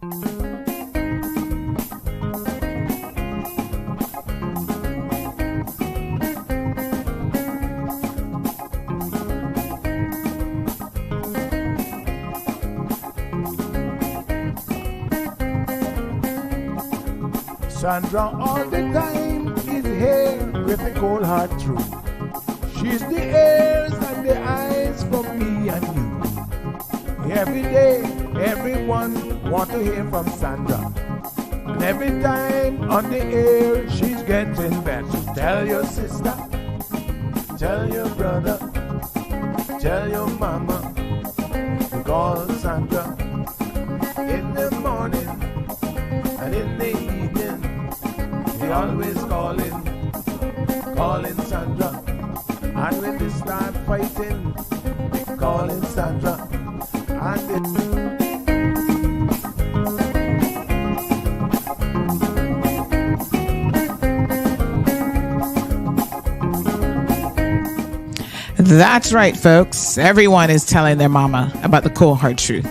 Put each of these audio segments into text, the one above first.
Sandra all the time is here with the cold hard truth. She's the ears and the eyes for me and you. Every day, everyone want to hear from Sandra. And every time on the air, she's getting better. Tell your sister, tell your brother, tell your mama to call Sandra in the morning and in the evening. They always calling Sandra. And when they start fighting, they calling Sandra. That's right, folks. Everyone is telling their mama about the cold hard truth.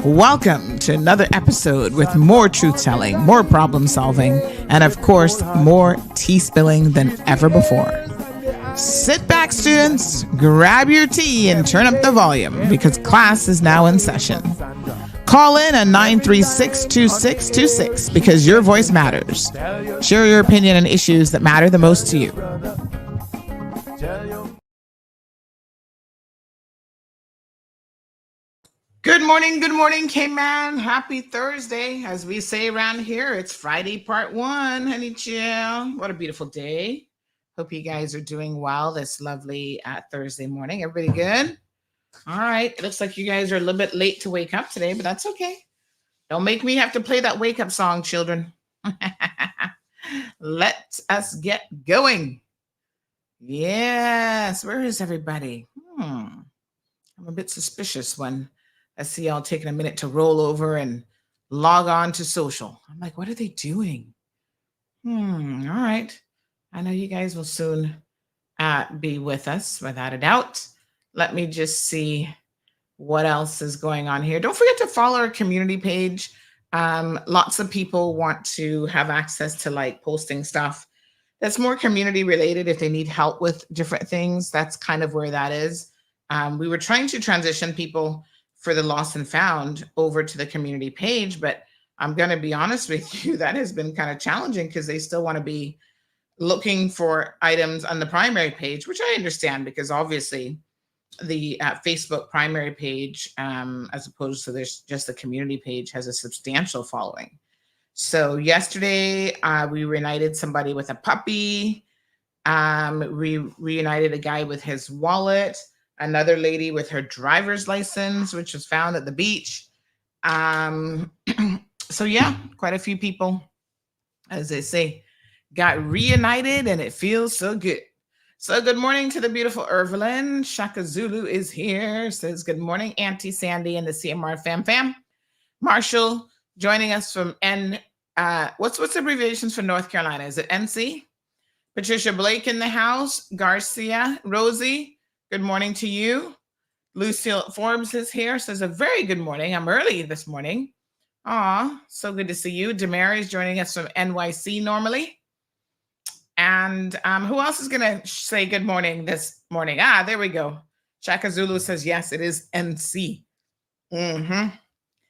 Welcome to another episode with more truth-telling, more problem-solving, and of course, more tea spilling than ever before. Sit back, students, grab your tea and turn up the volume because class is now in session. Call in at 936-2626 because your voice matters. Share your opinion on issues that matter the most to you. Good morning, K-Man. Happy Thursday. As we say around here, it's Friday part 1, honey chill. What a beautiful day. Hope you guys are doing well this lovely Thursday morning. Everybody good? All right. It looks like you guys are a little bit late to wake up today, but that's okay. Don't make me have to play that wake up song, children. Let us get going. Yes. Where is everybody? I'm a bit suspicious when I see y'all taking a minute to roll over and log on to social. I'm like, what are they doing? All right. I know you guys will soon be with us, without a doubt. Let me just see what else is going on here. Don't forget to follow our community page. Lots of people want to have access to like posting stuff that's more community related if they need help with different things. That's kind of where that is. We were trying to transition people for the lost and found over to the community page, but I'm going to be honest with you, that has been kind of challenging because they still want to be looking for items on the primary page, which I understand because obviously the Facebook primary page, as opposed to there's just the community page, has a substantial following. So yesterday we reunited somebody with a puppy. We reunited a guy with his wallet. Another lady with her driver's license, which was found at the beach. So yeah, quite a few people, as they say, got reunited and it feels so good. So good morning to the beautiful Irvelyn. Shaka Zulu is here. Says good morning, Auntie Sandy and the CMR fam. Marshall joining us from what's the abbreviations for North Carolina? Is it NC? Patricia Blake in the house. Garcia, Rosie. Good morning to you. Lucille Forbes is here. Says a very good morning. I'm early this morning. Aw, so good to see you. Demary is joining us from NYC normally. And who else is going to say good morning this morning? There we go. Shaka Zulu says, yes, it is NC.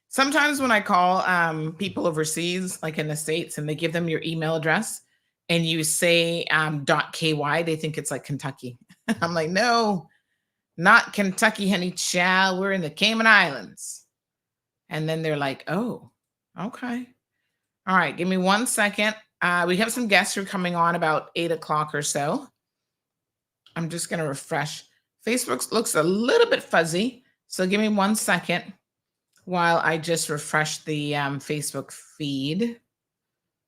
Sometimes when I call people overseas, like in the States, and they give them your email address and you say .ky, they think it's like Kentucky. I'm like, no. Not Kentucky, honey child. We're in the Cayman Islands. And then they're like, oh, okay. All right. Give me 1 second. We have some guests who are coming on about 8 o'clock or so. I'm just going to refresh. Facebook looks a little bit fuzzy. So give me 1 second while I just refresh the Facebook feed.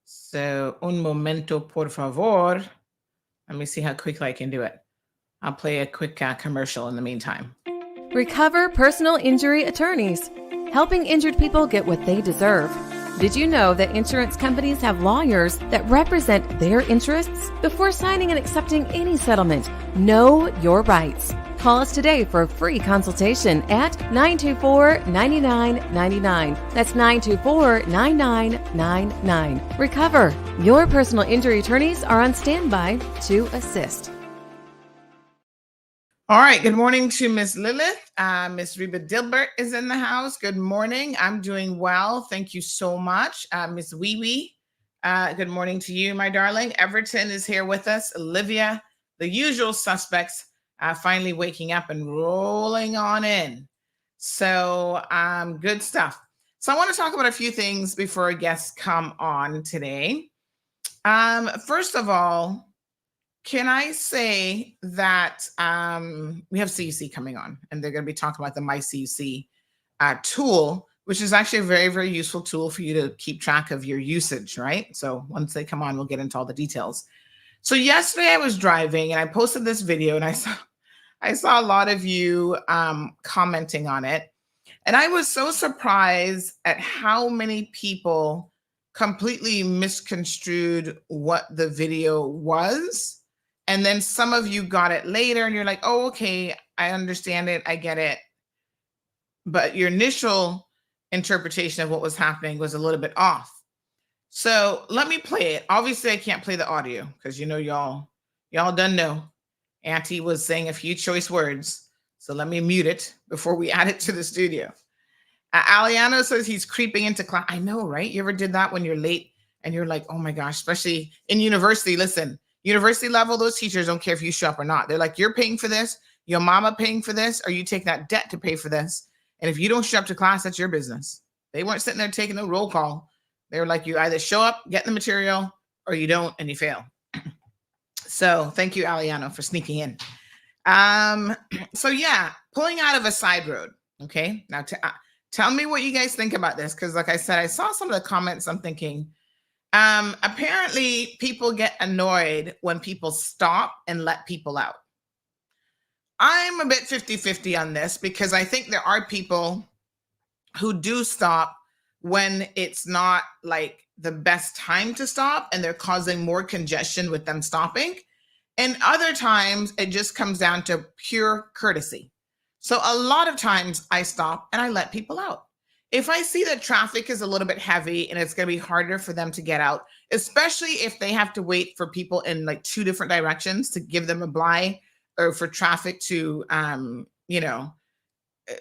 So un momento, por favor. Let me see how quickly I can do it. I'll play a quick commercial in the meantime. Recover Personal Injury Attorneys, helping injured people get what they deserve. Did you know that insurance companies have lawyers that represent their interests? Before signing and accepting any settlement, know your rights. Call us today for a free consultation at 924-9999. That's 924-9999. Recover. Your personal injury attorneys are on standby to assist. All right. Good morning to Miss Lilith. Miss Reba Dilbert is in the house. Good morning. I'm doing well. Thank you so much. Miss Wee Wee. Good morning to you, my darling. Everton is here with us. Olivia, the usual suspects, finally waking up and rolling on in. So good stuff. So I want to talk about a few things before our guests come on today. First of all, can I say that we have CUC coming on, and they're going to be talking about the MyCUC tool, which is actually a very, very useful tool for you to keep track of your usage, right? So once they come on, we'll get into all the details. So yesterday I was driving and I posted this video, and I saw a lot of you commenting on it. And I was so surprised at how many people completely misconstrued what the video was. And then some of you got it later and you're like, oh, okay, I understand it. I get it. But your initial interpretation of what was happening was a little bit off. So let me play it. Obviously, I can't play the audio because y'all done know Auntie was saying a few choice words. So let me mute it before we add it to the studio. Aliano says he's creeping into class. I know, right? You ever did that when you're late and you're like, oh my gosh, especially in university. Listen, university level, those teachers don't care if you show up or not. They're like, you're paying for this, your mama paying for this, or you take that debt to pay for this. And if you don't show up to class, that's your business. They weren't sitting there taking a roll call. They were like, you either show up, get the material, or you don't, and you fail. So thank you, Aliano, for sneaking in. So yeah, pulling out of a side road. Okay, now tell me what you guys think about this, because like I said, I saw some of the comments. I'm thinking, apparently people get annoyed when people stop and let people out. I'm a bit 50-50 on this, because I think there are people who do stop when it's not like the best time to stop and they're causing more congestion with them stopping. And other times it just comes down to pure courtesy. So a lot of times I stop and I let people out. If I see that traffic is a little bit heavy and it's going to be harder for them to get out, especially if they have to wait for people in like two different directions to give them a blind, or for traffic to,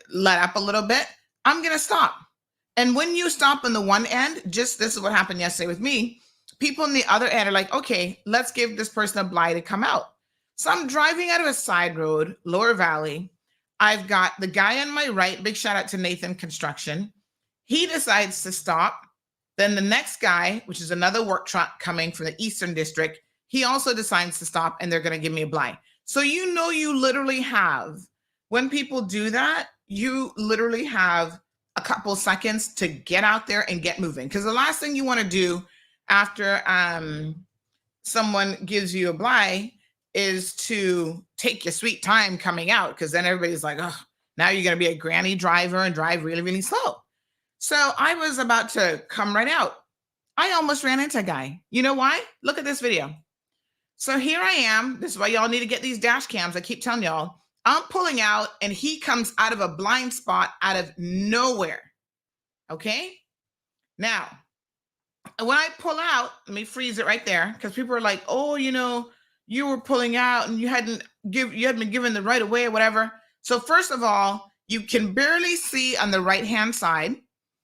let up a little bit, I'm going to stop. And when you stop on the one end, this is what happened yesterday with me. People on the other end are like, okay, let's give this person a blind to come out. So I'm driving out of a side road, Lower Valley. I've got the guy on my right, big shout out to Nathan Construction. He decides to stop. Then the next guy, which is another work truck coming from the Eastern District, he also decides to stop, and they're going to give me a blind. So you literally have, when people do that, you literally have a couple seconds to get out there and get moving. Because the last thing you want to do after someone gives you a blind is to take your sweet time coming out, because then everybody's like, oh, now you're going to be a granny driver and drive really, really slow. So I was about to come right out. I almost ran into a guy. You know why? Look at this video. So here I am. This is why y'all need to get these dash cams. I keep telling y'all. I'm pulling out and he comes out of a blind spot out of nowhere. Okay? Now, when I pull out, let me freeze it right there, because people are like, oh, you were pulling out and you hadn't been given the right of way or whatever. So first of all, you can barely see on the right-hand side,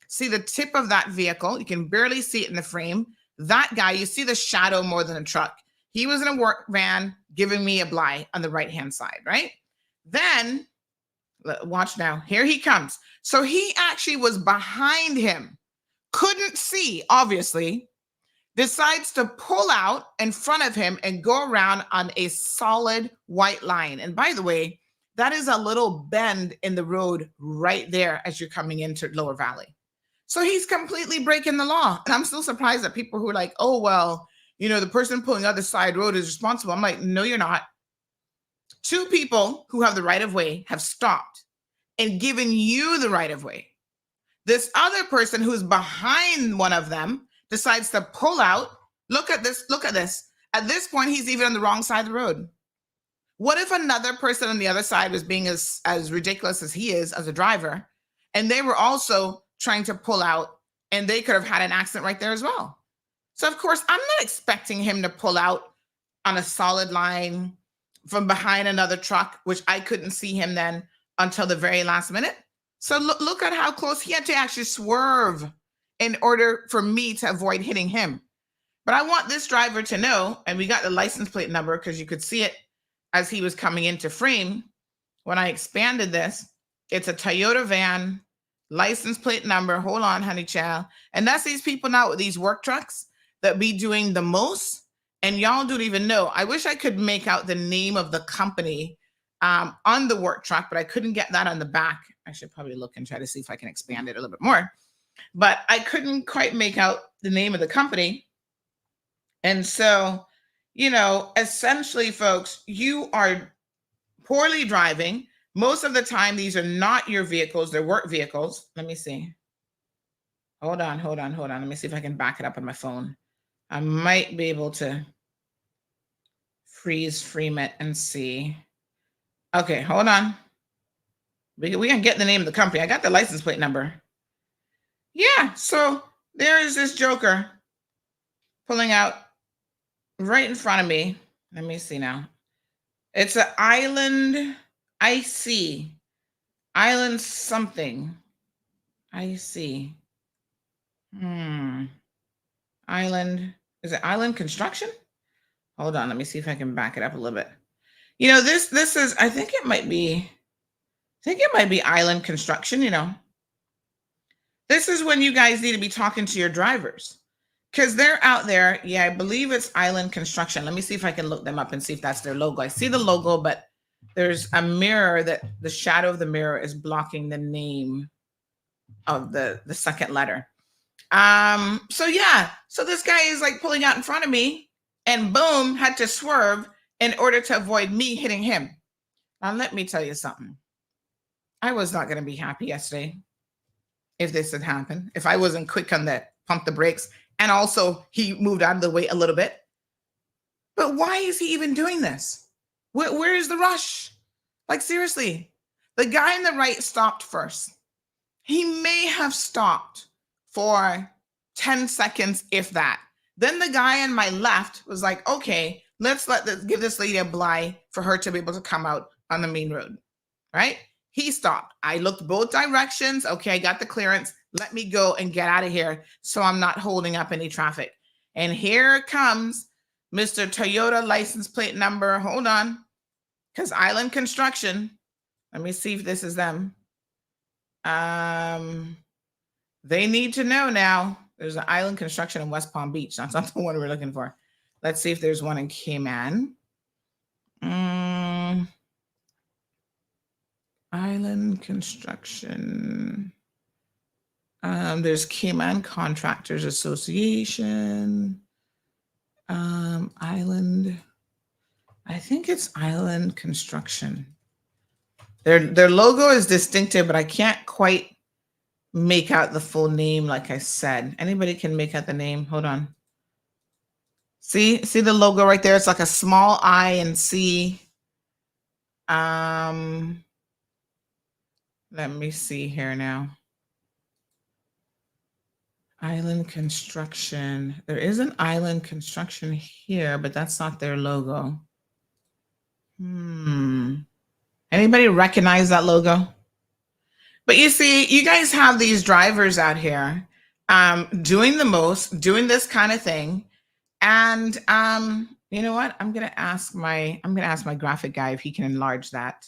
see the tip of that vehicle. You can barely see it in the frame. That guy, you see the shadow more than a truck. He was in a work van giving me a blind on the right-hand side, right? Then, watch now, here he comes. So he actually was behind him, couldn't see, obviously, decides to pull out in front of him and go around on a solid white line. And by the way, that is a little bend in the road right there as you're coming into Lower Valley. So he's completely breaking the law. And I'm still surprised at people who are like, oh, well, the person pulling out the side road is responsible. I'm like, no, you're not. Two people who have the right of way have stopped and given you the right of way. This other person who's behind one of them decides to pull out. Look at this. Look at this. At this point, he's even on the wrong side of the road. What if another person on the other side was being as ridiculous as he is as a driver, and they were also trying to pull out, and they could have had an accident right there as well? So of course, I'm not expecting him to pull out on a solid line from behind another truck, which I couldn't see him then until the very last minute. So look at how close he had to actually swerve in order for me to avoid hitting him. But I want this driver to know, and we got the license plate number because you could see it as he was coming into frame. When I expanded this, it's a Toyota van, license plate number. Hold on, honey child. And that's these people now with these work trucks that be doing the most. And y'all don't even know. I wish I could make out the name of the company on the work truck, but I couldn't get that on the back. I should probably look and try to see if I can expand it a little bit more. But I couldn't quite make out the name of the company. And so, you know, essentially, folks, you are poorly driving. Most of the time, these are not your vehicles. They're work vehicles. Let me see. Hold on. Let me see if I can back it up on my phone. I might be able to freeze frame it and see. Okay, hold on. We can get the name of the company. I got the license plate number. Yeah, so there is this joker pulling out right in front of me. Let me see now. It's an Island IC. Island something. IC. Island. Is it Island Construction? Hold on. Let me see if I can back it up a little bit. You know, this is, I think it might be Island Construction, you know. This is when you guys need to be talking to your drivers because they're out there. Yeah, I believe it's Island Construction. Let me see if I can look them up and see if that's their logo. I see the logo, but there's a mirror that the shadow of the mirror is blocking the name of the second letter. So yeah, so this guy is like pulling out in front of me and boom, had to swerve in order to avoid me hitting him. Now, let me tell you something. I was not going to be happy yesterday if this had happened, if I wasn't quick on that, pump the brakes, and also he moved out of the way a little bit. But why is he even doing this? Where is the rush? Like, seriously, the guy on the right stopped first. He may have stopped for 10 seconds, if that. Then the guy on my left was like, okay, let's give this lady a bly for her to be able to come out on the main road, right? He stopped. I looked both directions. Okay, I got the clearance. Let me go and get out of here so I'm not holding up any traffic. And here comes Mr. Toyota license plate number. Hold on, because Island Construction. Let me see if this is them. They need to know now. There's an Island Construction in West Palm Beach. That's not the one we're looking for. Let's see if there's one in Cayman. Island Construction. There's Cayman Contractors Association. Island. I think it's Island Construction. Their logo is distinctive, but I can't quite make out the full name, like I said. Anybody can make out the name. Hold on. See the logo right there? It's like a small I and C. Let me see here now. Island Construction. There is an Island Construction here, but that's not their logo. Anybody recognize that logo? But you see, you guys have these drivers out here doing the most, doing this kind of thing. And you know what? I'm gonna ask my graphic guy if he can enlarge that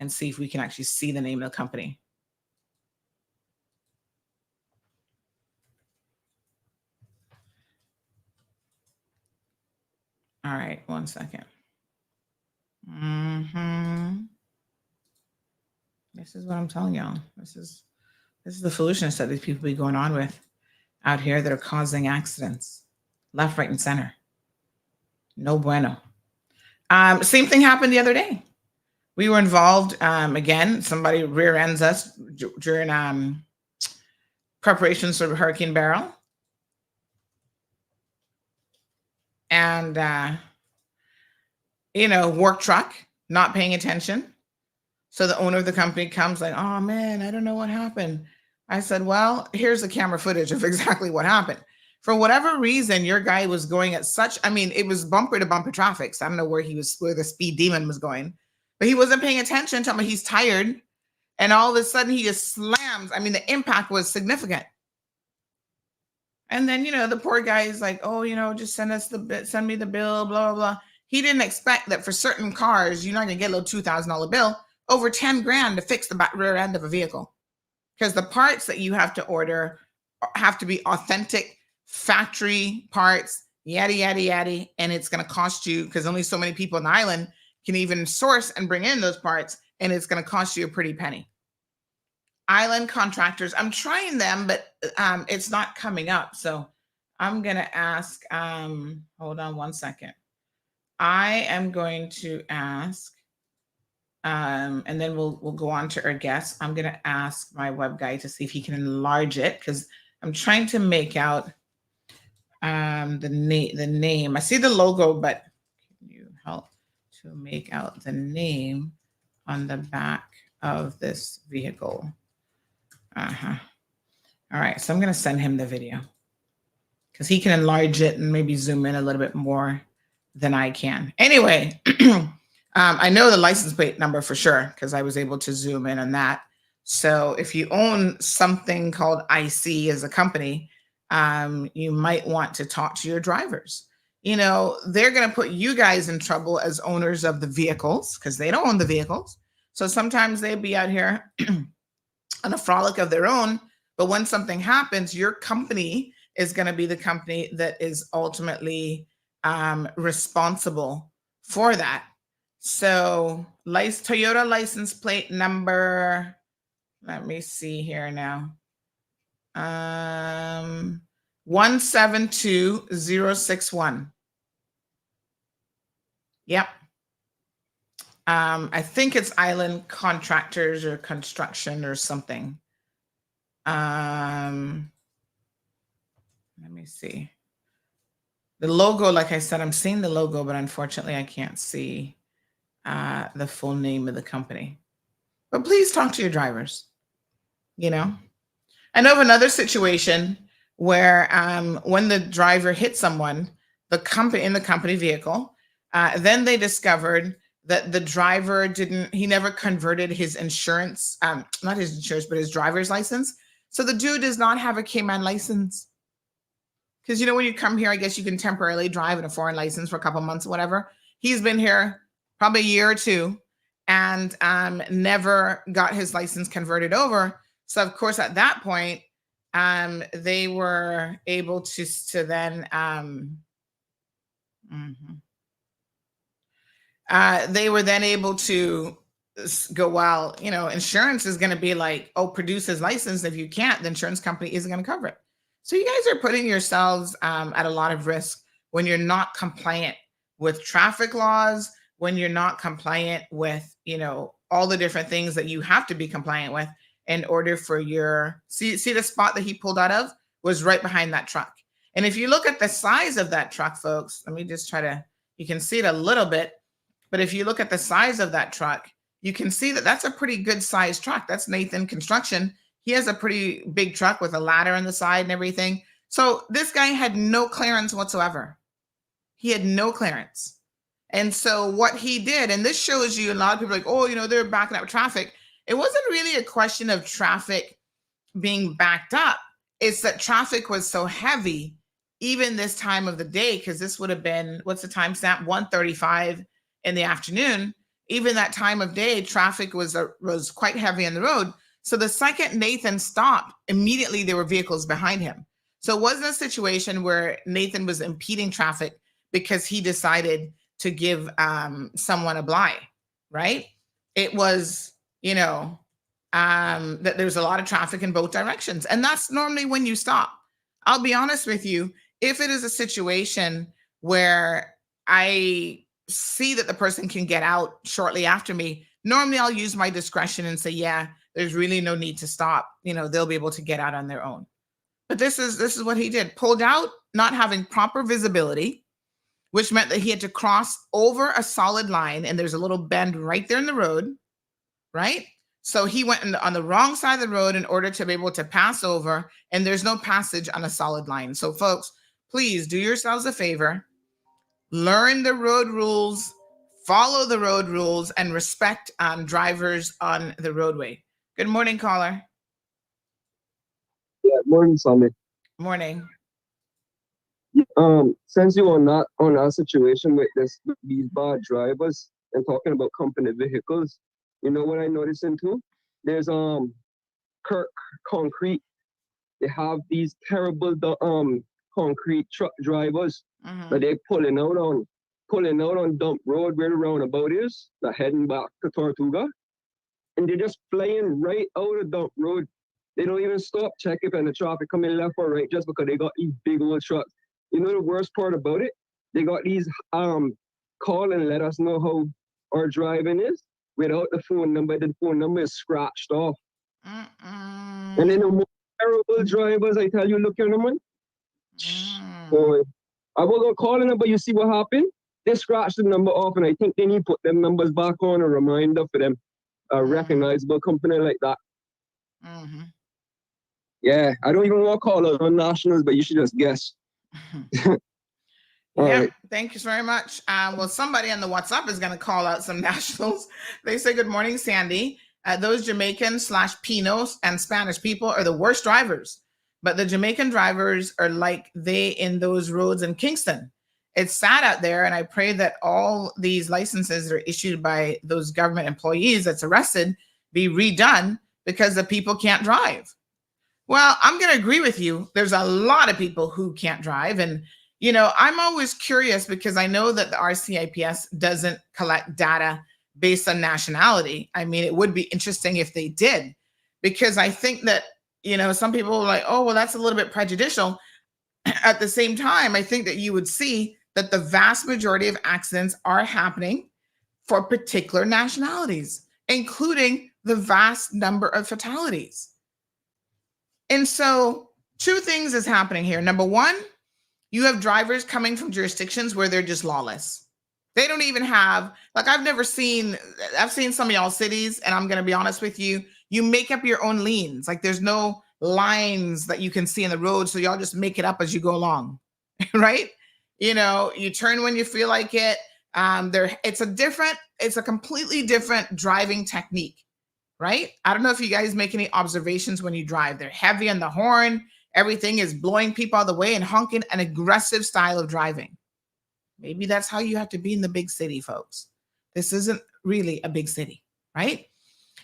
and see if we can actually see the name of the company. All right, 1 second. This is what I'm telling y'all. This is the foolishness that these people be going on with out here that are causing accidents left, right, and center. No bueno. Same thing happened the other day. We were involved, again, somebody rear ends us during preparations for Hurricane Beryl. And, work truck not paying attention. So the owner of the company comes like, oh man, I don't know what happened. I said, well, here's the camera footage of exactly what happened. For whatever reason, your guy was going at such, I mean, it was bumper to bumper traffic. So I don't know where the speed demon was going, but he wasn't paying attention. Tell me he's tired. And all of a sudden he just slams. I mean, the impact was significant. And then, the poor guy is like, oh, just send me the bill, blah, blah, blah. He didn't expect that for certain cars, you're not going to get a little $2,000 bill, over 10 grand to fix the back rear end of a vehicle. Because the parts that you have to order have to be authentic factory parts, yada, yada, yada. And it's going to cost you, because only so many people in the island can even source and bring in those parts. And it's going to cost you a pretty penny. Island contractors, I'm trying them, but it's not coming up. So I'm going to ask, hold on one second. I am going to ask, and then we'll go on to our guests. I'm going to ask my web guy to see if he can enlarge it, because I'm trying to make out the name. I see the logo, but can you help to make out the name on the back of this vehicle? All right, so I'm going to send him the video because he can enlarge it and maybe zoom in a little bit more than I can. Anyway, I know the license plate number for sure because I was able to zoom in on that. So if you own something called IC as a company, you might want to talk to your drivers. They're going to put you guys in trouble as owners of the vehicles because they don't own the vehicles. So sometimes they'd be out here on a frolic of their own. But when something happens, your company is going to be the company that is ultimately responsible for that. So Toyota license plate number, let me see here now. 172061. Yep. I think it's Island Contractors or Construction or something. Let me see. The logo, like I said, I'm seeing the logo, but unfortunately I can't see the full name of the company. But please talk to your drivers. I know of another situation where when the driver hit someone, in the company vehicle, then they discovered that the driver he never converted his insurance, not his insurance, but his driver's license. So the dude does not have a Cayman license. Because, when you come here, I guess you can temporarily drive in a foreign license for a couple months or whatever. He's been here probably a year or two and never got his license converted over. So, of course, at that point, they were able to then they were then able to go, well, insurance is going to be like, oh, produce his license. If you can't, the insurance company isn't going to cover it. So you guys are putting yourselves at a lot of risk when you're not compliant with traffic laws, when you're not compliant with, all the different things that you have to be compliant with in order for see the spot that he pulled out of was right behind that truck. And if you look at the size of that truck, folks, let me just you can see it a little bit, but if you look at the size of that truck, you can see that that's a pretty good sized truck. That's Nathan Construction. He has a pretty big truck with a ladder on the side and everything. So this guy had no clearance whatsoever. He had no clearance. And so what he did, and this shows you a lot of people are like, oh, they're backing up traffic. It wasn't really a question of traffic being backed up. It's that traffic was so heavy, even this time of the day, because this would have been, what's the timestamp? 1:35 in the afternoon. Even that time of day, traffic was quite heavy on the road. So the second Nathan stopped, immediately there were vehicles behind him. So it wasn't a situation where Nathan was impeding traffic because he decided to give someone a blind, right? It was, that there's a lot of traffic in both directions. And that's normally when you stop. I'll be honest with you. If it is a situation where I see that the person can get out shortly after me, normally I'll use my discretion and say, yeah, there's really no need to stop. They'll be able to get out on their own. But this is what he did. Pulled out, not having proper visibility, which meant that he had to cross over a solid line, and there's a little bend right there in the road, right? So he went on the wrong side of the road in order to be able to pass over, and there's no passage on a solid line. So folks, please do yourselves a favor, learn the road rules, follow the road rules, and respect drivers on the roadway. Good morning, caller. Yeah, morning, Sammy. Morning. Since you are not on our situation with these bad drivers and talking about company vehicles, you know what I noticed too? There's Kirk Concrete. They have these terrible concrete truck drivers that they're pulling out on Dump Road where the roundabout is, that heading back to Tortuga, and they're just flying right out of Dump Road. They don't even stop, check if any traffic coming left or right just because they got these big old trucks. You know the worst part about it? They got these call and let us know how our driving is without the phone number. The phone number is scratched off. And then the more terrible drivers, I tell you, look at them, man. So I was gonna call the number, you see what happened? They scratched the number off, and I think they need to put them numbers back on, a reminder for them. A recognizable company like that. Yeah, I don't even want to call out on nationals, but you should just guess. Right. Thank you very much. Well, somebody on the WhatsApp is going to call out some nationals. They say, good morning, Sandy. Those Jamaican / Pinos and Spanish people are the worst drivers, but the Jamaican drivers are like they in those roads in Kingston. It's sad out there, and I pray that all these licenses that are issued by those government employees that's arrested be redone because the people can't drive. Well, I'm going to agree with you. There's a lot of people who can't drive. And, you know, I'm always curious because I know that the RCIPS doesn't collect data based on nationality. I mean, it would be interesting if they did, because I think that, you know, some people are like, oh, well, that's a little bit prejudicial. At the same time, I think that you would see that the vast majority of accidents are happening for particular nationalities, including the vast number of fatalities. And so 2 things is happening here. Number 1, you have drivers coming from jurisdictions where they're just lawless. They don't even have, like, I've seen some of y'all cities, and I'm going to be honest with you, you make up your own lanes. Like, there's no lines that you can see in the road, so y'all just make it up as you go along, right? You know, you turn when you feel like it. It's a completely different driving technique. Right? I don't know if you guys make any observations when you drive. They're heavy on the horn. Everything is blowing people out of the way and honking, an aggressive style of driving. Maybe that's how you have to be in the big city, folks. This isn't really a big city, right?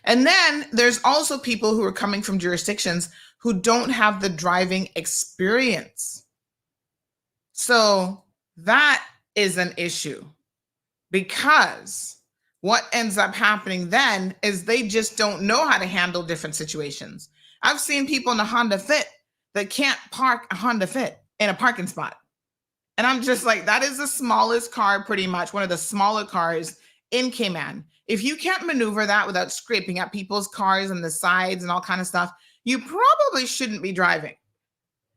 And then there's also people who are coming from jurisdictions who don't have the driving experience. So that is an issue, because what ends up happening then is they just don't know how to handle different situations. I've seen people in a Honda Fit that can't park a Honda Fit in a parking spot. And I'm just like, that is the smallest car, pretty much one of the smaller cars in Cayman. If you can't maneuver that without scraping up people's cars and the sides and all kind of stuff, you probably shouldn't be driving.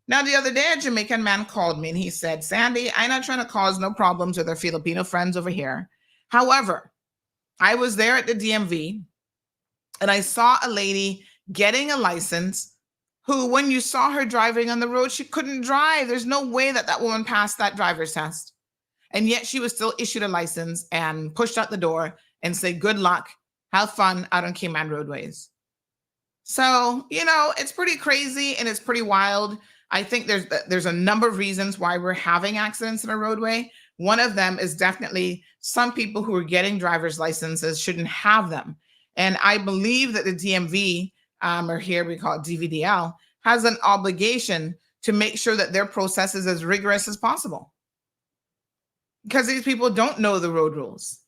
Now, the other day, a Jamaican man called me and he said, Sandy, I'm not trying to cause no problems with our Filipino friends over here. However, I was there at the DMV and I saw a lady getting a license who, when you saw her driving on the road, she couldn't drive. There's no way that that woman passed that driver's test. And yet she was still issued a license and pushed out the door and said, good luck, have fun out on Cayman roadways. So, you know, it's pretty crazy and it's pretty wild. I think there's a number of reasons why we're having accidents in a roadway. One of them is definitely some people who are getting driver's licenses shouldn't have them. And I believe that the DMV, or here we call it DVDL, has an obligation to make sure that their process is as rigorous as possible, because these people don't know the road rules.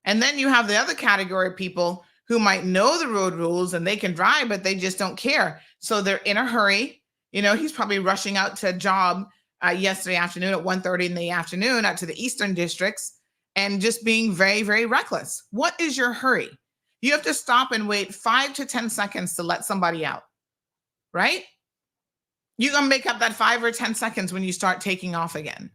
And then you have the other category of people who might know the road rules and they can drive, but they just don't care. So they're in a hurry. You know, he's probably rushing out to a job yesterday afternoon at 1:30 in the afternoon out to the Eastern districts and just being very, very reckless. What is your hurry? You have to stop and wait 5 to 10 seconds to let somebody out, right? You're going to make up that 5 or 10 seconds when you start taking off again.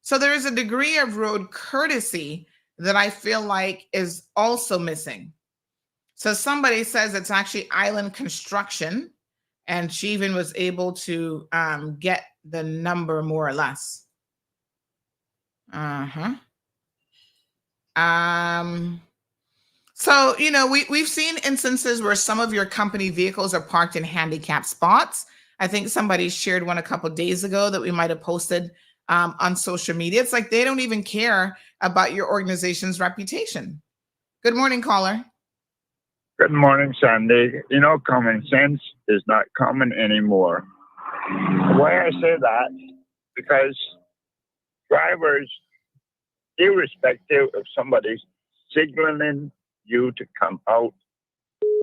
So there is a degree of road courtesy that I feel like is also missing. So somebody says it's actually island construction, and she even was able to get the number more or less. So, we've seen instances where some of your company vehicles are parked in handicapped spots. I think somebody shared one a couple of days ago that we might have posted on social media. It's like they don't even care about your organization's reputation. Good morning, caller. Good morning, Sandy. Common sense is not common anymore. Why I say that, because drivers, irrespective of somebody signaling you to come out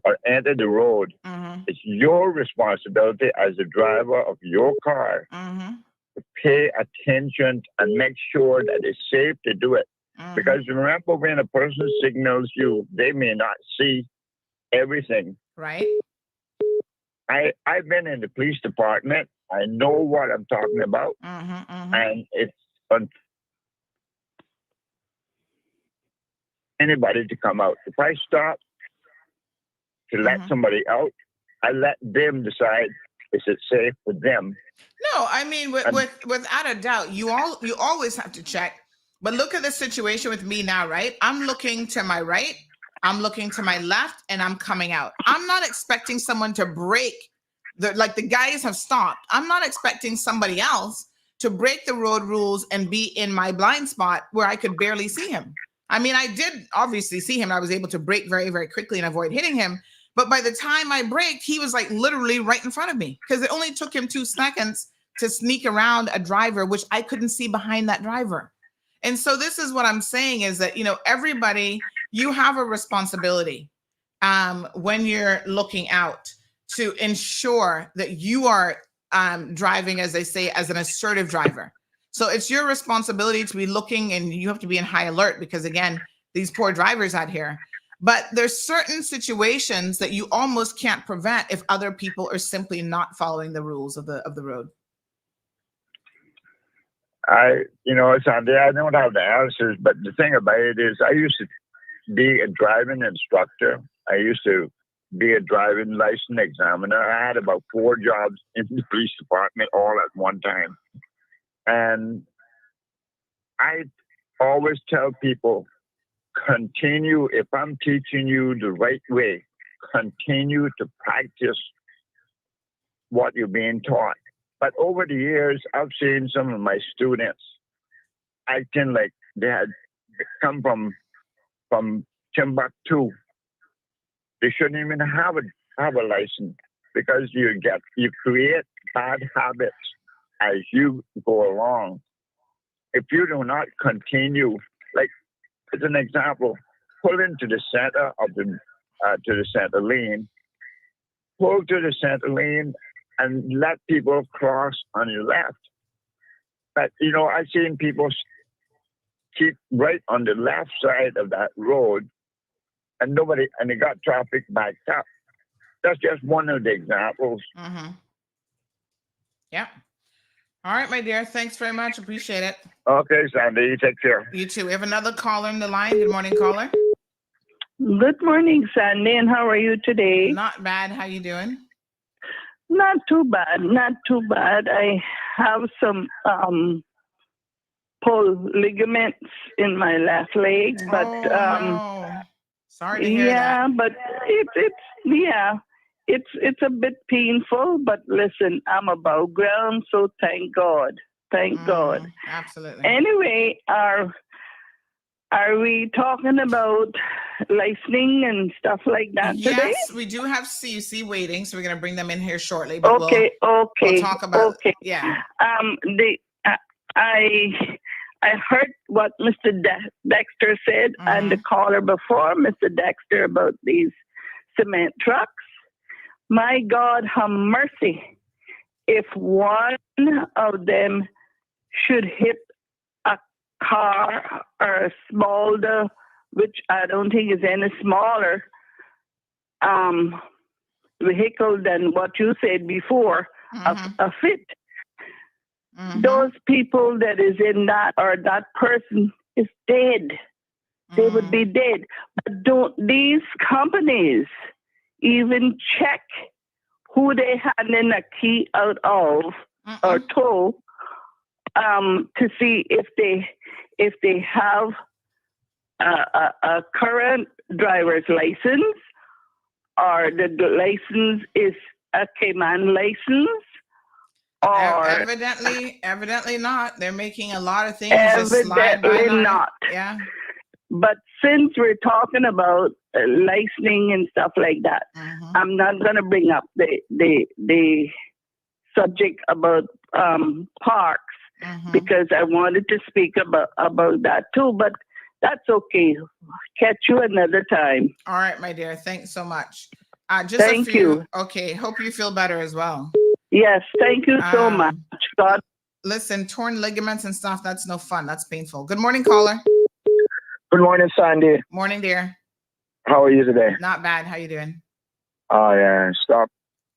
or enter the road, it's your responsibility as a driver of your car to pay attention and make sure that it's safe to do it. Because remember, when a person signals you, they may not see everything. Right. I've been in the police department. I know what I'm talking about. And it's anybody to come out. If I stop to let somebody out, I let them decide is it safe for them. No, I mean, without a doubt, you always have to check. But look at the situation with me now, right? I'm looking to my right, I'm looking to my left, and I'm coming out. I'm not expecting someone to break the guys have stopped. I'm not expecting somebody else to break the road rules and be in my blind spot where I could barely see him. I mean, I did obviously see him. I was able to brake very, very quickly and avoid hitting him. But by the time I braked, he was like literally right in front of me, because it only took him 2 seconds to sneak around a driver, which I couldn't see behind that driver. And so this is what I'm saying is that, everybody, you have a responsibility when you're looking out to ensure that you are driving, as they say, as an assertive driver. So it's your responsibility to be looking, and you have to be in high alert because, again, these poor drivers out here. But there's certain situations that you almost can't prevent if other people are simply not following the rules of the road. Sandy, I don't have the answers, but the thing about it is I used to be a driving instructor. I used to be a driving license examiner. I had about 4 jobs in the police department all at one time. And I always tell people, continue, if I'm teaching you the right way, continue to practice what you're being taught. But over the years, I've seen some of my students acting like they had come from Timbuktu. They shouldn't even have a license, because you create bad habits as you go along. If you do not continue, like as an example, pull into the center of to the center lane, pull to the center lane, and let people cross on your left. But I've seen people keep right on the left side of that road, and they got traffic backed up. That's just one of the examples. Yeah. All right, my dear. Thanks very much. Appreciate it. Okay, Sandy. You take care. You too. We have another caller in the line. Good morning, caller. Good morning, Sandy. And how are you today? Not bad. How you doing? Not too bad. Not too bad. I have some pulled ligaments in my left leg, but no. Sorry to hear that. Yeah, but it's a bit painful. But listen, I'm above ground, so thank God. Thank God. Absolutely. Anyway, are we talking about licensing and stuff like that today? Yes, we do have CUC waiting, so we're going to bring them in here shortly. But Okay. We'll talk about yeah. I heard what Mr. Dexter said and the caller before, Mr. Dexter, about these cement trucks. My God, have mercy. If one of them should hit a car or a smaller, which I don't think is any smaller vehicle than what you said before, a fit. those people that is in that or that person is dead. They would be dead. But don't these companies even check who they handing a key out of or to see if they have a current driver's license or the license is a Cayman license? Or evidently not. They're making a lot of things just slide by. Evidently not. Yeah. But since we're talking about licensing and stuff like that, I'm not going to bring up the subject about parks because I wanted to speak about that too. But that's okay. Catch you another time. All right, my dear. Thanks so much. Thank you. Okay. Hope you feel better as well. Yes. Thank you so much. God. Listen, torn ligaments and stuff, that's no fun. That's painful. Good morning, caller. Good morning, Sandy. Morning, dear. How are you today? Not bad. How you doing? Oh, yeah. Stop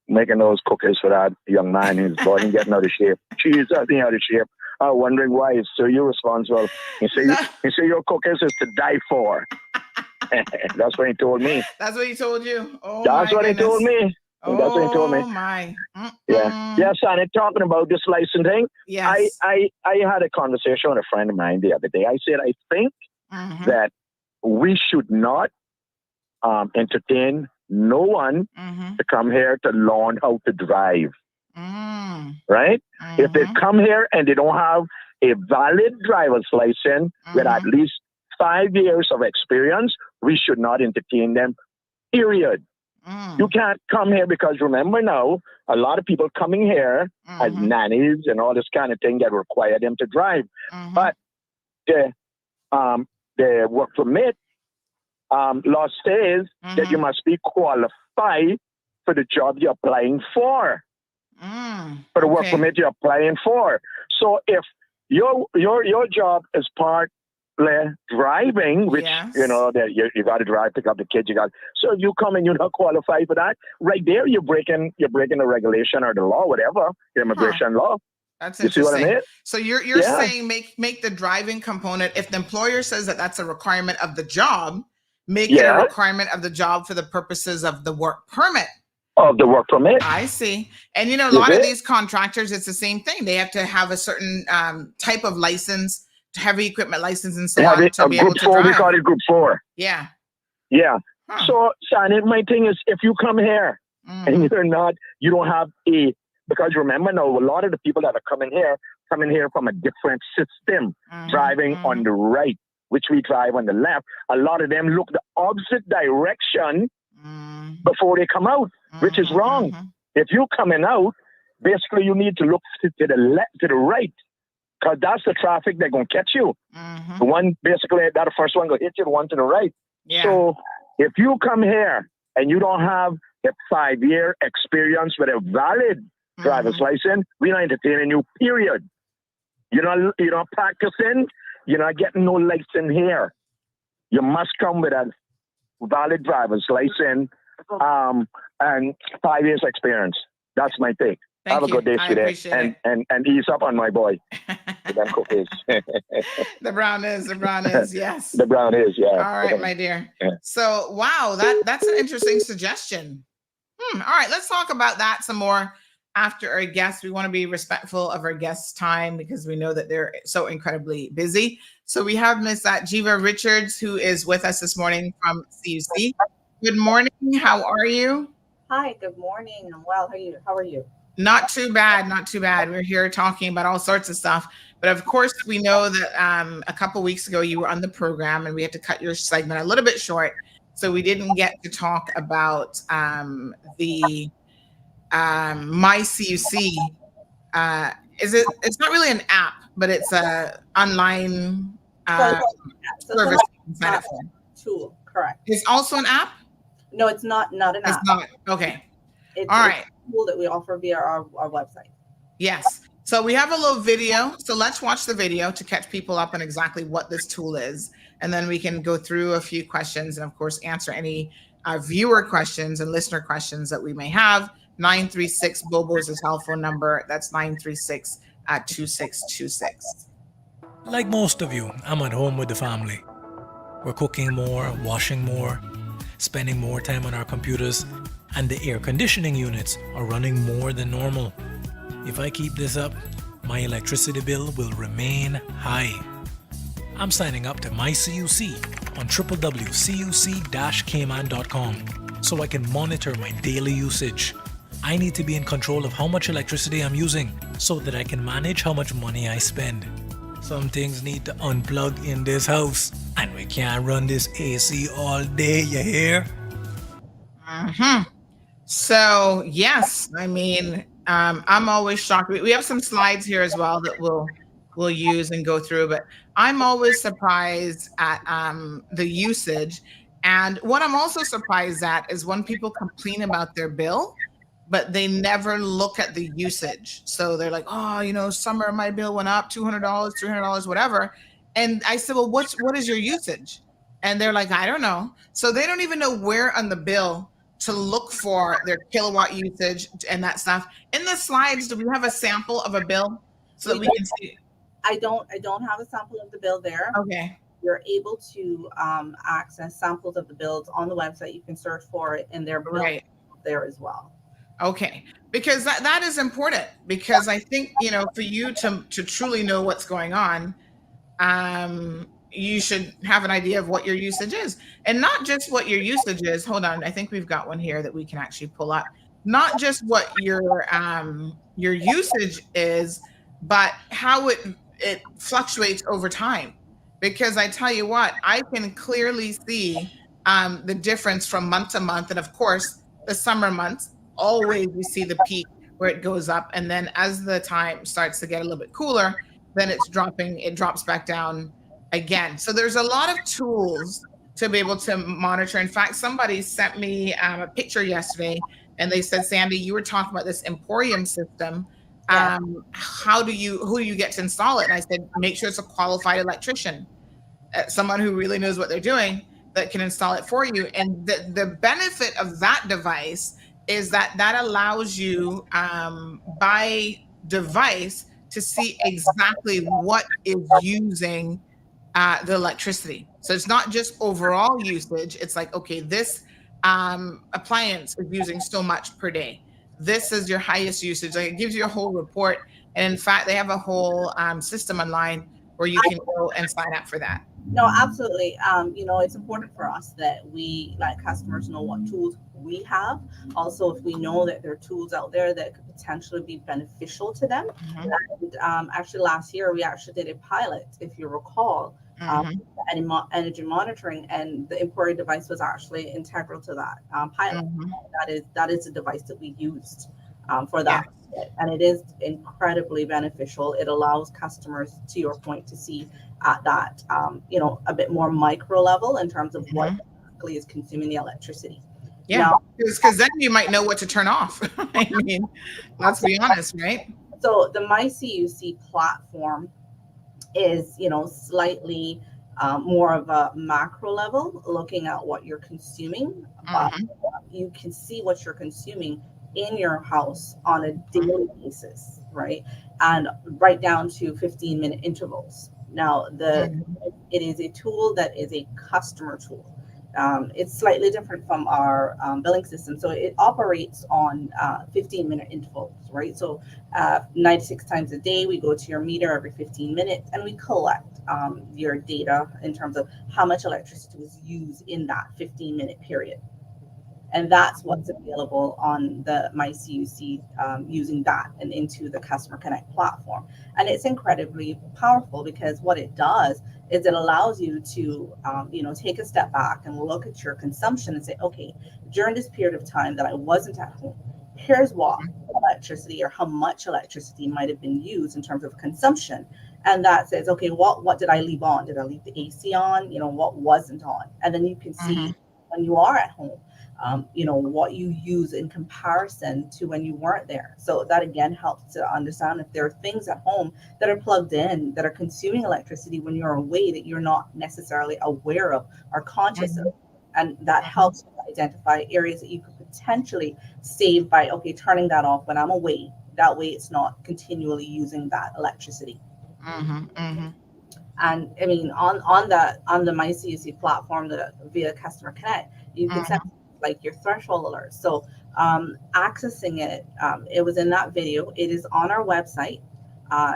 making those cookies for that young man who's body getting out of shape. She's getting out of shape. I'm wondering why it's so irresponsible. You say your cookies is to die for. That's what he told me. That's what he told you? Oh, that's what he told me. Oh, that's what he told me. My. Yeah. Yeah, Sandy, talking about this licensing. Yes. I had a conversation with a friend of mine the other day. I said, I think that we should not entertain no one to come here to learn how to drive. Right? If they come here and they don't have a valid driver's license with at least 5 years of experience, we should not entertain them, period. You can't come here because remember now, a lot of people coming here as nannies and all this kind of thing that require them to drive. But the work permit law says that you must be qualified for the job you're applying for. For the work permit you're applying for. So if your job is part driving, which you know that you got to drive, pick up the kids. So if you come and you're not qualified for that, right there you're breaking the regulation or the law, whatever, the immigration law. That's interesting. You see what I mean? So you're saying make the driving component, if the employer says that that's a requirement of the job, make it a requirement of the job for the purposes of the work permit. Of the work permit. I see. And you know, a lot of these contractors, it's the same thing. They have to have a certain type of license, heavy equipment license and so on to be able to drive. We call it group 4. Yeah. Yeah. So, Sonny, my thing is, if you come here and you don't have because remember now, a lot of the people that are coming here from a different system, driving on the right, which we drive on the left. A lot of them look the opposite direction before they come out, which is wrong. If you're coming out, basically you need to look to the left, to the right, because that's the traffic that's going to catch you. The one, basically, that first one going to hit you, the one to the right. Yeah. So if you come here and you don't have a 5-year experience with a valid driver's license, we're not entertaining you, period. You're not practicing, you're not getting no license here. You must come with a valid driver's license and 5 years experience. That's my take. Have a good day today. And ease up on my boy. The brown is, yes. The brown is, yeah. All right, my dear. Yeah. So, wow, that's an interesting suggestion. All right, let's talk about that some more after our guests. We want to be respectful of our guests' time because we know that they're so incredibly busy. So we have Miss Jiva Richards, who is with us this morning from CUC. Good morning. How are you? Hi, good morning. I'm well. How are you? Not too bad. Not too bad. We're here talking about all sorts of stuff. But of course, we know that a couple weeks ago you were on the program and we had to cut your segment a little bit short. So we didn't get to talk about the MyCUC. It's not really an app, but it's a online service tool. Correct. It's also an app? No, it's not an app. It's not. Okay. It's all right. A tool that we offer via our website. Yes. So we have a little video. So let's watch the video to catch people up on exactly what this tool is. And then we can go through a few questions and, of course, answer any viewer questions and listener questions that we may have. 936 Bobo's telephone number. That's at 2626. Like most of you, I'm at home with the family. We're cooking more, washing more, spending more time on our computers, and the air conditioning units are running more than normal. If I keep this up, my electricity bill will remain high. I'm signing up to MyCUC on www.cuc-cayman.com so I can monitor my daily usage. I need to be in control of how much electricity I'm using so that I can manage how much money I spend. Some things need to unplug in this house, and we can't run this AC all day, you hear? So yes, I mean, I'm always shocked. We have some slides here as well that we'll use and go through, but I'm always surprised at the usage. And what I'm also surprised at is when people complain about their bill, but they never look at the usage. So they're like, oh, summer my bill went up $200, $300, whatever. And I said, well, what is your usage? And they're like, I don't know. So they don't even know where on the bill to look for their kilowatt usage and that stuff. In the slides, do we have a sample of a bill so that we can see? I don't have a sample of the bill there. Okay. You're able to access samples of the bills on the website. You can search for it, and they're right there as well. Okay, because that is important, because I think, for you to truly know what's going on, you should have an idea of what your usage is, and not just what your usage is. Hold on, I think we've got one here that we can actually pull up. Not just what your usage is, but how it fluctuates over time. Because I tell you what, I can clearly see the difference from month to month, and of course, the summer months, always we see the peak where it goes up, and then as the time starts to get a little bit cooler, then it drops back down again. So there's a lot of tools to be able to monitor. In fact, somebody sent me a picture yesterday, and they said, Sandy, you were talking about this Emporium system. Yeah. Who do you get to install it? And I said, make sure it's a qualified electrician, someone who really knows what they're doing, that can install it for you. And the benefit of that device is that allows you by device to see exactly what is using the electricity. So it's not just overall usage. It's like, okay, this appliance is using so much per day. This is your highest usage. Like, it gives you a whole report. And in fact, they have a whole system online where you can go and sign up for that. No, absolutely. It's important for us that we, like customers, know what tools we have. Also, if we know that there are tools out there that could potentially be beneficial to them. And, actually, last year we actually did a pilot, if you recall, energy monitoring, and the Emporium device was actually integral to that pilot. That is the device that we used for that. And it is incredibly beneficial. It allows customers, to your point, to see at that, a bit more micro level in terms of what exactly is consuming the electricity. Yeah, because then you might know what to turn off. I mean, let's be honest, right? So the MyCUC platform is, slightly more of a macro level, looking at what you're consuming. But you can see what you're consuming in your house on a daily basis, right? And right down to 15-minute intervals. Now, it is a tool that is a customer tool. It's slightly different from our billing system. So it operates on 15-minute intervals, right? So 96 times a day, we go to your meter every 15 minutes, and we collect your data in terms of how much electricity was used in that 15-minute period. And that's what's available on the MyCUC, using that and into the Customer Connect platform. And it's incredibly powerful, because what it does is it allows you to, take a step back and look at your consumption and say, okay, during this period of time that I wasn't at home, here's what electricity, or how much electricity might have been used in terms of consumption. And that says, okay, what did I leave on? Did I leave the AC on? What wasn't on? And then you can see when you are at home, what you use in comparison to when you weren't there. So that again helps to understand if there are things at home that are plugged in that are consuming electricity when you're away that you're not necessarily aware of or conscious of. And that helps to identify areas that you could potentially save by, okay, turning that off when I'm away, That way it's not continually using that electricity. And I mean, on the MyCUC platform, via Customer Connect, you can set like your threshold alerts. So accessing it, it was in that video. It is on our website.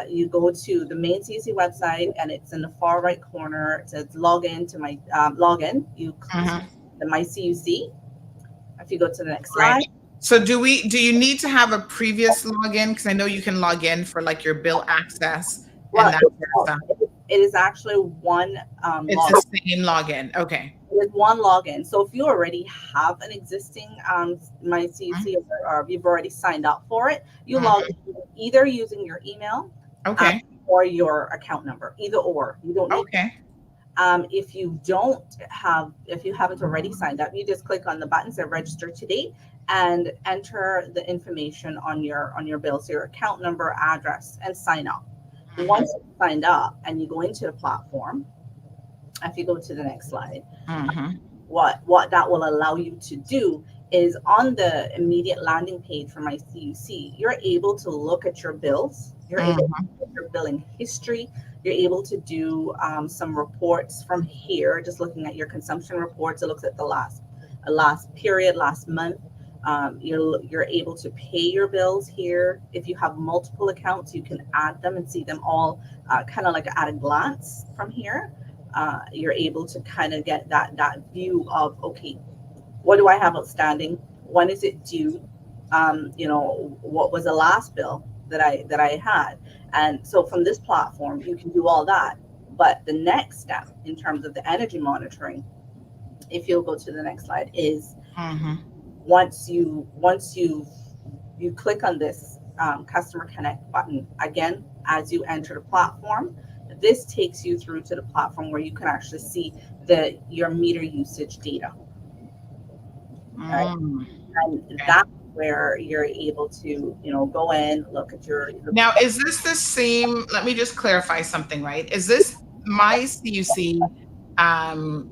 You go to the main CUC website, and it's in the far right corner. It says login to my login. You click the MyCUC. If you go to the next slide. So do you need to have a previous login? Because I know you can log in for like your bill access and that sort of stuff. It is actually one it's login. the same login. Okay. It is one login. So if you already have an existing MyCUC or you've already signed up for it, you log in either using your email or your account number. Either or. You don't need if you haven't already signed up, you just click on the button that register today and enter the information on your bill, so your account number, address, and sign up. Once you've signed up and you go into the platform, if you go to the next slide, what that will allow you to do is on the immediate landing page for MyCUC, you're able to look at your bills. You're able to look at your billing history. You're able to do some reports from here, just looking at your consumption reports. It looks at the last period, last month. You're able to pay your bills here. If you have multiple accounts, you can add them and see them all kind of like at a glance from here. You're able to kind of get that view of, okay, what do I have outstanding? When is it due? What was the last bill that I had? And so from this platform, you can do all that. But the next step in terms of the energy monitoring, if you'll go to the next slide, is once you click on this Customer Connect button, again, as you enter the platform, this takes you through to the platform where you can actually see your meter usage data. Right? And that's where you're able to, go in, look at your. Now, is this the same? Let me just clarify something, right? Is this MyCUC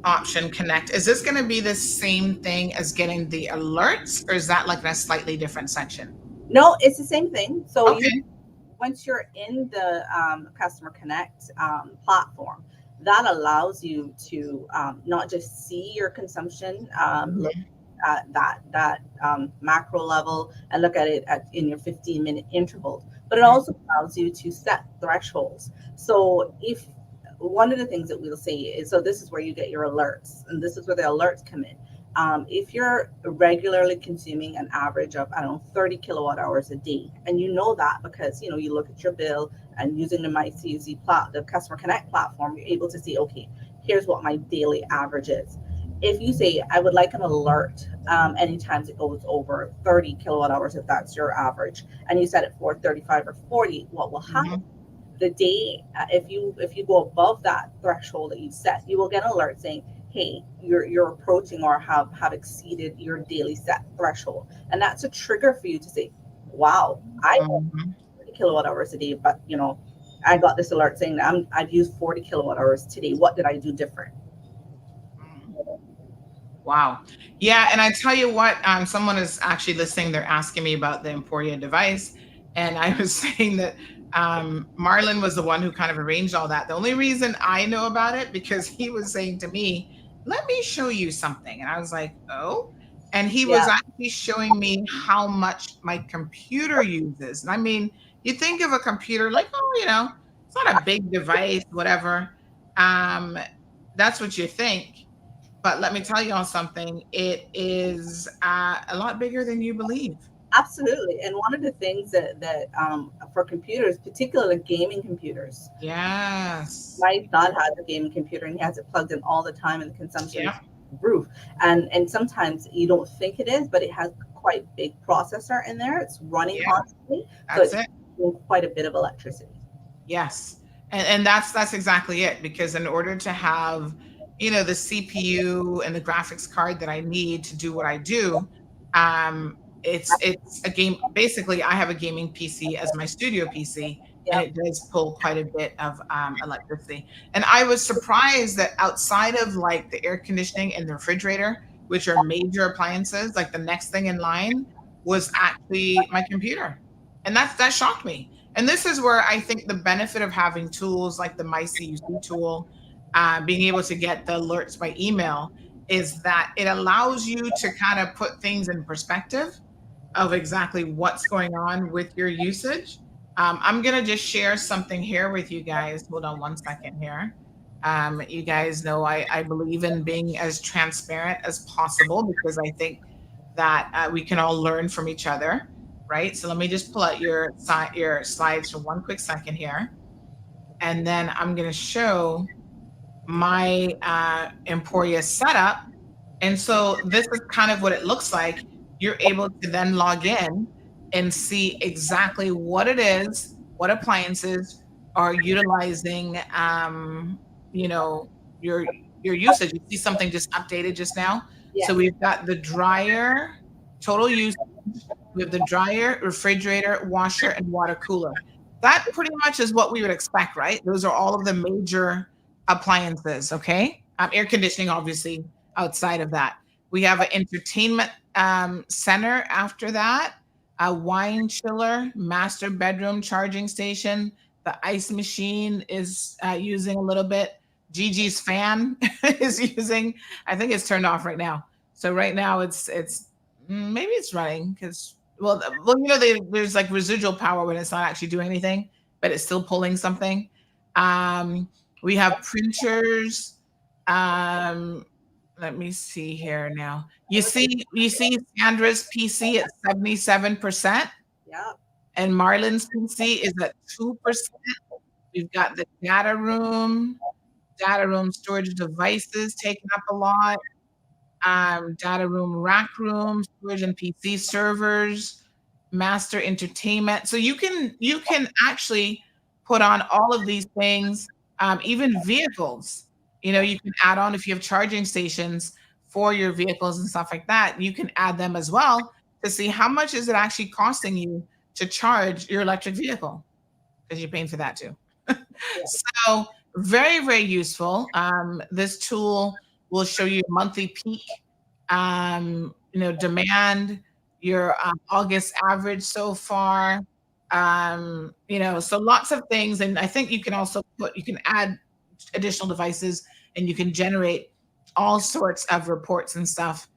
option Connect? Is this going to be the same thing as getting the alerts, or is that like in a slightly different section? No, it's the same thing. So once you're in the Customer Connect platform, that allows you to not just see your consumption, look at that macro level and look at it in your 15-minute intervals, but it also allows you to set thresholds. So if one of the things that we'll say is, so this is where you get your alerts, and this is where the alerts come in. If you're regularly consuming an average of, 30 kilowatt hours a day, and you know that because, you look at your bill and using the MyCUC the Customer Connect platform, you're able to see, okay, here's what my daily average is. If you say, I would like an alert anytime it goes over 30 kilowatt hours, if that's your average, and you set it for 35 or 40, what will happen? The day, if you go above that threshold that you set, you will get an alert saying, hey, you're approaching or have exceeded your daily set threshold. And that's a trigger for you to say, wow, I have 30 kilowatt hours a day, but I got this alert saying that I've used 40 kilowatt hours today. What did I do different? Wow. Yeah. And I tell you what, someone is actually listening. They're asking me about the Emporia device. And I was saying that Marlon was the one who kind of arranged all that. The only reason I know about it, because he was saying to me, let me show you something. And I was like, oh. And he was actually showing me how much my computer uses. And I mean, you think of a computer like, oh, it's not a big device, whatever. That's what you think. But let me tell you all something. It is a lot bigger than you believe. Absolutely. And one of the things that for computers, particularly gaming computers. Yes. My son has a gaming computer and he has it plugged in all the time, and the consumption is roof. And sometimes you don't think it is, but it has quite a big processor in there. It's running constantly. That's so it's using quite a bit of electricity. Yes. And that's exactly it. Because in order to have, the CPU and the graphics card that I need to do what I do, it's a game. Basically, I have a gaming PC as my studio PC, and it does pull quite a bit of electricity. And I was surprised that outside of like the air conditioning and the refrigerator, which are major appliances, like the next thing in line was actually my computer. And that shocked me. And this is where I think the benefit of having tools like the MyCUC tool, being able to get the alerts by email, is that it allows you to kind of put things in perspective of exactly what's going on with your usage. I'm going to just share something here with you guys. Hold on one second here. You guys know I believe in being as transparent as possible because I think that we can all learn from each other, right? So let me just pull out your slides for one quick second here. And then I'm going to show my Emporia setup. And so this is kind of what it looks like. You're able to then log in and see exactly what it is, what appliances are utilizing, you know, your usage. You see something just updated just now. Yeah. So we've got the dryer, total use. We have the dryer, refrigerator, washer, and water cooler. That pretty much is what we would expect, right? Those are all of the major appliances, okay? Air conditioning, obviously, outside of that. We have an entertainment center after that, a wine chiller, master bedroom charging station. The ice machine is using a little bit. Gigi's fan is using, I think it's turned off right now. So right now it's maybe it's running because there's like residual power when it's not actually doing anything, but it's still pulling something. We have printers. Let me see here now. You see Sandra's PC at 77%. Yeah. And Marlon's PC is at 2%. We've got the data room storage devices taking up a lot. Data room, rack room, storage and PC servers, master entertainment. So you can actually put on all of these things, even vehicles. You know, you can add on if you have charging stations for your vehicles and stuff like that. You can add them as well to see how much is it actually costing you to charge your electric vehicle because you're paying for that too. So very, very useful. This tool will show you monthly peak, demand, your August average so far, so lots of things. And I think you can also you can add additional devices and you can generate all sorts of reports and stuff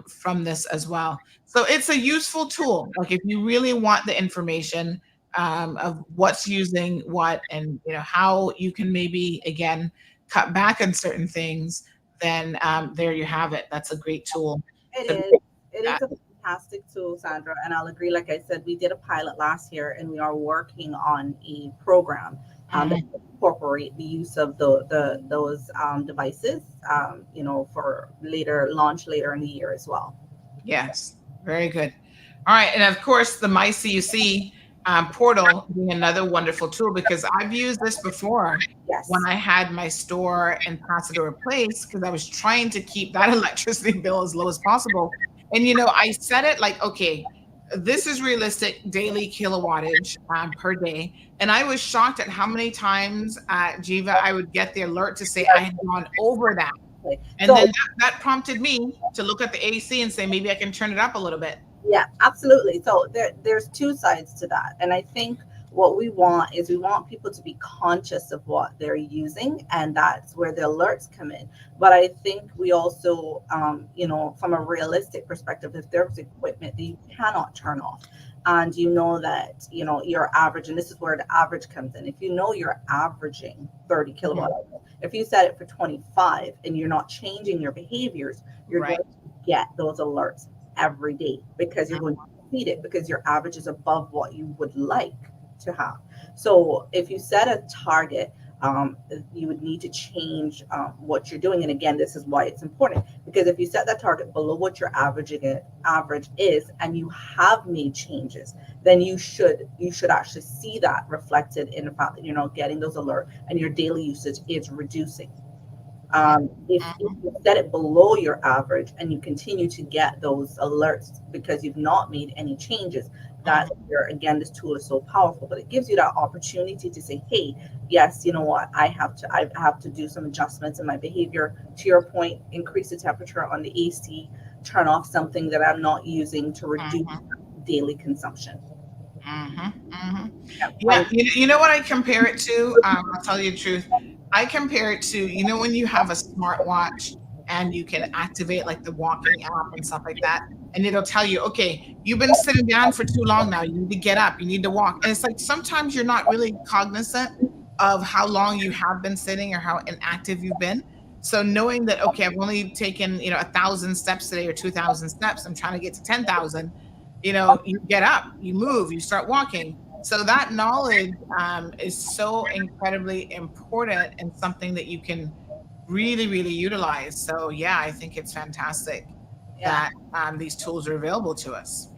from this as well. So it's a useful tool. Like if you really want the information of what's using what and how you can maybe again cut back on certain things, then there you have it. That's a great tool. It is a fantastic tool, Sandra, and I'll agree. Like I said, we did a pilot last year and we are working on a program that incorporate the use of those devices for launch later in the year as well. Yes, very good. All right, and of course the MyCUC portal being another wonderful tool because I've used this before. Yes. When I had my store in Pasadena Place because I was trying to keep that electricity bill as low as possible. And I set it like, okay, this is realistic daily kilowattage per day. And I was shocked at how many times, Jiva, I would get the alert to say I had gone over that. And then that prompted me to look at the AC and say, maybe I can turn it up a little bit. Yeah, absolutely. So there's two sides to that. And I think what we want is we want people to be conscious of what they're using, and that's where the alerts come in. But I think we also, from a realistic perspective, if there's equipment that you cannot turn off, and that, your average, and this is where the average comes in. If you're averaging 30 kilowatt hours, if you set it for 25 and you're not changing your behaviors, you're going to get those alerts every day because you're going to need it because your average is above what you would like to have. So if you set a target, you would need to change what you're doing. And again, this is why it's important, because if you set that target below what your average is and you have made changes, then you should actually see that reflected in the fact that you're not getting those alerts and your daily usage is reducing. If you set it below your average and you continue to get those alerts because you've not made any changes, again, this tool is so powerful, but it gives you that opportunity to say, hey, yes, you know what, I have to do some adjustments in my behavior. To your point, increase the temperature on the AC, turn off something that I'm not using to reduce daily consumption. Yeah, you know what I compare it to? I'll tell you the truth. I compare it to, when you have a smartwatch and you can activate like the walking app and stuff like that, and it'll tell you, okay, you've been sitting down for too long now. You need to get up. You need to walk. And it's like sometimes you're not really cognizant of how long you have been sitting or how inactive you've been. So knowing that, okay, I've only taken, 1,000 steps today or 2,000 steps, I'm trying to get to 10,000, you get up, you move, you start walking. So that knowledge is so incredibly important and something that you can really, really utilize. So yeah, I think it's fantastic Yeah. that these tools are available to us.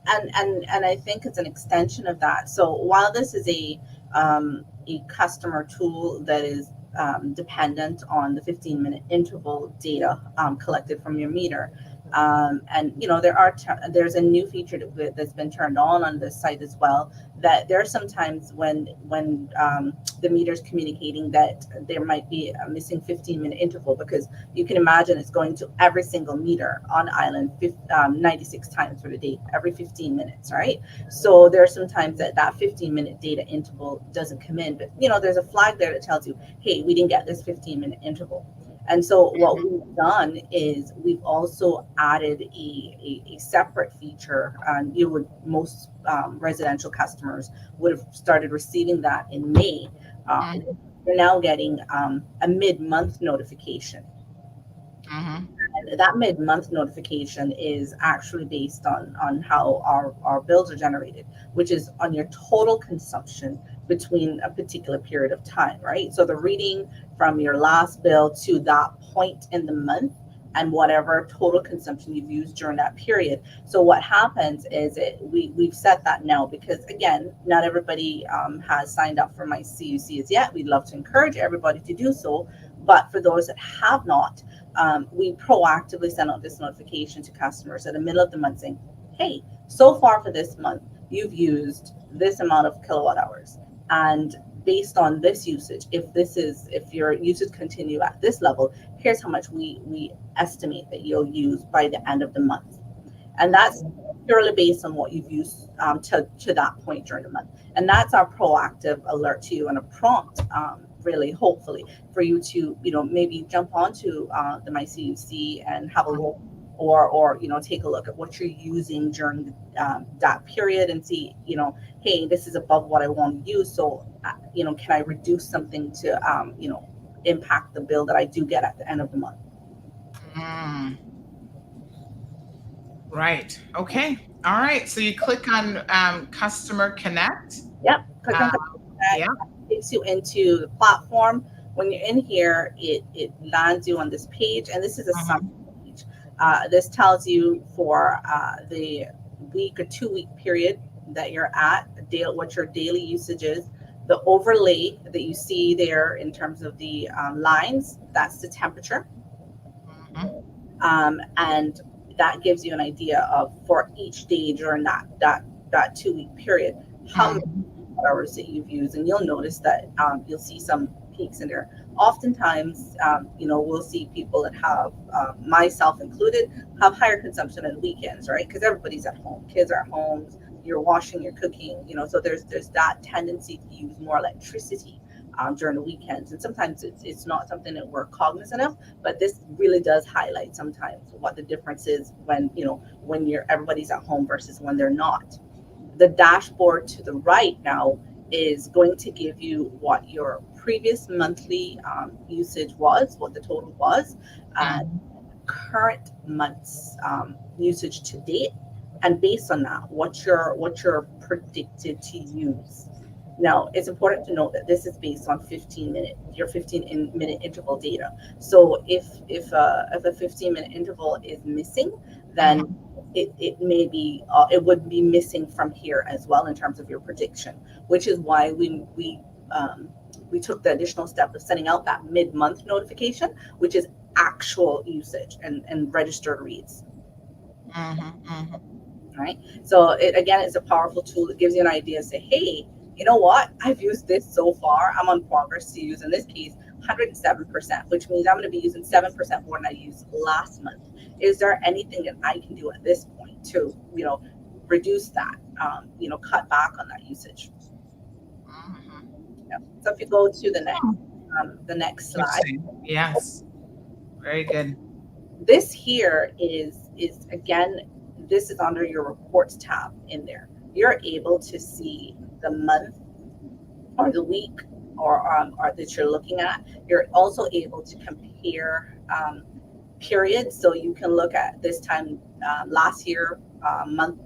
And I think it's an extension of that. So while this is a customer tool that is dependent on the 15-minute interval data collected from your meter, and there's a new feature that's been turned on this site as well, that there are sometimes when the meter's communicating that there might be a missing 15-minute interval, because you can imagine it's going to every single meter on island 96 times for the day, every 15 minutes, right? So there are some times that 15-minute data interval doesn't come in, but there's a flag there that tells you, hey, we didn't get this 15-minute interval. And so what we've done is we've also added a separate feature. Most residential customers would have started receiving that in May. They're now getting a mid-month notification. And that mid-month notification is actually based on how our bills are generated, which is on your total consumption between a particular period of time, right? So the reading from your last bill to that point in the month and whatever total consumption you've used during that period. So what happens is we've set that now, because again, not everybody has signed up for MyCUC as yet. We'd love to encourage everybody to do so, but for those that have not, we proactively send out this notification to customers at the middle of the month saying, hey, so far for this month, you've used this amount of kilowatt hours. And based on this usage, if your usage continue at this level, here's how much we estimate that you'll use by the end of the month. And that's purely based on what you've used to that point during the month. And that's our proactive alert to you, and a prompt, really, hopefully, for you to, maybe jump onto the MyCUC and have a look, or take a look at what you're using during that period and see, hey, this is above what I want to use. So, can I reduce something to, impact the bill that I do get at the end of the month? Right. Okay. All right. So you click on Customer Connect. Yep. Click on Connect. Yeah. It takes you into the platform. When you're in here, it lands you on this page, and this is a summary page. This tells you for the week or 2 week period that you're at, what your daily usage is. The overlay that you see there in terms of the lines, that's the temperature. And that gives you an idea of, for each day during that 2 week period, how many hours that you've used. And you'll notice that you'll see some peaks in there. Oftentimes, we'll see people that have, myself included, have higher consumption on weekends, right? Because everybody's at home, kids are at home, you're washing, you're cooking, so there's that tendency to use more electricity during the weekends. And sometimes it's not something that we're cognizant of, but this really does highlight sometimes what the difference is when everybody's at home versus when they're not. The dashboard to the right now is going to give you what your previous monthly usage was, what the total was, current month's usage to date, and based on that, what you're predicted to use. Now, it's important to note that this is based on 15-minute interval data. So if a 15-minute interval is missing, then it may be it would be missing from here as well in terms of your prediction, which is why we took the additional step of sending out that mid-month notification, which is actual usage and registered reads. Right. So it's a powerful tool. It gives you an idea. Say, hey, you know what? I've used this so far. I'm on progress to use, in this case, 107%, which means I'm going to be using 7% more than I used last month. Is there anything that I can do at this point to, reduce that? cut back on that usage. Yeah. So if you go to the next slide. Yes. Very good. This here is again, this is under your reports tab in there. You're able to see the month or the week or that you're looking at. You're also able to compare periods. So you can look at this time last year month,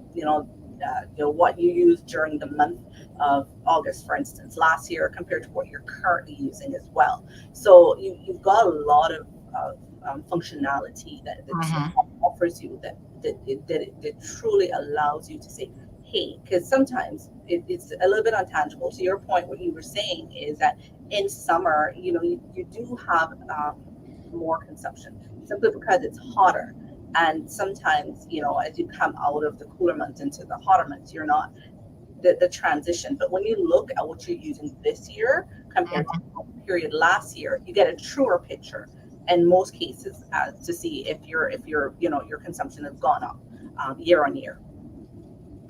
what you used during the month of August, for instance, last year compared to what you're currently using as well. So you've got a lot of functionality that offers you that truly allows you to say, hey, because sometimes it's a little bit untangible. To your point, what you were saying is that in summer, you do have more consumption simply because it's hotter. And sometimes, as you come out of the cooler months into the hotter months, you're not the transition. But when you look at what you're using this year compared to the period last year, you get a truer picture in most cases to see if your consumption has gone up year on year.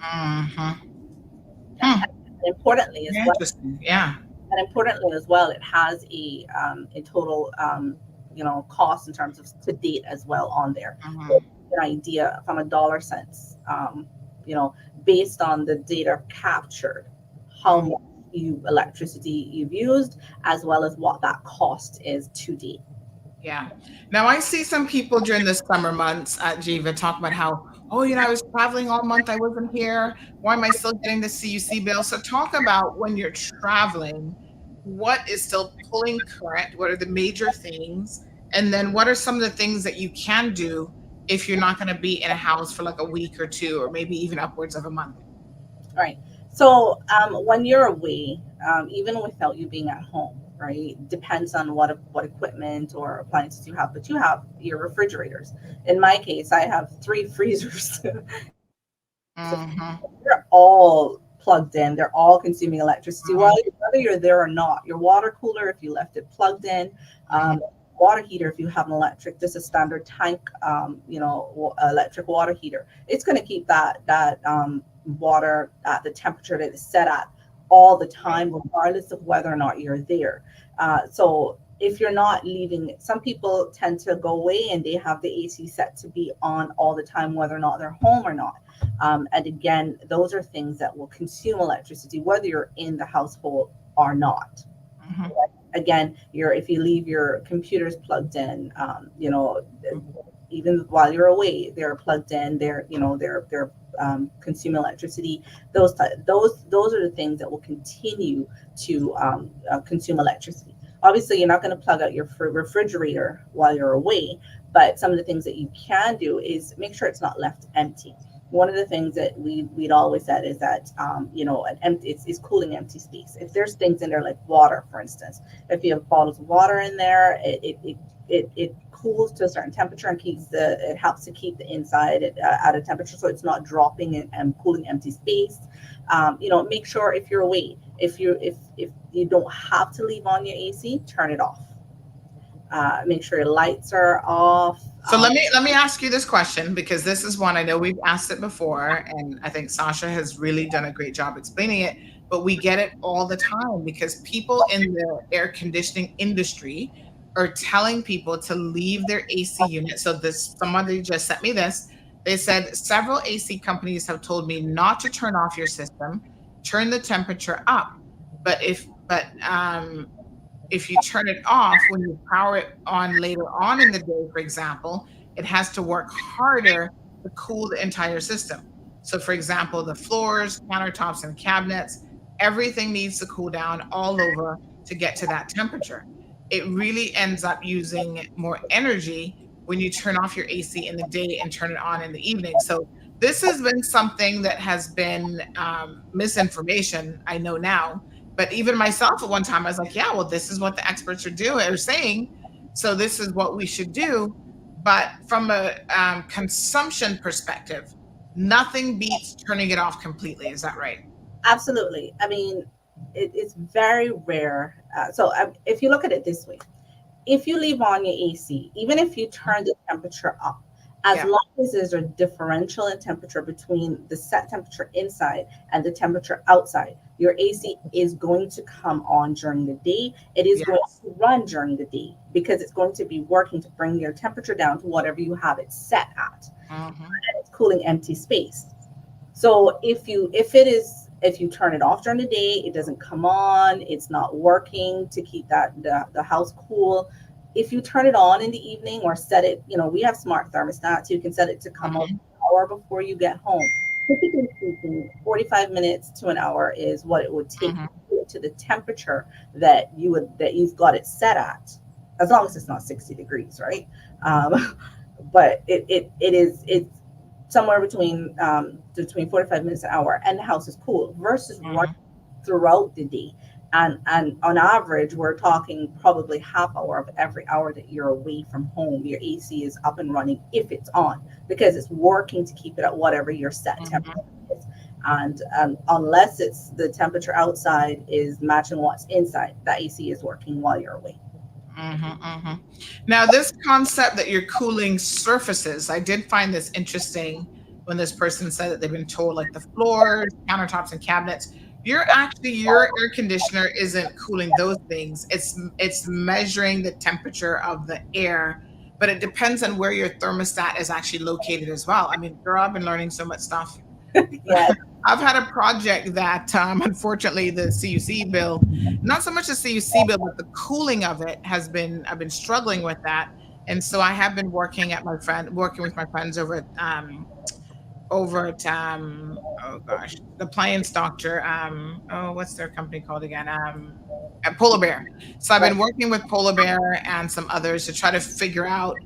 And importantly as well, and importantly as well, it has a total cost in terms of to date as well on there. So an idea from a dollar sense, based on the data captured, how much electricity you've used, as well as what that cost is to date. Yeah. Now I see some people during the summer months at Jiva talk about how, I was traveling all month. I wasn't here. Why am I still getting the CUC bill? So talk about when you're traveling, what is still pulling current? What are the major things? And then what are some of the things that you can do if you're not going to be in a house for like a week or two, or maybe even upwards of a month? All right. So when you're away, even without you being at home, right, depends on what equipment or appliances you have, but you have your refrigerators. In my case, I have 3 freezers. They're all plugged in. They're all consuming electricity, whether you're there or not. Your water cooler, if you left it plugged in, water heater, if you have an electric, just a standard tank, electric water heater, it's going to keep that water at the temperature that it's set at all the time, regardless of whether or not you're there. So if you're not leaving, some people tend to go away and they have the AC set to be on all the time, whether or not they're home or not. And again, those are things that will consume electricity, whether you're in the household or not. Again, if you leave your computers plugged in, even while you're away, they're plugged in. They're consume electricity. Those are the things that will continue to consume electricity. Obviously, you're not going to plug out your refrigerator while you're away, but some of the things that you can do is make sure it's not left empty. One of the things that we'd always said is that it's cooling empty space. If there's things in there like water, for instance, if you have bottles of water in there, it cools to a certain temperature and it helps to keep the inside at a temperature so it's not dropping and cooling empty space. Make sure if you're away, if you don't have to leave on your AC, turn it off. Make sure your lights are off. So let me ask you this question, because this is one I know we've asked it before, and I think Sasha has really done a great job explaining it, but we get it all the time because people in the air conditioning industry are telling people to leave their AC unit. So somebody just sent me this. They said several AC companies have told me not to turn off your system, turn the temperature up. But if you turn it off when you power it on later on in the day, for example, it has to work harder to cool the entire system. So for example, the floors, countertops, and cabinets, everything needs to cool down all over to get to that temperature. It really ends up using more energy when you turn off your AC in the day and turn it on in the evening. So this has been something that has been misinformation, I know now. But even myself at one time, I was like, yeah, well, this is what the experts are saying. So this is what we should do. But from a consumption perspective, nothing beats turning it off completely. Is that right? Absolutely. I mean, it's very rare. So if you look at it this way, if you leave on your AC, even if you turn the temperature up As long as there's a differential in temperature between the set temperature inside and the temperature outside, your AC is going to come on during the day. It is going to run during the day because it's going to be working to bring your temperature down to whatever you have it set at. And it's cooling empty space. So if you turn it off during the day, it doesn't come on, it's not working to keep the house cool. If you turn it on in the evening or set it, we have smart thermostats. You can set it to come on an hour before you get home. Typically speaking, 45 minutes to an hour is what it would take to the temperature that you've got it set at, as long as it's not 60 degrees, right? But it's somewhere between 45 minutes an hour, and the house is cool versus running throughout the day. And on average, we're talking probably half hour of every hour that you're away from home, your AC is up and running if it's on, because it's working to keep it at whatever your set temperature is. And unless it's the temperature outside is matching what's inside, that AC is working while you're away. Now, this concept that you're cooling surfaces, I did find this interesting when this person said that they've been told, like the floors, countertops, and cabinets. Your air conditioner isn't cooling those things. It's measuring the temperature of the air, but it depends on where your thermostat is actually located as well. I mean, girl, I've been learning so much stuff. I've had a project that, unfortunately, the CUC bill, not so much the CUC bill, but the cooling of it I've been struggling with that. And so I have been working with my friends over at the appliance doctor. What's their company called again? At Polar Bear. So I've been working with Polar Bear and some others to try to figure out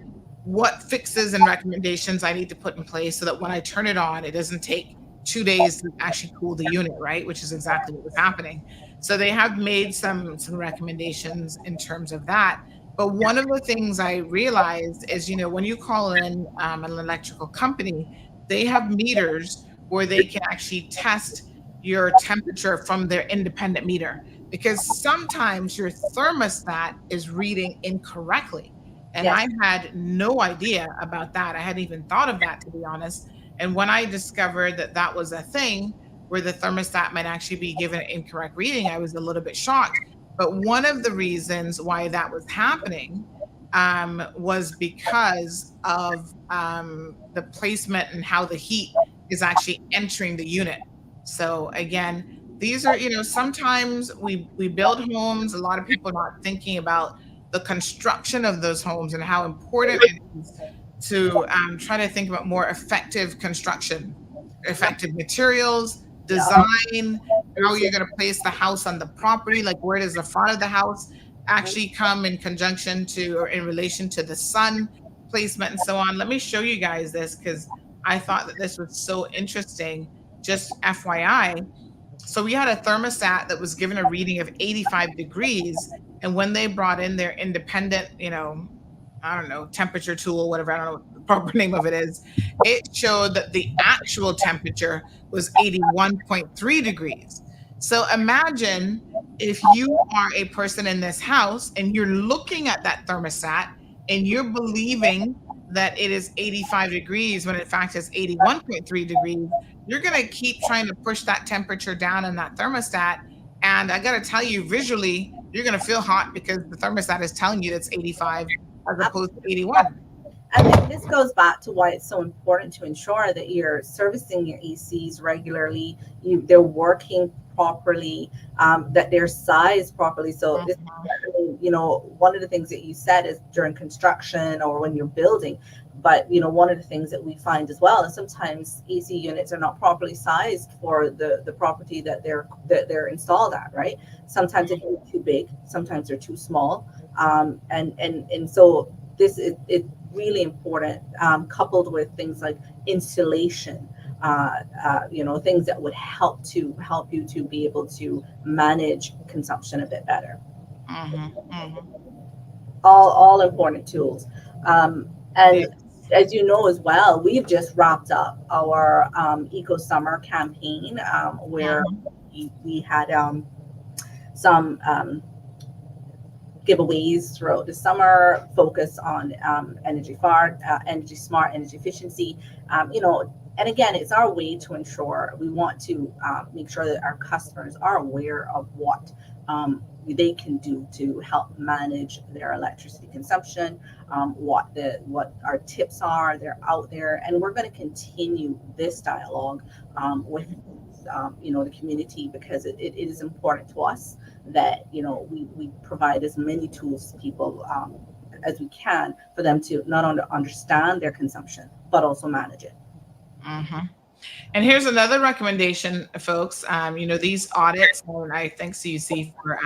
what fixes and recommendations I need to put in place so that when I turn it on, it doesn't take 2 days to actually cool the unit, right? Which is exactly what was happening. So they have made some recommendations in terms of that. But one of the things I realized is, when you call in an electrical company, they have meters where they can actually test your temperature from their independent meter, because sometimes your thermostat is reading incorrectly. And I had no idea about that. I hadn't even thought of that, to be honest. And when I discovered that was a thing where the thermostat might actually be given an incorrect reading, I was a little bit shocked. But one of the reasons why that was happening was because of the placement and how the heat is actually entering the unit. So again, these are, sometimes we build homes. A lot of people are not thinking about the construction of those homes and how important it is to try to think about more effective construction, effective materials, design, how you're going to place the house on the property, like where does the front of the house actually come in conjunction to or in relation to the sun placement and so on. Let me show you guys this because I thought that this was so interesting. Just FYI. So we had a thermostat that was given a reading of 85 degrees. And when they brought in their independent, I don't know, temperature tool, whatever, I don't know what the proper name of it is, it showed that the actual temperature was 81.3 degrees. So imagine if you are a person in this house and you're looking at that thermostat and you're believing that it is 85 degrees when in fact it's 81.3 degrees, you're going to keep trying to push that temperature down in that thermostat. And I got to tell you, visually, you're going to feel hot because the thermostat is telling you it's 85 as opposed to 81. And then this goes back to why it's so important to ensure that you're servicing your ACs regularly, they're working properly, that they're sized properly. So this, one of the things that you said is during construction or when you're building. But one of the things that we find as well is sometimes AC units are not properly sized for the property that they're installed at, right? Sometimes they're too big, sometimes they're too small, and so this is it's really important, coupled with things like insulation, things that would help you to be able to manage consumption a bit better. All important tools, and as you know as well, we've just wrapped up our Eco Summer campaign, where we had some giveaways throughout the summer, focus on energy smart, energy efficiency. And again, it's our way to ensure we want to make sure that our customers are aware of what they can do to help manage their electricity consumption, what our tips are. They're out there, and we're going to continue this dialogue with the community, because it is important to us that we provide as many tools to people as we can for them to not only understand their consumption but also manage it. Mm-hmm. And here's another recommendation, folks. These audits, and I thank CUC for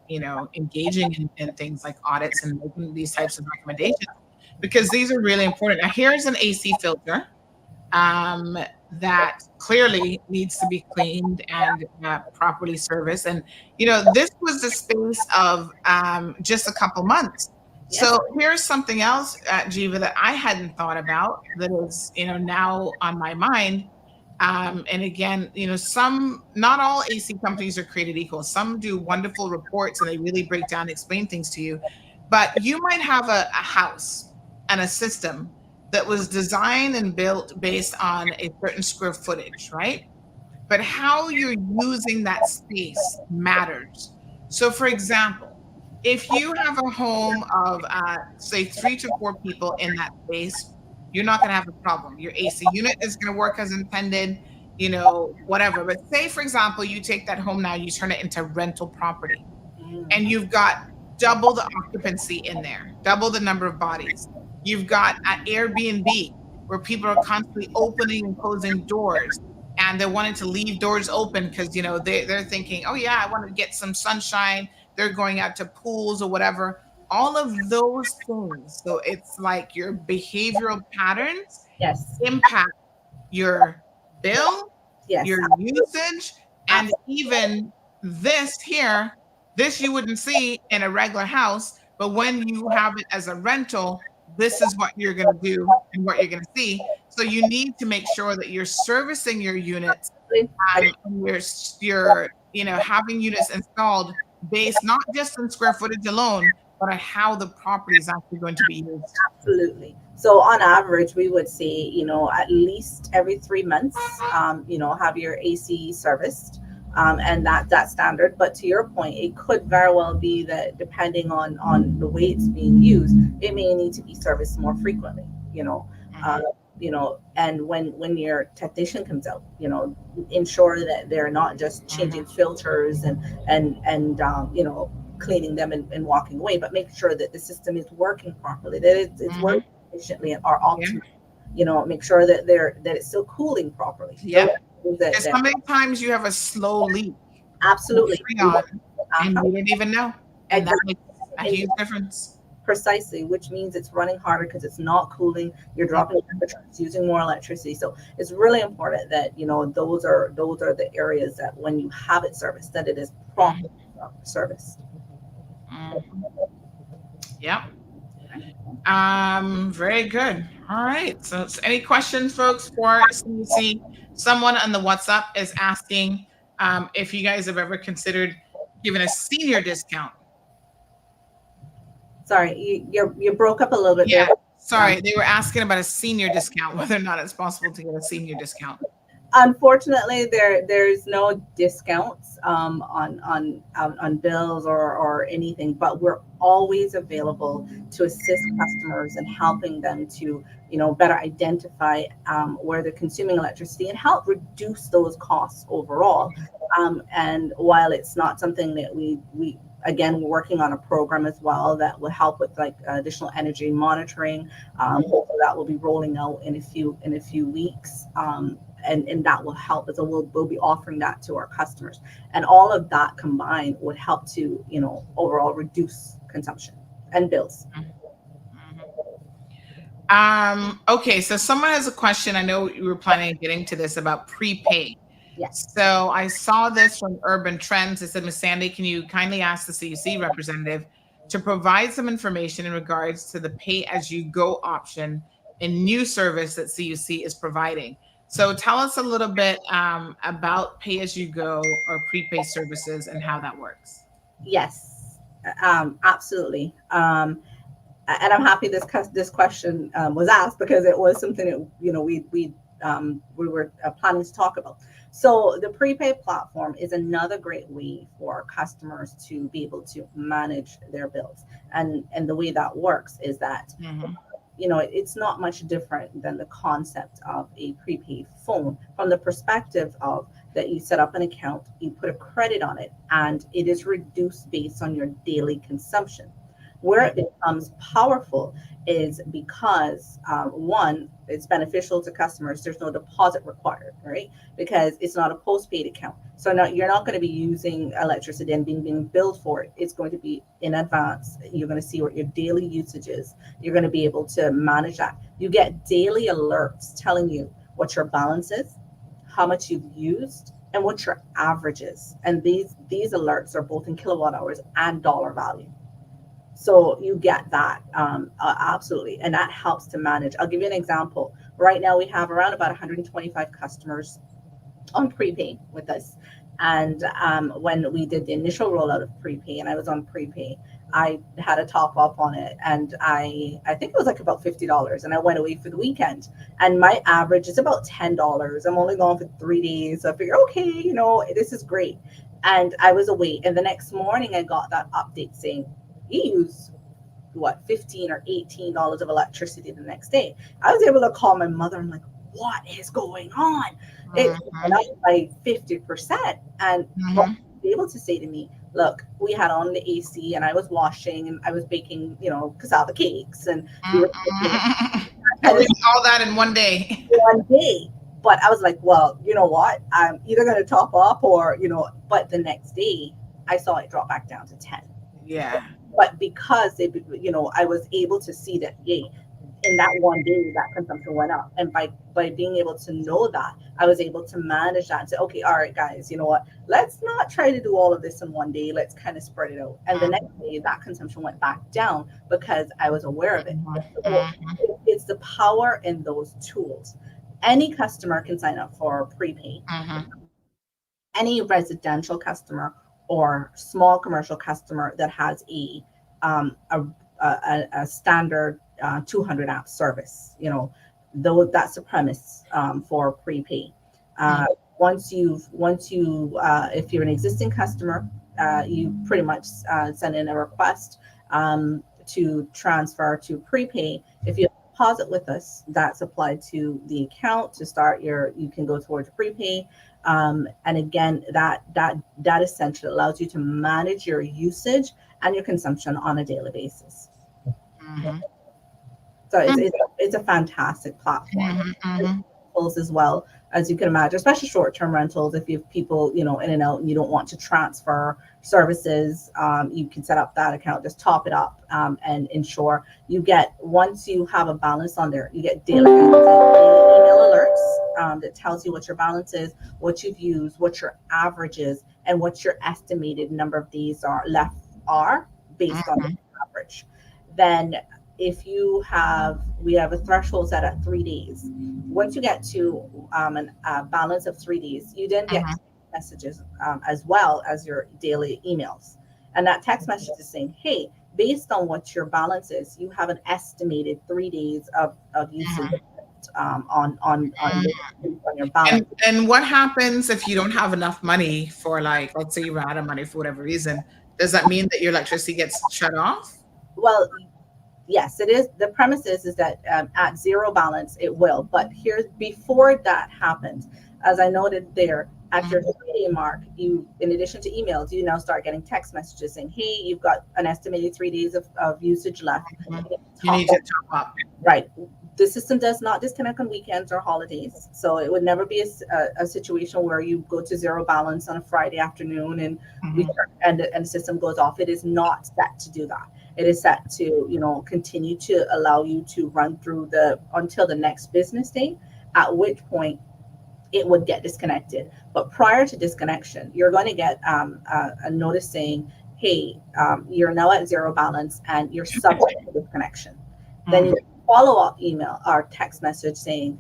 engaging in things like audits and making these types of recommendations, because these are really important. Now, here's an AC filter that clearly needs to be cleaned and properly serviced. And this was the space of just a couple months. Yes. So here's something else, Jiva, that I hadn't thought about that is now on my mind. And again, not all AC companies are created equal. Some do wonderful reports and they really break down, explain things to you. But you might have a house and a system that was designed and built based on a certain square footage, right? But how you're using that space matters. So, for example, if you have a home of, say, 3 to 4 people in that space, you're not going to have a problem. Your AC unit is going to work as intended, whatever. But say, for example, you take that home now, you turn it into rental property, and you've got double the occupancy in there, double the number of bodies. You've got an Airbnb where people are constantly opening and closing doors, and they're wanting to leave doors open because they're thinking, oh yeah, I want to get some sunshine. They're going out to pools or whatever. All of those things. So it's like your behavioral patterns impact your bill, your usage, and even this you wouldn't see in a regular house, but when you have it as a rental, this is what you're going to do and what you're going to see. So you need to make sure that you're servicing your units, and you're having units installed based not just on square footage alone, but on how the property is actually going to be used. Absolutely. So on average, we would say, at least every 3 months, have your AC serviced. And that's standard. But to your point, it could very well be that depending on the way it's being used, it may need to be serviced more frequently, and when your technician comes out, ensure that they're not just changing filters and cleaning them and walking away, but make sure that the system is working properly, that it's working efficiently or optimally. Make sure that it's still cooling properly. Yeah. Because how many times you have a slow leak? Absolutely. And you don't even know. And that makes a huge difference. Precisely, which means it's running harder because it's not cooling. You're dropping temperatures, using more electricity. So it's really important that those are the areas that when you have it serviced, that it is properly serviced. Yep. Very good. All right. So any questions, folks, for CUC? Someone on the WhatsApp is asking if you guys have ever considered giving a senior discount. Sorry, you broke up a little bit there. Sorry, they were asking about a senior discount, whether or not it's possible to get a senior discount. Unfortunately, there's no discounts on bills or anything, but we're always available to assist customers and helping them to better identify where they're consuming electricity and help reduce those costs overall. And while it's not something that we again, we're working on a program as well that will help with like additional energy monitoring. Hopefully that will be rolling out in a few weeks. And that will help as we'll be offering that to our customers. And all of that combined would help to, overall reduce consumption and bills. Okay, so someone has a question. I know you were planning on getting to this about prepay. Yes. So I saw this from Urban Trends. It said, Ms. Sandy, can you kindly ask the CUC representative to provide some information in regards to the pay-as-you-go option in new service that CUC is providing? So tell us a little bit about pay-as-you-go or prepay services and how that works. Yes. Absolutely. And I'm happy this question was asked, because it was something that, we were planning to talk about. So the prepaid platform is another great way for customers to be able to manage their bills. And the way that works is that, it's not much different than the concept of a prepaid phone, from the perspective of that you set up an account, you put a credit on it, and it is reduced based on your daily consumption. Where it becomes powerful is because, one, it's beneficial to customers. There's no deposit required, right? Because it's not a postpaid account. So now you're not going to be using electricity and being billed for it. It's going to be in advance. You're going to see what your daily usage is. You're going to be able to manage that. You get daily alerts telling you what your balance is, how much you've used, and what your average is. And these alerts are both in kilowatt hours and dollar value. So you get that, absolutely. And that helps to manage. I'll give you an example. Right now we have around about 125 customers on prepay with us. And when we did the initial rollout of prepay, and I was on prepay, I had a top up on it, and I think it was like about $50, and I went away for the weekend, and my average is about $10. I'm only gone for 3 days. So I figure, okay, this is great. And I was away, and the next morning I got that update saying, you use $15 or $18 of electricity the next day. I was able to call my mother. I'm like, what is going on? It went up by 50%. And be able to say to me, look, we had on the AC, and I was washing, and I was baking, cassava cakes, and we were all that in one day. But I was like, well, you know what? I'm either going to top up or, but the next day I saw it drop back down to 10. Yeah. But because I was able to see that, in that one day, that consumption went up. And by being able to know that, I was able to manage that and say, okay, all right, guys, you know what? Let's not try to do all of this in one day. Let's kind of spread it out. And the next day, that consumption went back down because I was aware of it. So it's the power in those tools. Any customer can sign up for prepay. Any residential customer or small commercial customer that has a standard 200 app service, though that's the premise for prepay. Once you if you're an existing customer, you pretty much send in a request to transfer to prepay. If you deposit with us, that's applied to the account to start you can go towards prepay. And again, that essentially allows you to manage your usage and your consumption on a daily basis. So it's a fantastic platform. Rentals as well, as you can imagine, especially short-term rentals. If you have people, in and out, and you don't want to transfer services, you can set up that account, just top it up, and ensure you get, once you have a balance on there, you get daily email alerts that tells you what your balance is, what you've used, what your average is, and what your estimated number of days are based on the average. Then if we have a threshold set at 3 days. Once you get to a balance of 3 days, you then get messages as well as your daily emails. And that text message is saying, hey, based on what your balance is, you have an estimated 3 days of usage on your balance. And what happens if you don't have enough money for, like, let's say you ran out of money for whatever reason? Does that mean that your electricity gets shut off? Well, yes, it is. The premise is that at zero balance, it will. But before that happens, as I noted there, at your 3-day mark, in addition to emails, you now start getting text messages saying, hey, you've got an estimated 3 days of usage left. You need to top up. Right. The system does not disconnect on weekends or holidays. So it would never be a situation where you go to zero balance on a Friday afternoon and the system goes off. It is not set to do that. It is set to, continue to allow you to run through until the next business day, at which point it would get disconnected. But prior to disconnection, you're going to get a notice saying, hey, you're now at zero balance and you're subject to disconnection. Then you follow-up email or text message saying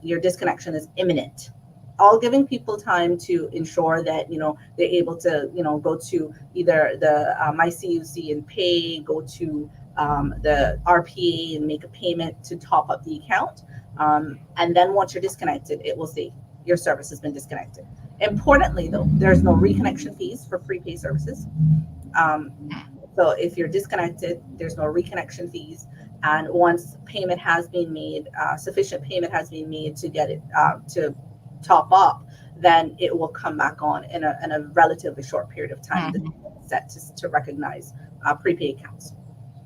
your disconnection is imminent. all giving people time to ensure that they're able to go to either the MyCUC and pay, go to the RPA and make a payment to top up the account, and then once you're disconnected, it will say your service has been disconnected. Importantly, though, there's no reconnection fees for prepaid services. So if you're disconnected, there's no reconnection fees. And once payment has been made, sufficient payment has been made to get it to top up, then it will come back on in a relatively short period of time set to recognize prepaid accounts.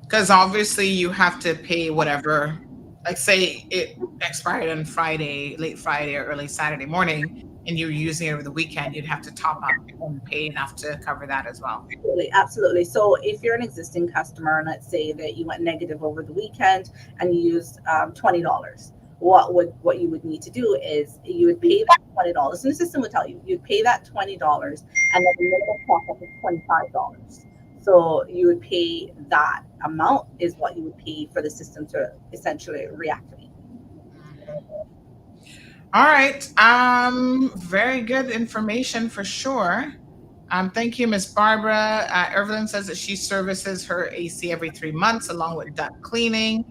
Because obviously you have to pay whatever, like say it expired on Friday, late Friday or early Saturday morning, and you're using it over the weekend, you'd have to top up and pay enough to cover that as well. Absolutely. So if you're an existing customer, and let's say that you went negative over the weekend and you used $20, what you would need to do is you would pay that $20, and the system would tell you you'd pay that $20, and then the minimum top up is $25. So you would pay that amount is what you would pay for the system to essentially reactivate. All right. Very good information for sure. Thank you, Miss Barbara. Evelyn says that she services her AC every 3 months along with duct cleaning.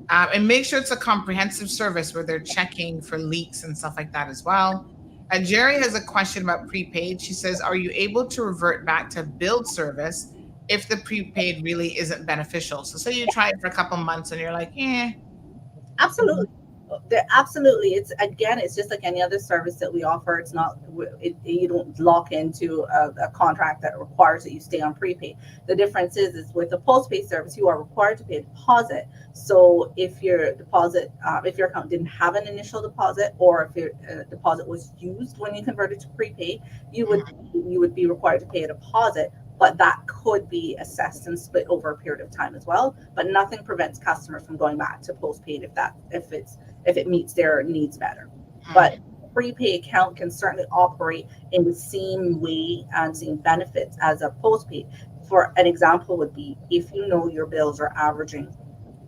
And make sure it's a comprehensive service where they're checking for leaks and stuff like that as well. Jerry has a question about prepaid. She says, are you able to revert back to billed service if the prepaid really isn't beneficial? So say you try it for a couple months and you're like, Absolutely. Absolutely. It's just like any other service that we offer. It's not, you don't lock into a contract that requires that you stay on prepaid. The difference is with the postpaid service, you are required to pay a deposit. So if your deposit, if your account didn't have an initial deposit, or if your deposit was used when you converted to prepaid, you would be required to pay a deposit. But that could be assessed and split over a period of time as well. But nothing prevents customers from going back to postpaid if it meets their needs better. But prepaid account can certainly operate in the same way and same benefits as a postpaid. For an example would be, if you know your bills are averaging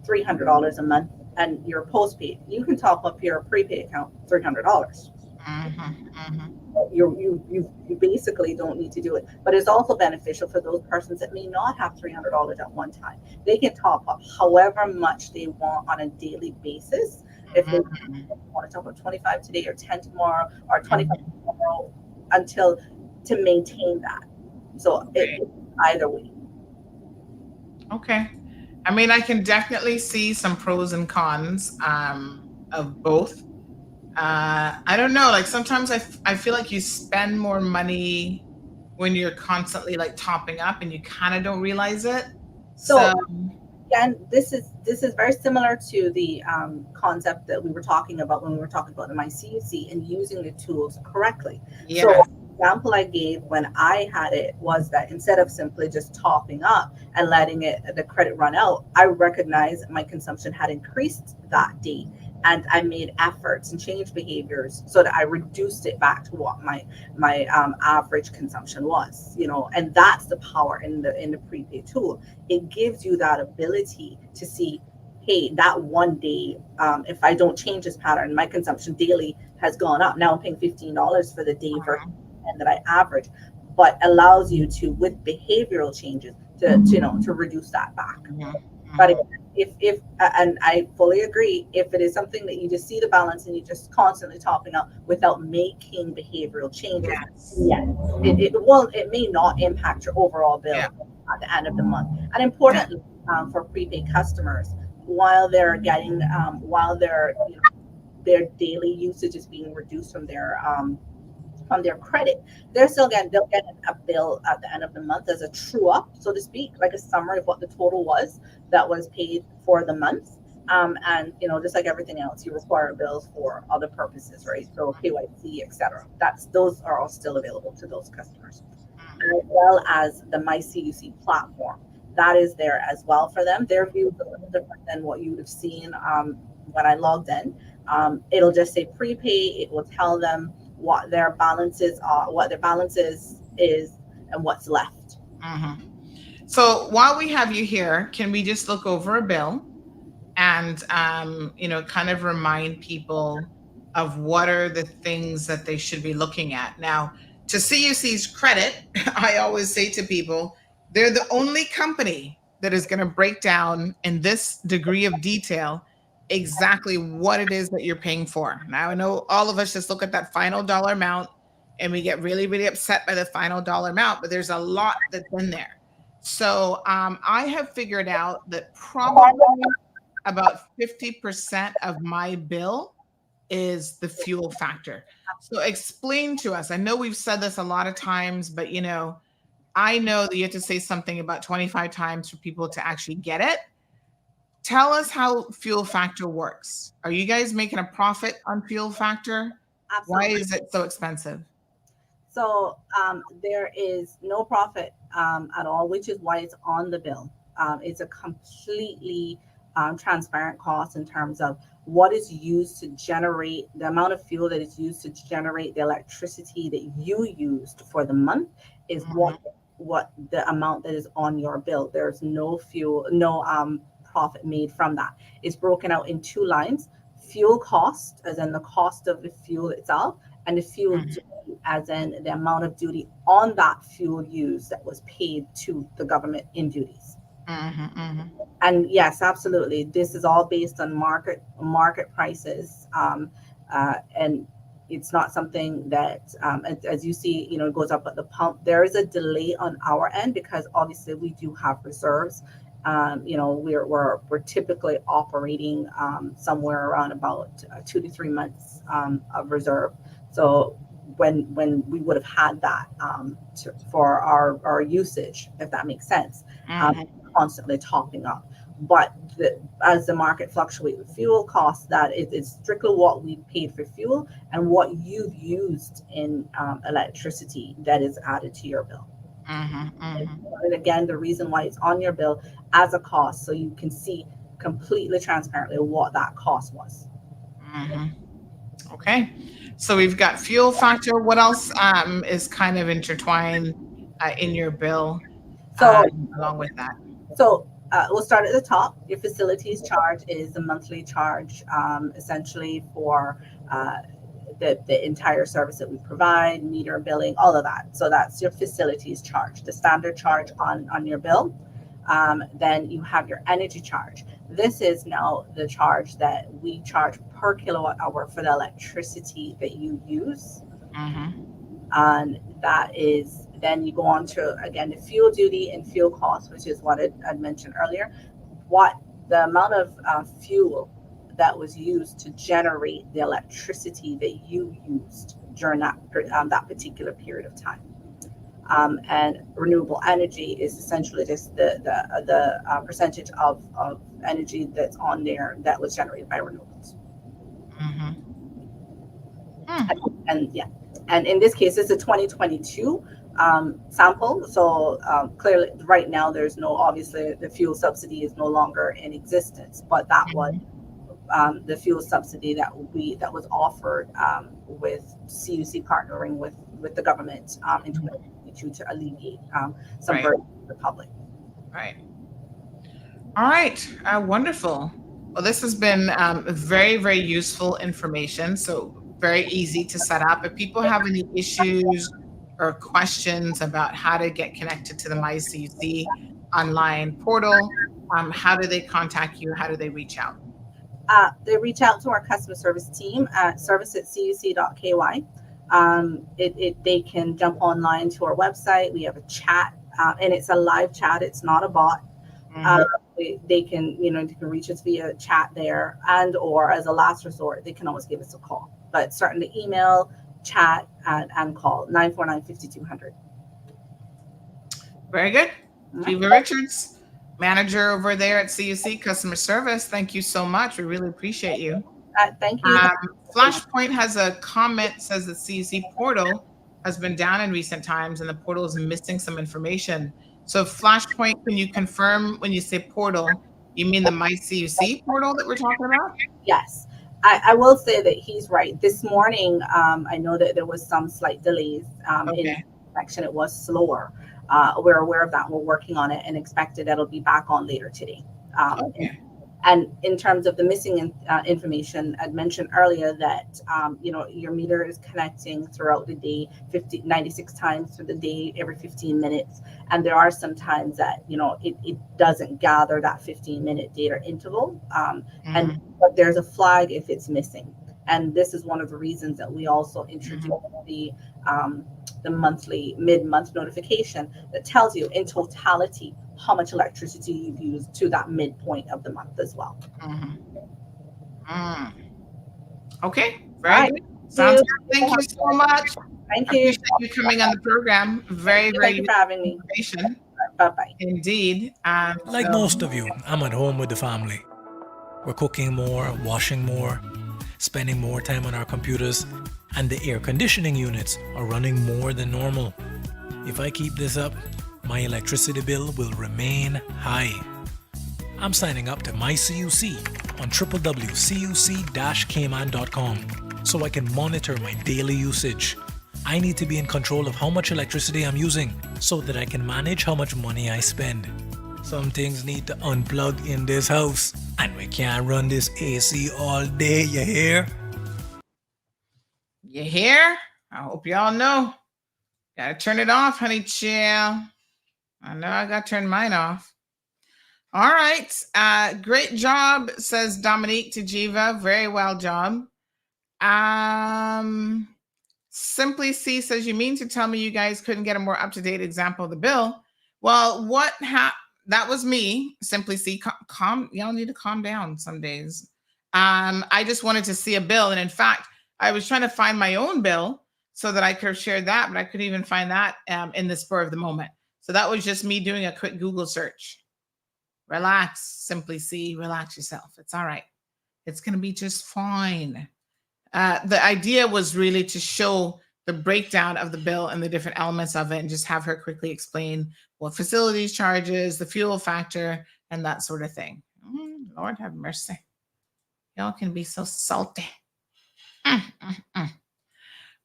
$300 a month and you're postpaid, you can top up your prepaid account $300. You basically don't need to do it. But it's also beneficial for those persons that may not have $300 at one time. They can top up however much they want on a daily basis. If they want to top up 25 today or 10 tomorrow or 25 tomorrow, to maintain that. So it either way. Okay. I mean, I can definitely see some pros and cons of both. I don't know, like sometimes I feel like you spend more money when you're constantly like topping up and you kind of don't realize it. So again, this is very similar to the concept that we were talking about when we were talking about the MyCUC and using the tools correctly. Yeah. So the example I gave when I had it was that instead of simply just topping up and letting the credit run out, I recognized my consumption had increased that day. And I made efforts and changed behaviors so that I reduced it back to what my average consumption was, and that's the power in the prepaid tool. It gives you that ability to see, hey, that one day, if I don't change this pattern, my consumption daily has gone up. Now I'm paying $15 for the day versus that I average, but allows you to, with behavioral changes, to reduce that back. But if and I fully agree, if it is something that you just see the balance and you're just constantly topping up without making behavioral changes, it may not impact your overall bill at the end of the month. And importantly, for prepaid customers, while they're getting their daily usage is being reduced from their credit, they'll get a bill at the end of the month as a true up, so to speak, like a summary of what the total was that was paid for the month. And just like everything else, you require bills for other purposes, right? So KYC, etc. Those are all still available to those customers, as well as the MyCUC platform. That is there as well for them. Their view is a little different than what you would have seen when I logged in. It'll just say prepay. It will tell them what their balances are, is, and what's left. So while we have you here, can we just look over a bill and kind of remind people of what are the things that they should be looking at. Now, to CUC's credit, I always say to people, they're the only company that is going to break down in this degree of detail exactly what it is that you're paying for. Now, I know all of us just look at that final dollar amount and we get really, really upset by the final dollar amount, but there's a lot that's in there. So I have figured out that probably about 50% of my bill is the fuel factor. So explain to us. I know we've said this a lot of times, but I know that you have to say something about 25 times for people to actually get it. Tell us how fuel factor works. Are you guys making a profit on fuel factor? Absolutely. Why is it so expensive? So there is no profit at all, which is why it's on the bill. It's a completely transparent cost in terms of what is used to generate, the amount of fuel that is used to generate the electricity that you used for the month is what the amount that is on your bill. There's no fuel, no profit made from that. It's broken out in two lines: fuel cost, as in the cost of the fuel itself, and the fuel duty, as in the amount of duty on that fuel used that was paid to the government in duties. And yes, absolutely, this is all based on market prices, and it's not something that, as you see, it goes up at the pump. There is a delay on our end because obviously we do have reserves. We're typically operating somewhere around about 2 to 3 months of reserve. So when we would have had that for our usage, if that makes sense, constantly topping up. But as the market fluctuates with fuel costs, that is strictly what we paid for fuel and what you've used in electricity that is added to your bill. And again, the reason why it's on your bill as a cost, so you can see completely transparently what that cost was. Okay, so we've got fuel factor. What else is kind of intertwined in your bill along with that? So we'll start at the top. Your facilities charge is the monthly charge, essentially for the entire service that we provide, meter billing, all of that. So that's your facilities charge, the standard charge on your bill. Then you have your energy charge. This is now the charge that we charge per kilowatt hour for the electricity that you use. And that is, then you go on to, again, the fuel duty and fuel cost, which is what I'd mentioned earlier. What the amount of fuel that was used to generate the electricity that you used during that particular period of time. And renewable energy is essentially just the percentage of energy that's on there that was generated by renewables. And in this case, it's a 2022 sample. So clearly, right now, there's obviously the fuel subsidy is no longer in existence, but that was the fuel subsidy that was offered with CUC partnering with the government in 2022 to alleviate some burden to the public. Right. All right. Wonderful. Well, this has been very, very useful information. So very easy to set up. If people have any issues or questions about how to get connected to the MyCUC online portal, how do they contact you? How do they reach out? They reach out to our customer service team at service@cuc.ky. They can jump online to our website. We have a chat, and it's a live chat. It's not a bot. They can reach us via chat there, and or as a last resort, they can always give us a call. But certainly email, chat, and call 949-5200. Very good. Viva Richards, manager over there at CUC Customer Service. Thank you so much. We really appreciate you. Thank you. Flashpoint has a comment, says the CUC portal has been down in recent times and the portal is missing some information. So Flashpoint, can you confirm when you say portal, you mean the MyCUC portal that we're talking about? Yes. I will say that he's right. This morning, I know that there was some slight delays in connection. It was slower. We're aware of that. We're working on it and expected that'll be back on later today. And in terms of the missing information, I'd mentioned earlier that, your meter is connecting throughout the day, 96 times through the day, every 15 minutes. And there are some times that, it doesn't gather that 15-minute data interval. But there's a flag if it's missing. And this is one of the reasons that we also introduced the monthly mid-month notification that tells you in totality how much electricity you've used to that midpoint of the month as well. Okay, very good. Sounds good. Thank you so much. Thank you. I appreciate you coming on the program. Very Thank you for having me. Bye-bye. Indeed. Like most of you, I'm at home with the family. We're cooking more, washing more, spending more time on our computers, and the air conditioning units are running more than normal. If I keep this up, my electricity bill will remain high. I'm signing up to MyCUC on www.cuc-cayman.com so I can monitor my daily usage. I need to be in control of how much electricity I'm using so that I can manage how much money I spend. Some things need to unplug in this house, and we can't run this AC all day, you hear? You hear? I hope y'all know. Gotta turn it off, honey chill. I know I gotta turn mine off. All right. Great job, says Dominique to Jiva. Very well job. Simply C says, you mean to tell me you guys couldn't get a more up-to-date example of the bill? Well, that was me. Simply C. Y'all need to calm down some days. I just wanted to see a bill. And in fact, I was trying to find my own bill so that I could have shared that, but I couldn't even find that in the spur of the moment. So that was just me doing a quick Google search. Relax, Simply C, relax yourself. It's all right. It's going to be just fine. The idea was really to show the breakdown of the bill and the different elements of it and just have her quickly explain what facilities charges, the fuel factor, and that sort of thing. Lord have mercy. Y'all can be so salty.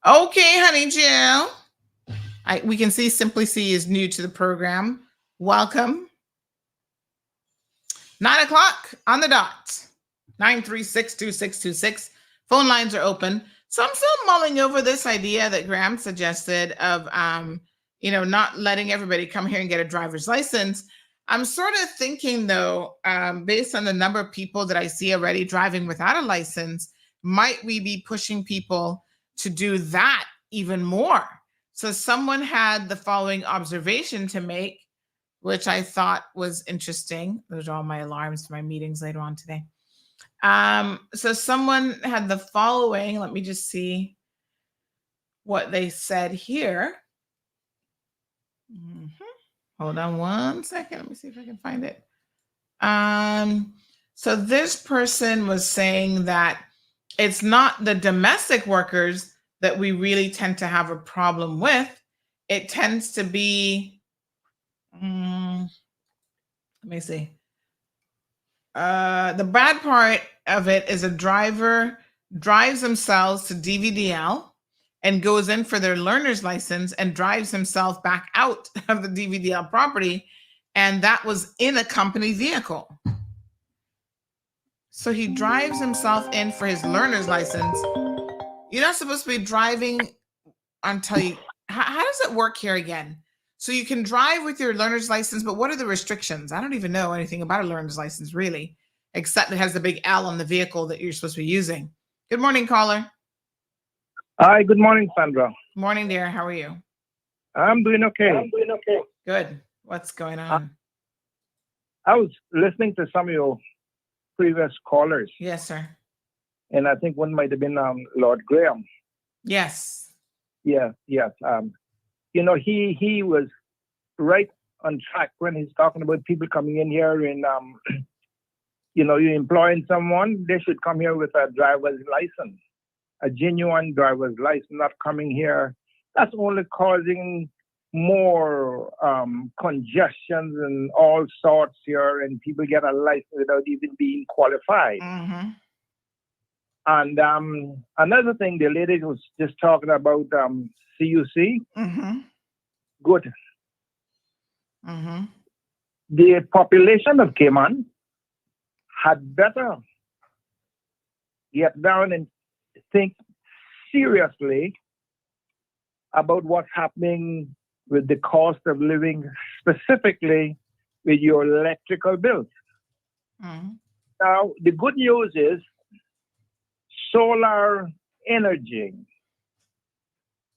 Okay, honey Jill. We can see Simply C is new to the program. Welcome. 9 o'clock on the dot. 936-2626. Phone lines are open. So I'm still mulling over this idea that Graham suggested of, not letting everybody come here and get a driver's license. I'm sort of thinking, though, based on the number of people that I see already driving without a license, might we be pushing people to do that even more? So someone had the following observation to make, which I thought was interesting. Those are all my alarms for my meetings later on today. So someone had the following. Let me just see what they said here. Hold on one second. Let me see if I can find it. So this person was saying that it's not the domestic workers that we really tend to have a problem with. It tends to be, let me see. The bad part of it is a driver drives themselves to DVDL and goes in for their learner's license and drives himself back out of the DVDL property. And that was in a company vehicle. So he drives himself in for his learner's license. You're not supposed to be driving until you, how does it work here again? So you can drive with your learner's license, but what are the restrictions? I don't even know anything about a learner's license really, except it has the big L on the vehicle that you're supposed to be using. Good morning, caller. Hi, good morning, Sandra. Morning, dear. How are you? I'm doing okay. Good. What's going on? I was listening to some of your previous callers. Yes, sir. And I think one might have been Lord Graham. Yes. Yes. He was right on track when he's talking about people coming in here and, you're employing someone, they should come here with a driver's license, a genuine driver's license, not coming here. That's only causing more congestions and all sorts here, and people get a license without even being qualified. Mm-hmm. And another thing, the lady was just talking about CUC. Mm-hmm. Good. Mm-hmm. The population of Cayman had better get down and think seriously about what's happening with the cost of living, specifically with your electrical bills. Mm-hmm. Now, the good news is solar energy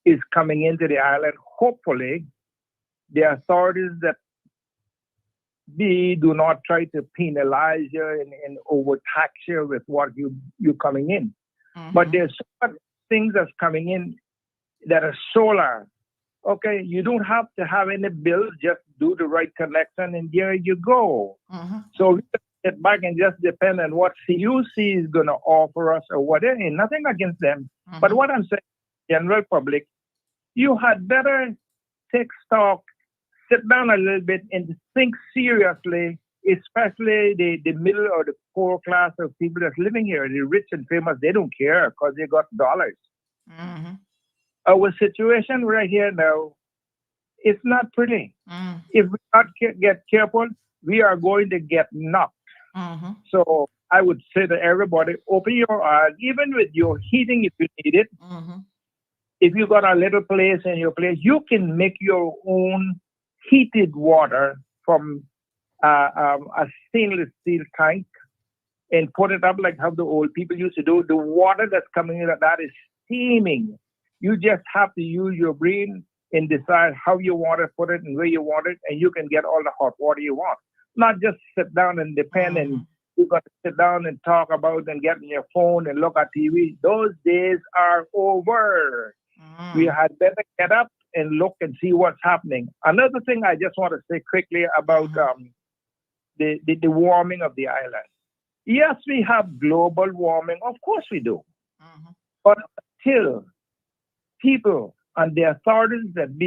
is coming into the island. Hopefully, the authorities that do not try to penalize you and overtax you with what you coming in. Mm-hmm. But there's certain things that's coming in that are solar. Okay, you don't have to have any bills, just do the right connection and there you go. Mm-hmm. So we get back and just depend on what CUC is going to offer us or whatever. And nothing against them. Mm-hmm. But what I'm saying, general public, you had better take stock, sit down a little bit and think seriously, especially the middle or the poor class of people that's living here. The rich and famous, they don't care because they got dollars. Mm-hmm. Our situation right here now, it's not pretty. Mm-hmm. If we not get careful, we are going to get knocked. Mm-hmm. So I would say to everybody, open your eyes, even with your heating if you need it. Mm-hmm. If you got a little place in your place, you can make your own heated water from a stainless steel tank and put it up like how the old people used to do. The water that's coming in, that is steaming. You just have to use your brain and decide how you want to put it and where you want it, and you can get all the hot water you want. Not just sit down and depend and you're going to sit down and talk about and get on your phone and look at TV. Those days are over. We had better get up and look and see what's happening. Another thing I just want to say quickly about the warming of the island. Yes, we have global warming. Of course we do. But until people and the authorities that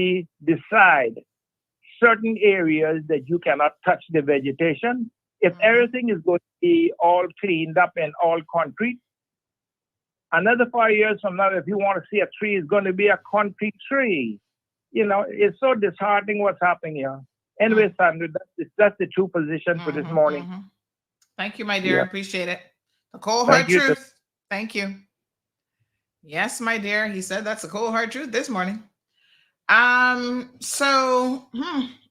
decide certain areas that you cannot touch the vegetation, if everything is going to be all cleaned up and all concrete, another 5 years from now, if you want to see a tree, it's going to be a concrete tree. You know, it's so disheartening what's happening here. Anyway, Sandra, that's the true position for this morning. Thank you, my dear. Yeah. Appreciate it. The cold hard Thank you, truth. Thank you. Yes, my dear. He said that's the cold hard truth this morning. So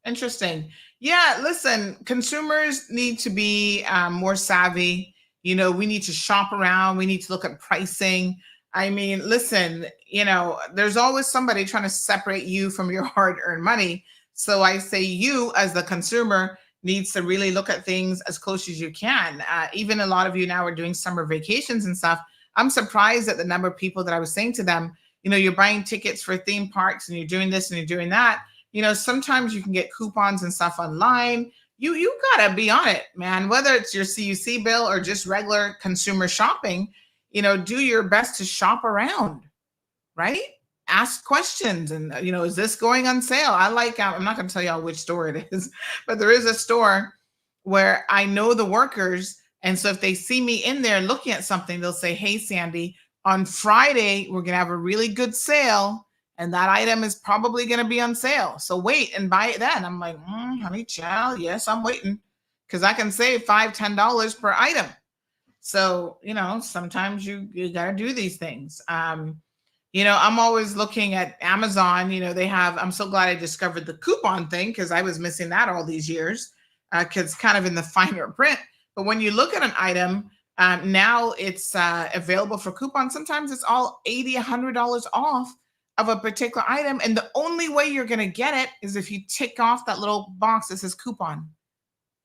interesting. Yeah, listen, consumers need to be more savvy. You know, we need to shop around. We need to look at pricing. I mean, listen, you know, there's always somebody trying to separate you from your hard-earned money. So I say you as the consumer needs to really look at things as close as you can. Even a lot of you now are doing summer vacations and stuff. I'm surprised at the number of people that I was saying to them, you know, you're buying tickets for theme parks and you're doing this and you're doing that. You know, sometimes you can get coupons and stuff online. You gotta be on it, man. Whether it's your CUC bill or just regular consumer shopping, you know, do your best to shop around, right? Ask questions and, you know, is this going on sale? I'm not going to tell y'all which store it is, but there is a store where I know the workers. And so if they see me in there looking at something, they'll say, hey, Sandy, on Friday, we're going to have a really good sale. And that item is probably going to be on sale. So wait and buy it then. I'm like, honey child, yes, I'm waiting. Because I can save $5, $10 per item. So, you know, sometimes you got to do these things. You know, I'm always looking at Amazon. You know, they have, I'm so glad I discovered the coupon thing because I was missing that all these years because it's kind of in the finer print. But when you look at an item, now it's available for coupon. Sometimes it's all $80, $100 off of a particular item. And the only way you're going to get it is if you tick off that little box that says coupon.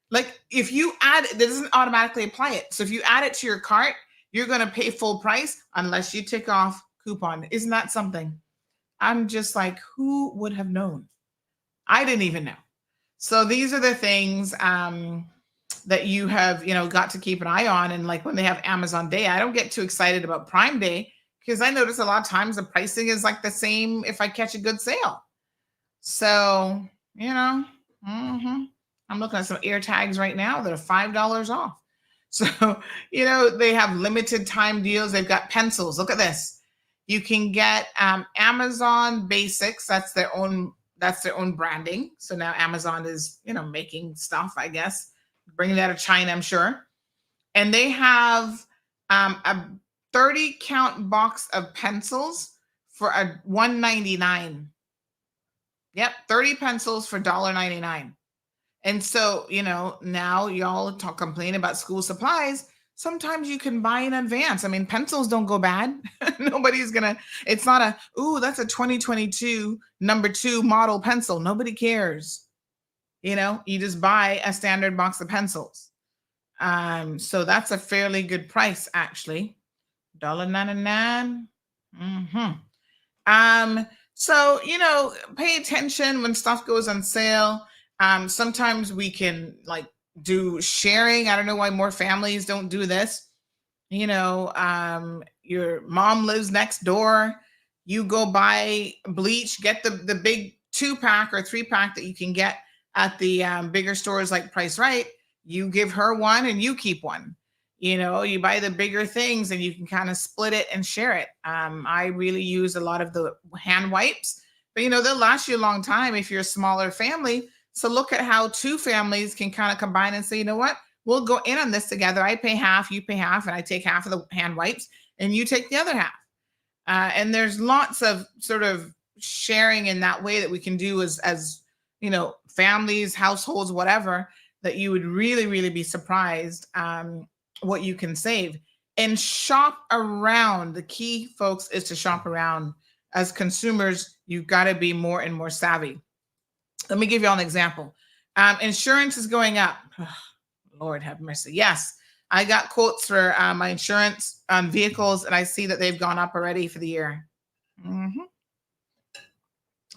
Like if you add, it doesn't automatically apply it. So if you add it to your cart, you're going to pay full price unless you tick off coupon. Isn't that something? I'm just like, who would have known? I didn't even know. So these are the things that you have, you know, got to keep an eye on. And like when they have Amazon Day, I don't get too excited about Prime Day because I notice a lot of times the pricing is like the same if I catch a good sale. So, you know, I'm looking at some ear tags right now that are $5 off. So, you know, they have limited time deals. They've got pencils. Look at this. You can get Amazon Basics. That's their own branding. So now Amazon is, you know, making stuff, I guess, bringing it out of China, I'm sure. and they have a 30 count box of pencils for a $1.99. Yep, 30 pencils for $1.99. And so, now y'all complain about school supplies. Sometimes you can buy in advance. I mean, pencils don't go bad. Nobody's it's not that's a 2022 number 2 model pencil. Nobody cares. You just buy a standard box of pencils. So that's a fairly good price, actually. $1.99. So, pay attention when stuff goes on sale. Sometimes we can do sharing. I don't know why more families don't do this. Your mom lives next door. You go buy bleach, get the big 2-pack or 3-pack that you can get at the bigger stores like Price Right. You give her one and you keep one. You buy the bigger things and you can kind of split it and share it. I really use a lot of the hand wipes, but they'll last you a long time if you're a smaller family. So look at how 2 families can kind of combine and say, you know what, we'll go in on this together. I pay half, you pay half, and I take half of the hand wipes and you take the other half. And there's lots of sort of sharing in that way that we can do as families, households, whatever, that you would really, really be surprised what you can save. And shop around. The key, folks, is to shop around. As consumers, you've got to be more and more savvy. Let me give you all an example. Insurance is going up. Oh, Lord have mercy. Yes, I got quotes for my insurance on vehicles, and I see that they've gone up already for the year.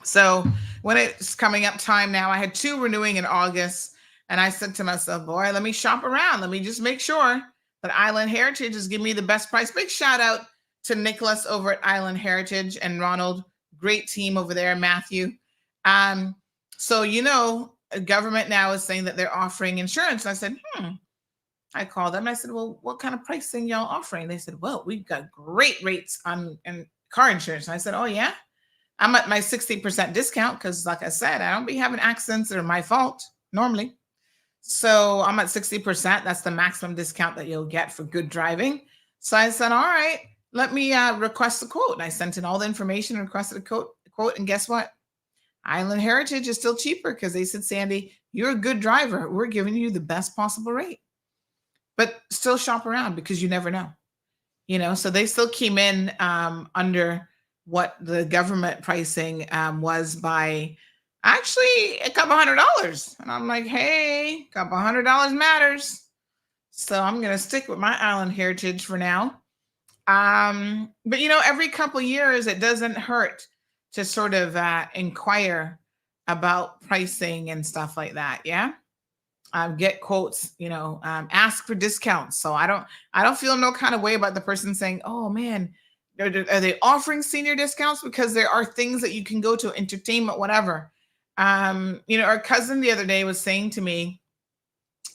So when it's coming up time now, I had 2 renewing in August, and I said to myself, boy, let me shop around. Let me just make sure that Island Heritage is giving me the best price. Big shout out to Nicholas over at Island Heritage and Ronald. Great team over there, Matthew. So, government now is saying that they're offering insurance. And I said, I called them and I said, well, what kind of pricing y'all offering? They said, well, we've got great rates on car insurance. And I said, oh, yeah? I'm at my 60% discount because, like I said, I don't be having accidents that are my fault normally. So I'm at 60%. That's the maximum discount that you'll get for good driving. So I said, all right, let me request a quote. And I sent in all the information and requested a quote. And guess what? Island Heritage is still cheaper because they said, Sandy, you're a good driver. We're giving you the best possible rate. But still shop around because you never know. So they still came in under what the government pricing was by actually a couple $100. And I'm like, hey, a couple $100 matters. So I'm going to stick with my Island Heritage for now. But every couple years, it doesn't hurt to sort of inquire about pricing and stuff like that. Yeah. Get quotes, ask for discounts. So I don't feel no kind of way about the person saying, oh man, are they offering senior discounts? Because there are things that you can go to, entertainment, whatever. Our cousin the other day was saying to me,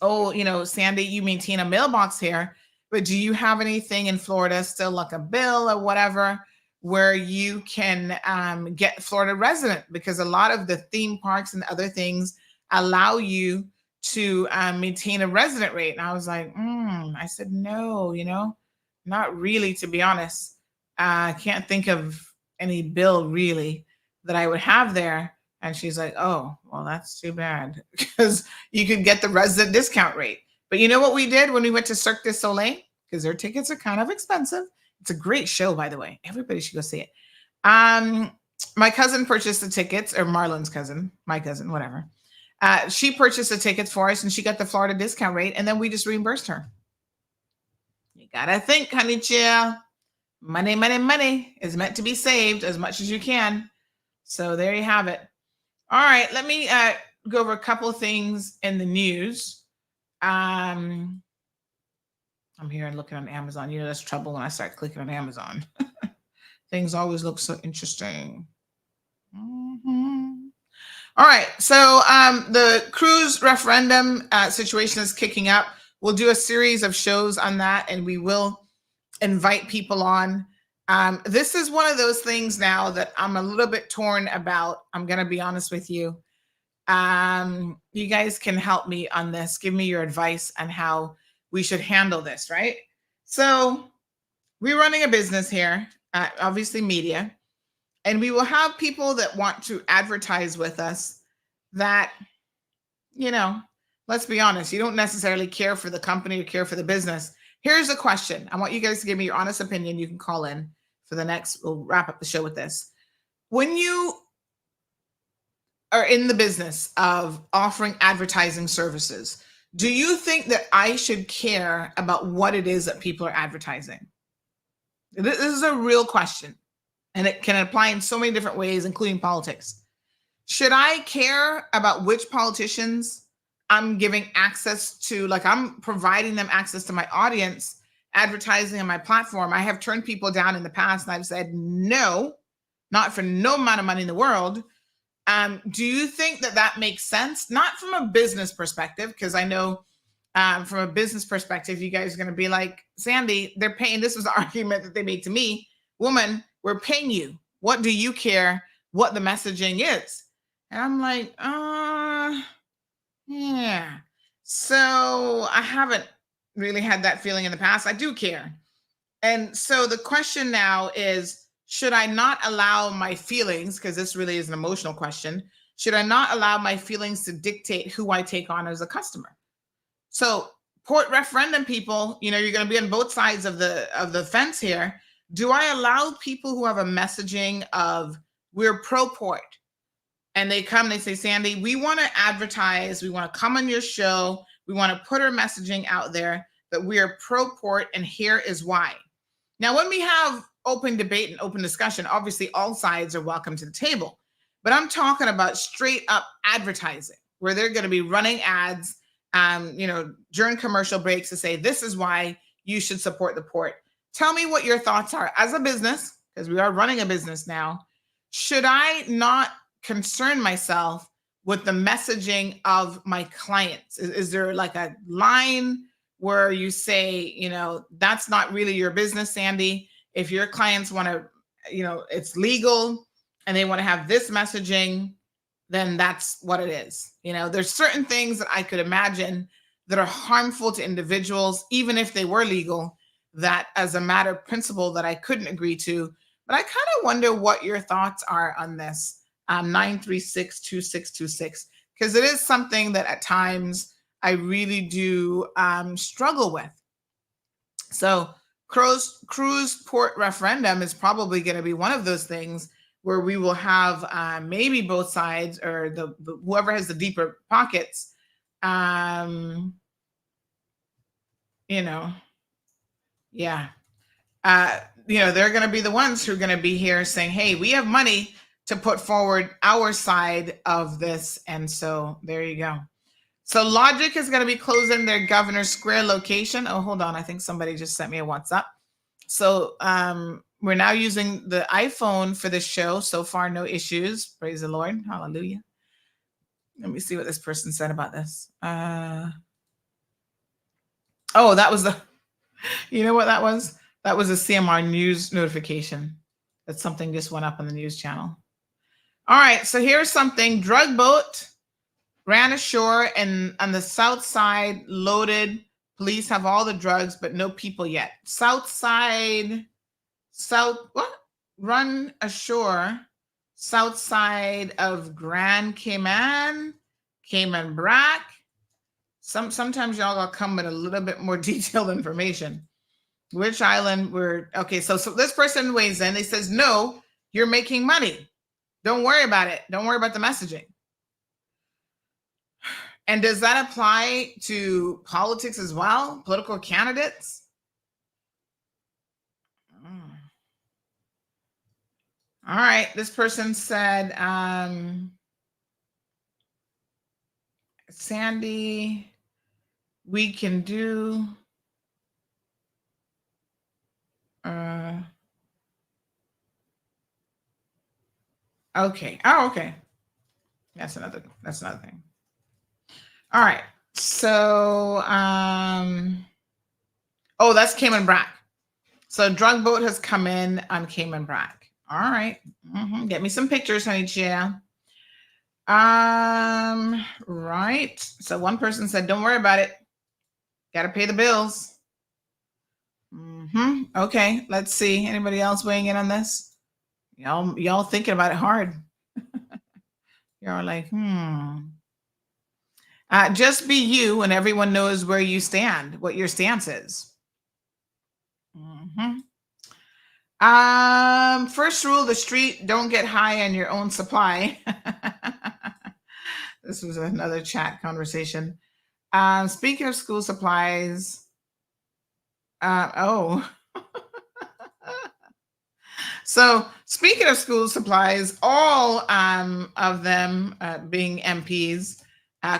oh, Sandy, you maintain a mailbox here, but do you have anything in Florida, still like a bill or whatever, where you can get Florida resident? Because a lot of the theme parks and other things allow you to maintain a resident rate. And I was like, I said, no, not really, to be honest. I can't think of any bill really that I would have there. And she's like, oh, well, that's too bad because you could get the resident discount rate. But you know what we did when we went to Cirque du Soleil? Because their tickets are kind of expensive. It's a great show, by the way. Everybody should go see it. My cousin purchased the tickets, or Marlon's cousin, my cousin, whatever. She purchased the tickets for us and she got the Florida discount rate, and then we just reimbursed her. You gotta think, honey chill. Money, money, money is meant to be saved as much as you can. So there you have it. All right, let me go over a couple of things in the news. I'm here and looking on Amazon. That's trouble when I start clicking on Amazon. Things always look so interesting. All right, so the cruise referendum situation is kicking up. We'll do a series of shows on that, and we will invite people on. This is one of those things now that I'm a little bit torn about. I'm going to be honest with you. You guys can help me on this. Give me your advice on how we should handle this, right? So we're running a business here, obviously media, and we will have people that want to advertise with us that, you know, let's be honest, you don't necessarily care for the company or care for the business. Here's a question. I want you guys to give me your honest opinion. You can call in for the next, we'll wrap up the show with this. When you are in the business of offering advertising services, do you think that I should care about what it is that people are advertising? This is a real question, and it can apply in so many different ways, including politics. Should I care about which politicians I'm giving access to? Like, I'm providing them access to my audience, advertising on my platform. I have turned people down in the past, and I've said, no, not for no amount of money in the world. Do you think that that makes sense? Not from a business perspective, because I know from a business perspective, you guys are going to be like, Sandy, they're paying. This was the argument that they made to me. Woman, we're paying you. What do you care what the messaging is? And I'm like, yeah. So I haven't really had that feeling in the past. I do care. And so the question now is, should I not allow my feelings, because this really is an emotional question, should I not allow my feelings to dictate who I take on as a customer? So port referendum people, you know, you're going to be on both sides of the fence here. Do I allow people who have a messaging of we're pro-port, and they come, they say, Sandy, we want to advertise, we want to come on your show, we want to put our messaging out there that we are pro-port, and here is why. Now, when we have open debate and open discussion, obviously all sides are welcome to the table. But I'm talking about straight up advertising, where they're going to be running ads, during commercial breaks to say, this is why you should support the port. Tell me what your thoughts are as a business, because we are running a business now. Should I not concern myself with the messaging of my clients? Is there like a line where you say, that's not really your business, Sandy? If your clients want to, it's legal and they want to have this messaging, then that's what it is. There's certain things that I could imagine that are harmful to individuals, even if they were legal, that as a matter of principle that I couldn't agree to. But I kind of wonder what your thoughts are on this, 936-2626, because it is something that at times I really do struggle with. So cruise port referendum is probably going to be one of those things where we will have maybe both sides, or the whoever has the deeper pockets, they're going to be the ones who are going to be here saying, hey, we have money to put forward our side of this. And so there you go. So Logic is going to be closing their Governor Square location. Oh, hold on. I think somebody just sent me a WhatsApp. So we're now using the iPhone for this show. So far, no issues. Praise the Lord. Hallelujah. Let me see what this person said about this. That was you know what that was? That was a CMR news notification that something just went up on the news channel. All right. So here's something. Drug boat ran ashore and on the south side, loaded. Police have all the drugs, but no people yet. Run ashore, south side of Grand Cayman Brac. Sometimes y'all gotta come with a little bit more detailed information. Which island okay, so this person weighs in. He says, no, you're making money. Don't worry about it. Don't worry about the messaging. And does that apply to politics as well? Political candidates? All right. This person said, Sandy, we can do. Okay. Oh, okay. That's another thing. All right. So, that's Cayman Brac. So drug boat has come in on Cayman Brac. All right. Get me some pictures, honey Chia. Right. So one person said, don't worry about it. Got to pay the bills. Okay, let's see. Anybody else weighing in on this? Y'all thinking about it hard. You're like, just be you, and everyone knows where you stand, what your stance is. First rule of the street: don't get high on your own supply. This was another chat conversation. Speaking of school supplies, so speaking of school supplies, all of them being MPs,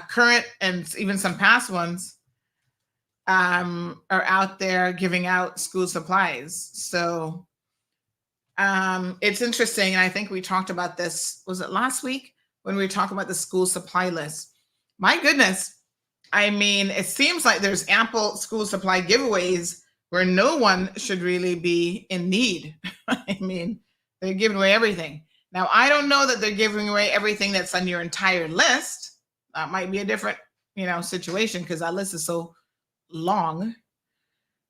current and even some past ones, are out there giving out school supplies. So it's interesting, and I think we talked about this, was it last week when we were talking about the school supply list? My goodness. I mean, it seems like there's ample school supply giveaways where no one should really be in need. I mean, they're giving away everything. Now, I don't know that they're giving away everything that's on your entire list. That might be a different, situation, because that list is so long.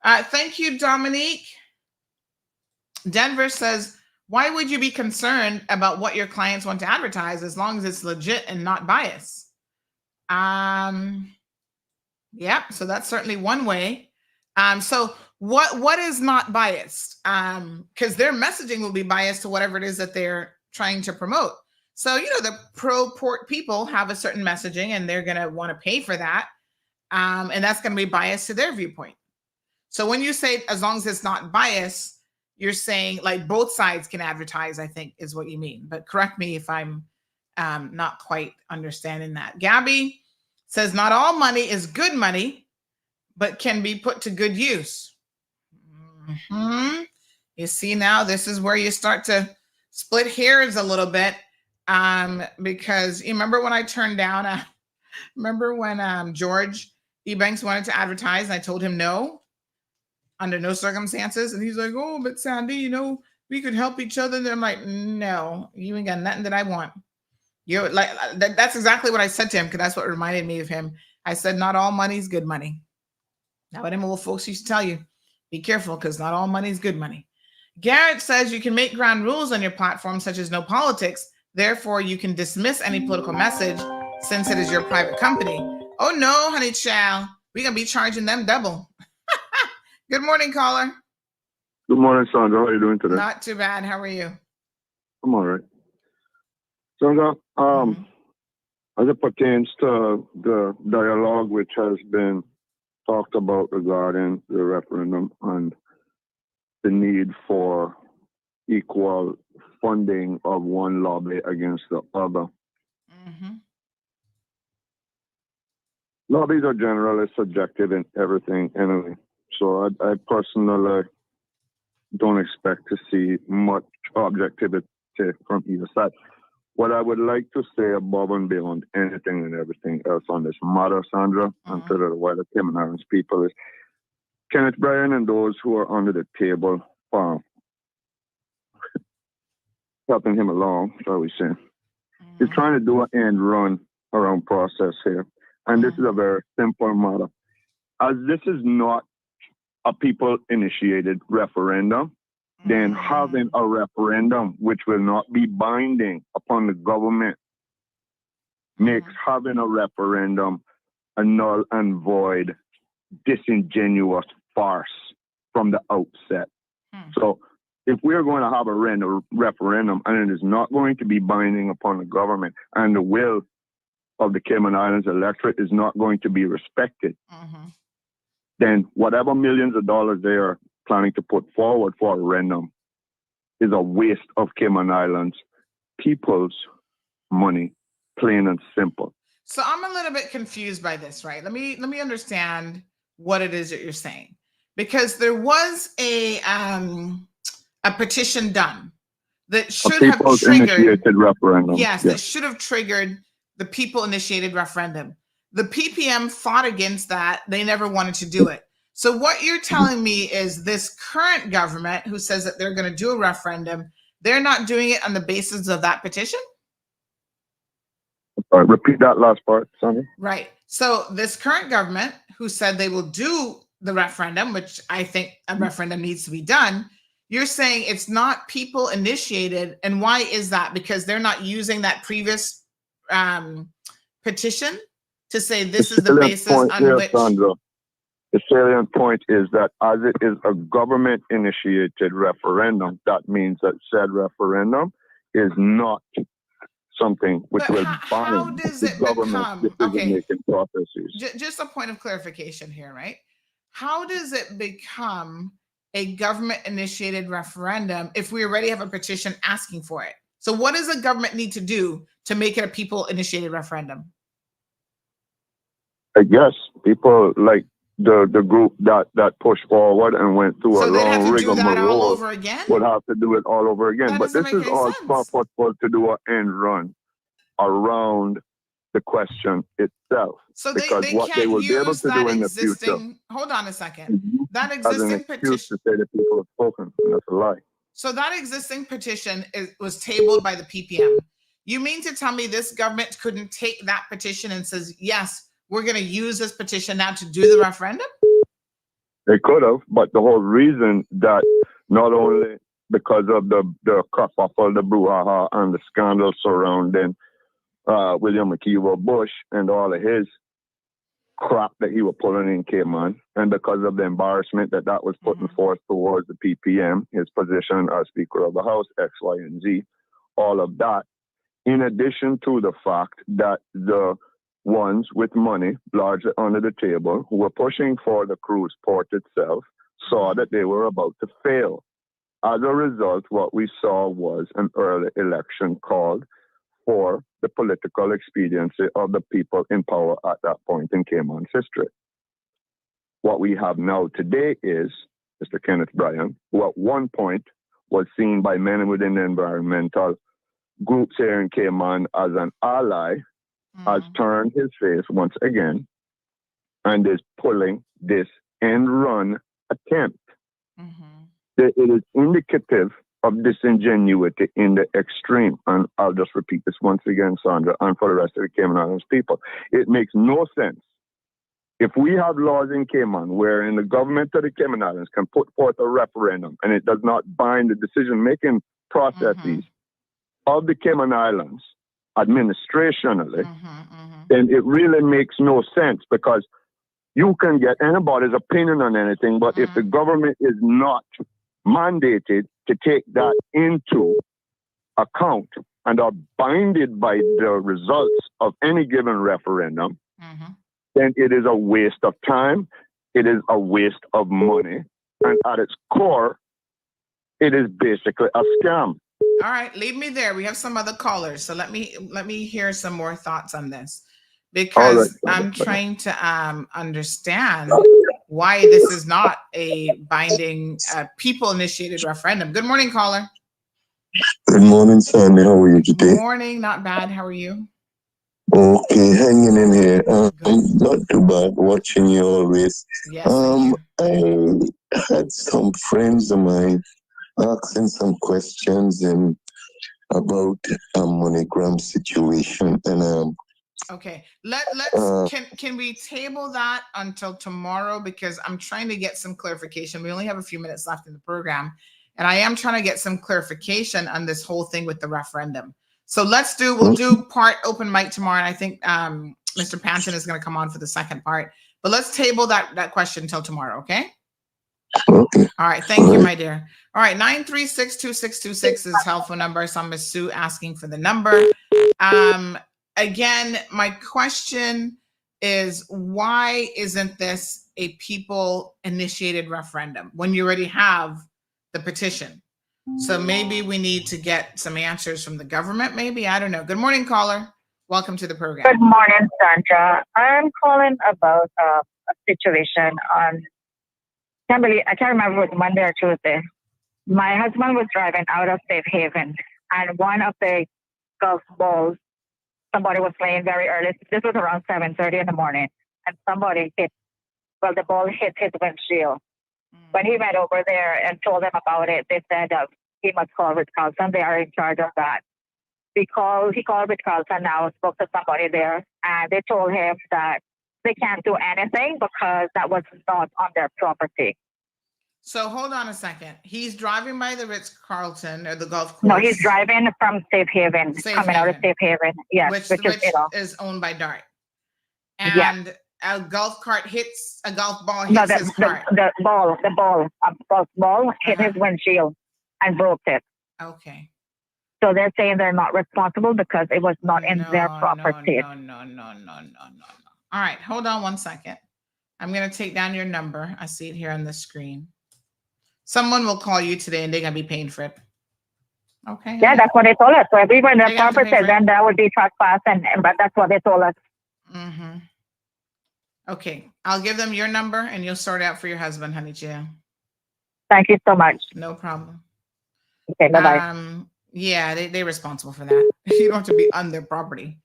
Thank you, Dominique. Denver says, why would you be concerned about what your clients want to advertise as long as it's legit and not biased? Yeah, so that's certainly one way. So what is not biased? Because their messaging will be biased to whatever it is that they're trying to promote. So, the pro-port people have a certain messaging, and they're going to want to pay for that. And that's going to be biased to their viewpoint. So when you say as long as it's not biased, you're saying like both sides can advertise, I think is what you mean. But correct me if I'm not quite understanding that. Gabby says not all money is good money, but can be put to good use. You see, now this is where you start to split hairs a little bit, because you remember when I turned down, remember when George Ebanks wanted to advertise and I told him no, under no circumstances. And he's like, oh, but Sandy, we could help each other. And I'm like, no, you ain't got nothing that I want. You're like, that's exactly what I said to him, because that's what reminded me of him. I said, not all money is good money. Now, what them old folks used to tell you, be careful, because not all money is good money. Garrett says you can make ground rules on your platform, such as no politics. Therefore, you can dismiss any political message since it is your private company. Oh, no, honey child. We're going to be charging them double. Good morning, caller. Good morning, Sandra. How are you doing today? Not too bad. How are you? I'm all right. Sandra, as it pertains to the dialogue which has been talked about regarding the referendum and the need for equal funding of one lobby against the other. Lobbies are generally subjective in everything anyway. So I personally don't expect to see much objectivity from either side. What I would like to say above and beyond anything and everything else on this matter, Sandra, and to the wider Cayman Islands people is Kenneth Bryan and those who are under the table helping him along, shall we say, is trying to do an end run around process here. And this is a very simple matter. As this is not a people-initiated referendum, then having a referendum which will not be binding upon the government makes having a referendum a null and void, disingenuous farce from the outset. So if we're going to have a referendum and it is not going to be binding upon the government and the will of the Cayman Islands electorate is not going to be respected, then whatever millions of dollars they are planning to put forward for a referendum is a waste of Cayman Islands people's money, plain and simple. So I'm a little bit confused by this, right? Let me understand what it is that you're saying, because there was a petition done that should have triggered referendum. Yes, that should have triggered the people-initiated referendum. The PPM fought against that. They never wanted to do it. So what you're telling me is this current government who says that they're going to do a referendum, they're not doing it on the basis of that petition? Repeat that last part, Sonny. Right. So this current government who said they will do the referendum, which I think a referendum needs to be done. You're saying it's not people initiated. And why is that? Because they're not using that previous petition to say this is the basis on which. Sandra, the salient point is that as it is a government-initiated referendum, that means that said referendum is not something which will bind the government decision-making processes. Just a point of clarification here, right? How does it become a government-initiated referendum if we already have a petition asking for it? So what does the government need to do to make it a people-initiated referendum? I guess people like the group that pushed forward and went through a long rigmarole would have to do it all over again. But this is all purposeful to do an end run around the question itself. So they what they will be able to do in the future. Hold on a second. That existing petition. To say that people have spoken, that's a lie. So that existing petition was tabled by the PPM. You mean to tell me this government couldn't take that petition and says, yes, we're going to use this petition now to do the referendum? They could have, but the whole reason that not only because of the kerfuffle, the brouhaha, and the scandal surrounding William McKeever Bush and all of his crap that he was pulling in Cayman, and because of the embarrassment that was putting forth towards the PPM, his position as Speaker of the House, X, Y, and Z, all of that, in addition to the fact that the ones with money largely under the table who were pushing for the cruise port itself saw that they were about to fail. As a result, what we saw was an early election called for the political expediency of the people in power at that point in Cayman's history. What we have now today is Mr. Kenneth Bryan, who at one point was seen by many within the environmental groups here in Cayman as an ally, has turned his face once again and is pulling this end run attempt. It is indicative of disingenuity in the extreme. And I'll just repeat this once again, Sandra, and for the rest of the Cayman Islands people. It makes no sense. If we have laws in Cayman wherein the government of the Cayman Islands can put forth a referendum and it does not bind the decision-making processes of the Cayman Islands administrationally, then it really makes no sense, because you can get anybody's opinion on anything, but if the government is not mandated to take that into account and are binded by the results of any given referendum, then it is a waste of time, it is a waste of money, and at its core, it is basically a scam. All right, leave me there. We have some other callers, so let me hear some more thoughts on this, because I'm trying to understand why this is not a binding people-initiated referendum. Good morning, caller. Good morning, Sandy. How are you today? Good morning. Not bad. How are you? Okay, hanging in here. Not too bad. Watching you always. Yes, I had some friends of mine asking some questions about a MoneyGram situation, and okay, let's can we table that until tomorrow, because I'm trying to get some clarification. We only have a few minutes left in the program, and I am trying to get some clarification on this whole thing with the referendum. So we'll do part open mic tomorrow, and I think Mr. Panton is going to come on for the second part. But let's table that question until tomorrow, okay? Okay. All right. Thank you, my dear. All right. 936-2626 is telephone number. So Miss Sue asking for the number. Again, my question is, why isn't this a people-initiated referendum when you already have the petition? So maybe we need to get some answers from the government, maybe. I don't know. Good morning, caller. Welcome to the program. Good morning, Sandra. I'm calling about a situation on, I can't remember if it was Monday or Tuesday. My husband was driving out of Safe Haven, and one of the golf balls, somebody was playing very early. This was around 7:30 in the morning, and the ball hit his windshield. When he went over there and told them about it, they said he must call Ritz-Carlton. They are in charge of that. He called Ritz-Carlton now, spoke to somebody there, and they told him that they can't do anything because that was not on their property. So hold on a second. He's driving by the Ritz-Carlton or the golf course. No, he's driving from Safe Haven, coming out of Safe Haven. Yes, which is owned by Dart. And a golf cart hits a golf ball, hits his cart. The golf ball hit his windshield and broke it. Okay. So they're saying they're not responsible because it was not in their property. No. All right, hold on one second. I'm going to take down your number. I see it here on the screen. Someone will call you today and they're going to be paying for it. Okay. Yeah, that's what they told us. So if we were in their property, then that would be trespass, but that's what they told us. Mm-hmm. Okay, I'll give them your number and you'll sort it out for your husband, honey Jill. Thank you so much. No problem. Okay, bye-bye. Yeah, they're responsible for that. You don't have to be on their property.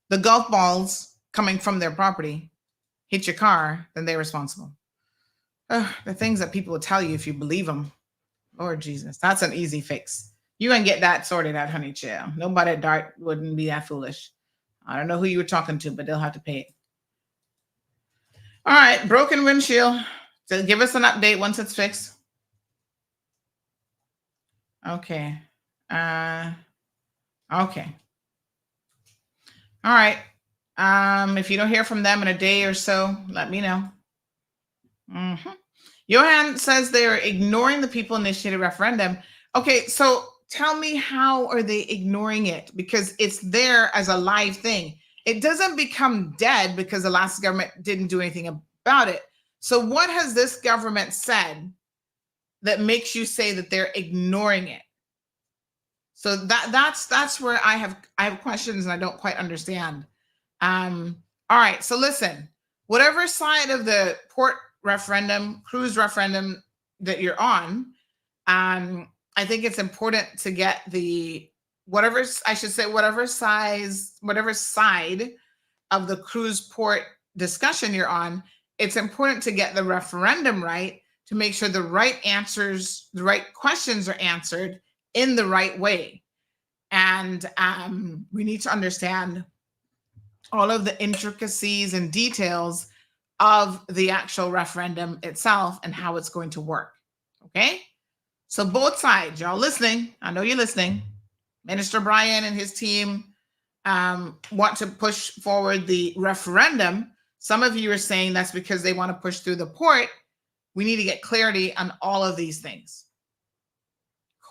The golf balls coming from their property hit your car, then they're responsible. The things that people will tell you if you believe them. Lord Jesus, that's an easy fix. You can get that sorted out, honey chill. Nobody at Dart wouldn't be that foolish. I don't know who you were talking to, but they'll have to pay it. All right, broken windshield. So give us an update once it's fixed. Okay. Okay. All right. If you don't hear from them in a day or so, let me know. Johan says they're ignoring the people-initiated referendum. Okay, so tell me, how are they ignoring it? Because it's there as a live thing. It doesn't become dead because the last government didn't do anything about it. So what has this government said that makes you say that they're ignoring it? So that's where I have questions and I don't quite understand. All right, so listen, whatever side of the port referendum, cruise referendum that you're on, I think it's important to get whatever side of the cruise port discussion you're on. It's important to get the referendum right to make sure the right questions are answered in the right way. And we need to understand all of the intricacies and details of the actual referendum itself and how it's going to work. Okay? So both sides, y'all listening. I know you're listening. Minister Brian and his team want to push forward the referendum. Some of you are saying that's because they want to push through the port. We need to get clarity on all of these things.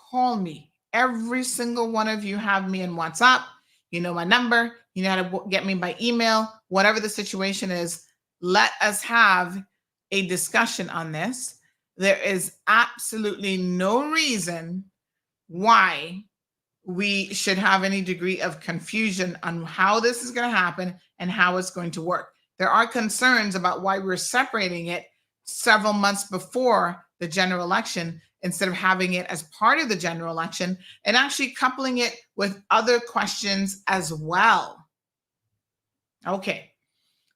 Call me. Every single one of you have me in WhatsApp. You know my number. You know how to get me by email. Whatever the situation is, let us have a discussion on this. There is absolutely no reason why we should have any degree of confusion on how this is going to happen and how it's going to work. There are concerns about why we're separating it several months before the general election instead of having it as part of the general election and actually coupling it with other questions as well. Okay,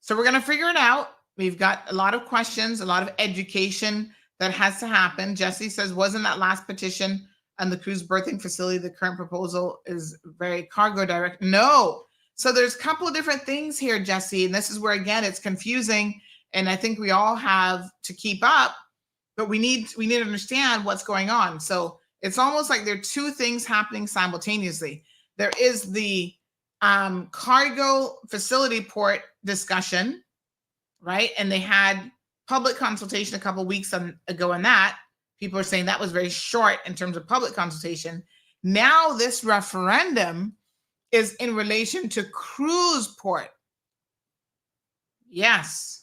so we're going to figure it out. We've got a lot of questions, a lot of education that has to happen. Jesse says, wasn't that last petition on the cruise berthing facility, the current proposal is very cargo direct? No. So there's a couple of different things here, Jesse, and this is where, again, it's confusing, and I think we all have to keep up, but we need to understand what's going on. So it's almost like there are two things happening simultaneously. There is the cargo facility port discussion, right? And they had public consultation a couple of weeks ago on that. People are saying that was very short in terms of public consultation. Now this referendum is in relation to cruise port. Yes.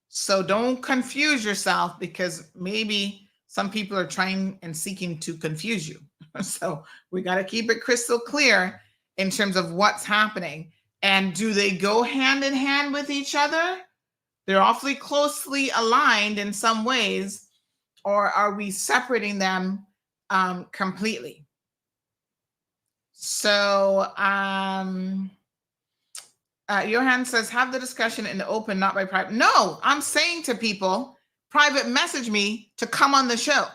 So don't confuse yourself because maybe some people are trying and seeking to confuse you. So we got to keep it crystal clear in terms of what's happening. And do they go hand in hand with each other? They're awfully closely aligned in some ways, or are we separating them completely? So Johan says, have the discussion in the open, not by private. No, I'm saying to people, private message me to come on the show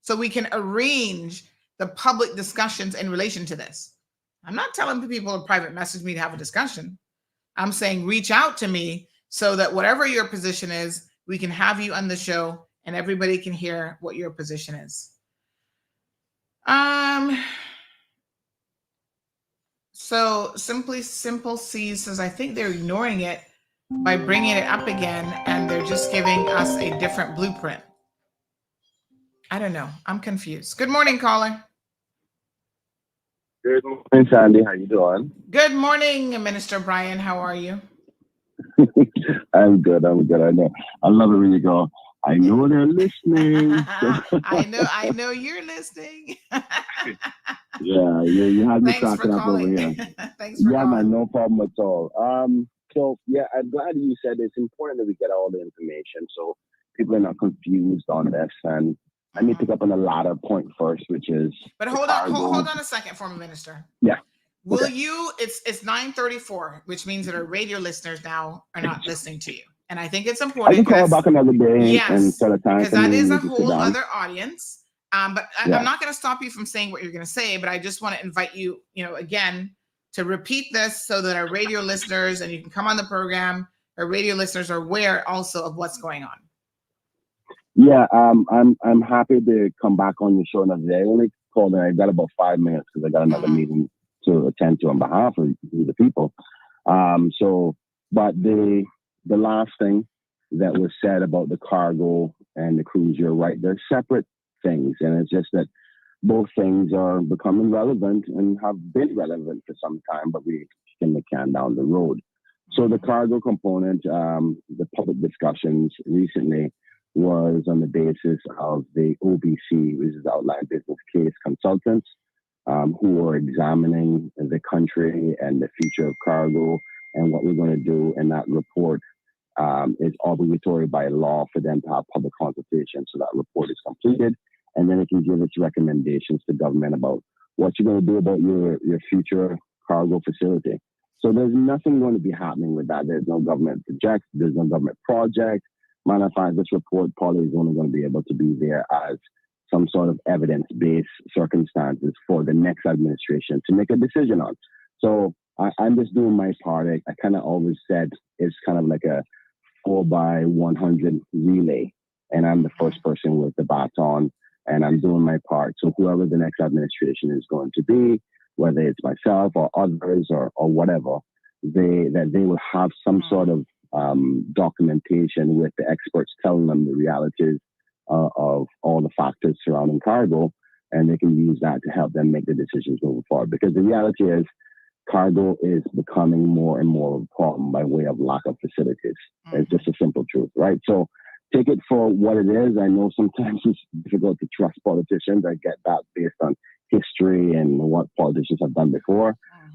so we can arrange the public discussions in relation to this. I'm not telling people to private message me to have a discussion. I'm saying reach out to me so that whatever your position is, we can have you on the show and everybody can hear what your position is. So Simple C says, I think they're ignoring it by bringing it up again, and they're just giving us a different blueprint. I don't know. I'm confused. Good morning, caller. Good morning, Sandy. How you doing? Good morning, Minister Brian. How are you? I'm good. I know. I love it when you go, I know they're listening. I know you're listening. Yeah, you had me Thanks cracking for up over calling. here. Thanks for Yeah, calling. man, no problem at all. So yeah, I'm glad you said it's important that we get all the information so people are not confused on this. And let me pick up on the latter point first, which is. But hold on a second for me, Minister. Yeah. Will you? It's 9:34, which means that our radio listeners now are not listening to you, and I think it's important. I can call back another day and set a time because for that me is a to sit whole down. other audience. But I'm not going to stop you from saying what you're going to say, but I just want to invite you, again, to repeat this so that our radio listeners, and you can come on the program, our radio listeners are aware also of what's going on. Yeah, I'm happy to come back on your show another day. I only called and I got about 5 minutes because I got another meeting to attend to on behalf of the people. But the last thing that was said about the cargo and the cruise, you're right. They're separate things, and it's just that both things are becoming relevant and have been relevant for some time, but we can the can down the road. So the cargo component, the public discussions recently was on the basis of the OBC, which is Outline Business Case Consultants, who are examining the country and the future of cargo and what we're going to do. And that report is obligatory by law for them to have public consultation. So that report is completed, and then it can give its recommendations to government about what you're going to do about your future cargo facility. So there's nothing going to be happening with that. There's no government project. There's no government project. Matter of fact, this report probably is only going to be able to be there as some sort of evidence-based circumstances for the next administration to make a decision on. So I'm just doing my part. I kind of always said it's kind of like a 4x100 relay, and I'm the first person with the baton, and I'm doing my part. So whoever the next administration is going to be, whether it's myself or others or whatever, they will have some sort of documentation with the experts telling them the realities of all the factors surrounding cargo, and they can use that to help them make the decisions moving forward. Because the reality is, cargo is becoming more and more of a problem by way of lack of facilities. It's just a simple truth, right? So take it for what it is. I know sometimes it's difficult to trust politicians. I get that based on history and what politicians have done before.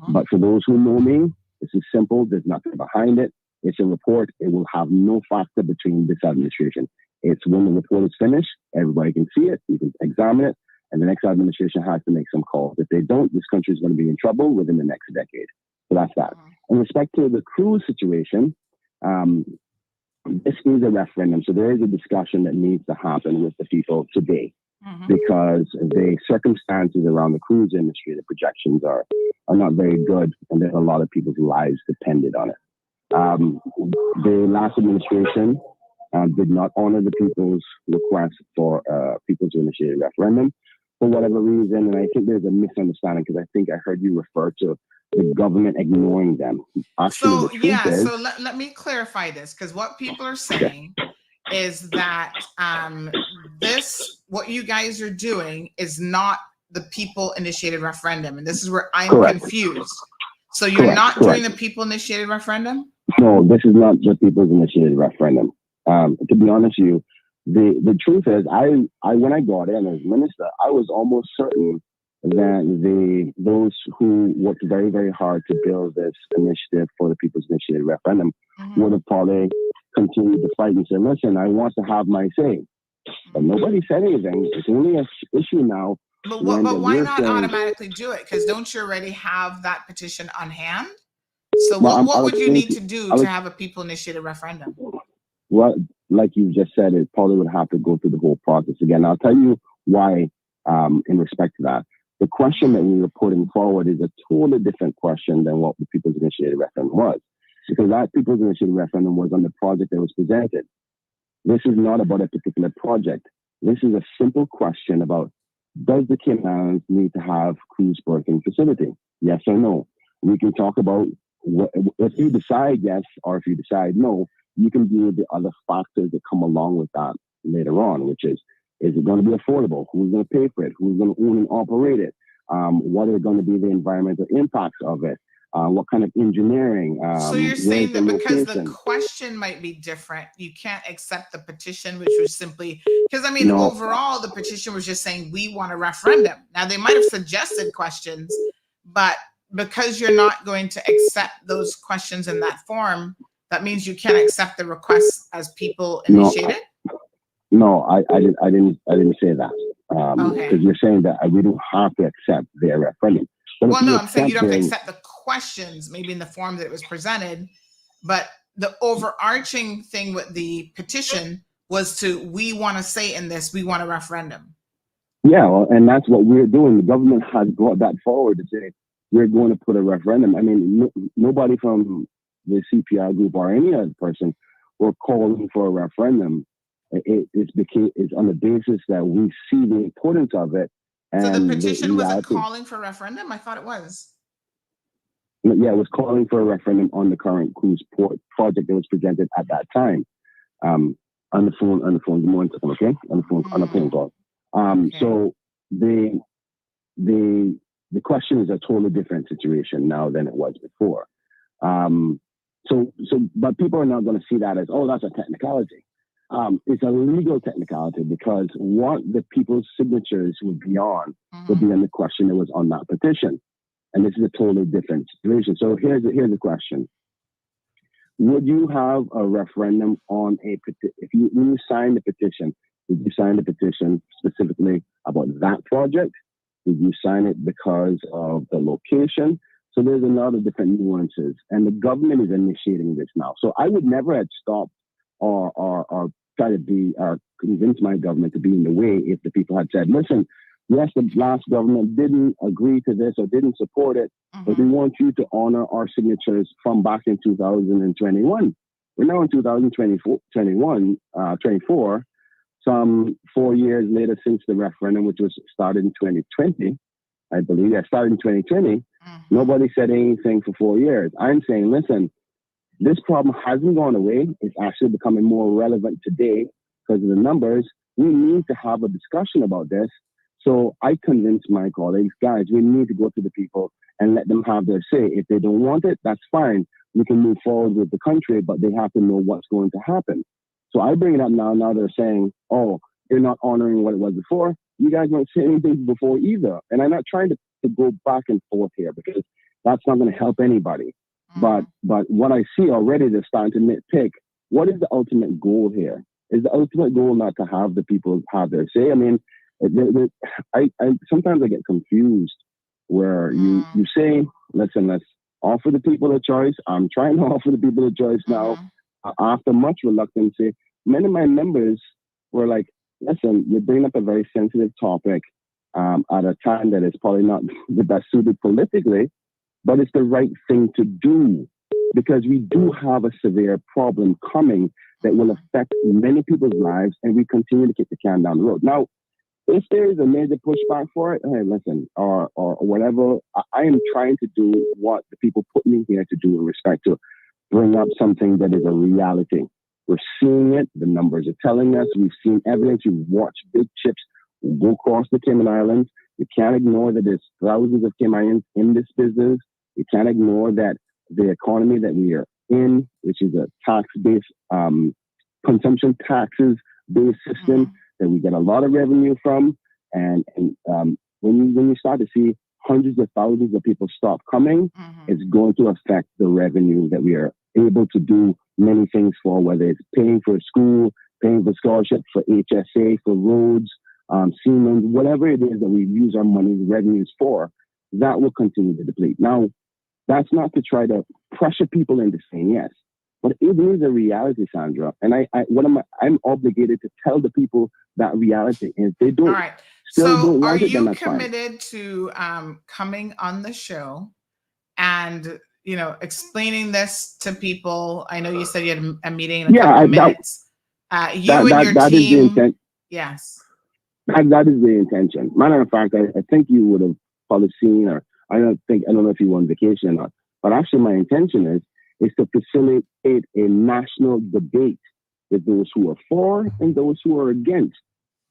But for those who know me, this is simple. There's nothing behind it. It's a report. It will have no factor between this administration. It's when the report is finished, everybody can see it. You can examine it. And the next administration has to make some calls. If they don't, this country is going to be in trouble within the next decade. So that's that. In respect to the cruise situation, this is a referendum. So there is a discussion that needs to happen with the people today, because the circumstances around the cruise industry, the projections are not very good, and there's a lot of people's lives depended on it. The last administration did not honor the people's request for people to initiate a referendum for whatever reason. And I think there's a misunderstanding, because I think I heard you refer to the government ignoring them. Actually, so let me clarify this, because what people are saying is that what you guys are doing is not the people-initiated referendum. And this is where I'm confused. So you're not doing the people-initiated referendum? No, this is not the people's initiated referendum. To be honest with you, the truth is, I when I got in as minister, I was almost certain that those who worked very, very hard to build this initiative for the people's initiated referendum would have probably continued to fight and say, listen, I want to have my say. But nobody said anything. It's only an issue now. But why not automatically do it? Because don't you already have that petition on hand? So what would you need to do to have a people-initiated referendum? Well, like you just said, it probably would have to go through the whole process again. I'll tell you why in respect to that. The question that we were putting forward is a totally different question than what the people's initiated referendum was. because that People's Initiative referendum was on the project that was presented. This is not about a particular project. This is a simple question about, does the Cayman Islands need to have cruise berthing facility? Yes or no? We can talk about if you decide yes or if you decide no, you can deal with the other factors that come along with that later on, which is it going to be affordable? Who's going to pay for it? Who's going to own and operate it? What are going to be the environmental impacts of it? What kind of engineering? So you're saying that because the question might be different, you can't accept the petition, which was simply because, I mean, overall, the petition was just saying we want a referendum. Now, they might have suggested questions, but because you're not going to accept those questions in that form, that means you can't accept the request as people initiated? No, I didn't say that. Because you're saying that we don't have to accept their referendum. Well, no, I'm saying you don't have to accept the questions, maybe in the form that it was presented, but the overarching thing with the petition was we want to say in this, we want a referendum. Yeah, well, and that's what we're doing. The government has brought that forward to say we're going to put a referendum. I mean, nobody from the CPI group or any other person were calling for a referendum. It's on the basis that we see the importance of it. And so the petition wasn't calling for a referendum? I thought it was. Yeah, it was calling for a referendum on the current cruise port project that was presented at that time. On the phone, good morning, okay? On the phone call. So the question is a totally different situation now than it was before. But people are not going to see that as, oh, that's a technicality. It's a legal technicality because what the people's signatures would be on the question that was on that petition. And this is a totally different situation. So here's the question. Would you have a referendum on when you sign the petition, did you sign the petition specifically about that project? Did you sign it because of the location? So there's a lot of different nuances, and the government is initiating this now. So I would never have stopped or try to convince my government to be in the way if the people had said, listen, yes, the last government didn't agree to this or didn't support it, but we want you to honor our signatures from back in 2021. We're now in 2024, some 4 years later since the referendum, which was started in 2020, I believe. Started in 2020. Nobody said anything for 4 years. I'm saying, listen, this problem hasn't gone away. It's actually becoming more relevant today because of the numbers. We need to have a discussion about this. So I convinced my colleagues, guys, we need to go to the people and let them have their say. If they don't want it, that's fine. We can move forward with the country, but they have to know what's going to happen. So I bring it up now. Now they're saying, oh, you're not honoring what it was before. You guys weren't saying anything before either. And I'm not trying to go back and forth here because that's not going to help anybody. But what I see already, they're starting to nitpick. What is the ultimate goal here? Is the ultimate goal not to have the people have their say? I mean, I sometimes I get confused where you say, listen, let's offer the people a choice. I'm trying to offer the people a choice now. After much reluctance, many of my members were like, listen, you're bringing up a very sensitive topic at a time that is probably not the best suited politically, but it's the right thing to do because we do have a severe problem coming that will affect many people's lives, and we continue to kick the can down the road. Now, if there is a major pushback for it, hey, listen, or whatever, I am trying to do what the people put me here to do in respect to bring up something that is a reality. We're seeing it. The numbers are telling us. We've seen evidence. We've watched big chips go across the Cayman Islands. You can't ignore that there's thousands of Caymanians in this business. You can't ignore that the economy that we are in, which is a tax-based, consumption taxes-based system that we get a lot of revenue from. And when you start to see hundreds of thousands of people stop coming, it's going to affect the revenue that we are able to do many things for, whether it's paying for school, paying for scholarship, for HSA, for roads, Siemens, whatever it is that we use our money revenues for, that will continue to deplete. Now, that's not to try to pressure people into saying yes, but it is a reality, Sandra. And I'm obligated to tell the people that reality. And if they don't, don't want it, then that's fine. Are you committed to coming on the show and explaining this to people. I know you said you had a meeting in a couple of minutes. You and your team. Is the intent. Yes. That is the intention. Matter of fact, I think you would have probably seen, or I don't know if you were on vacation or not, but actually my intention is to facilitate a national debate with those who are for and those who are against.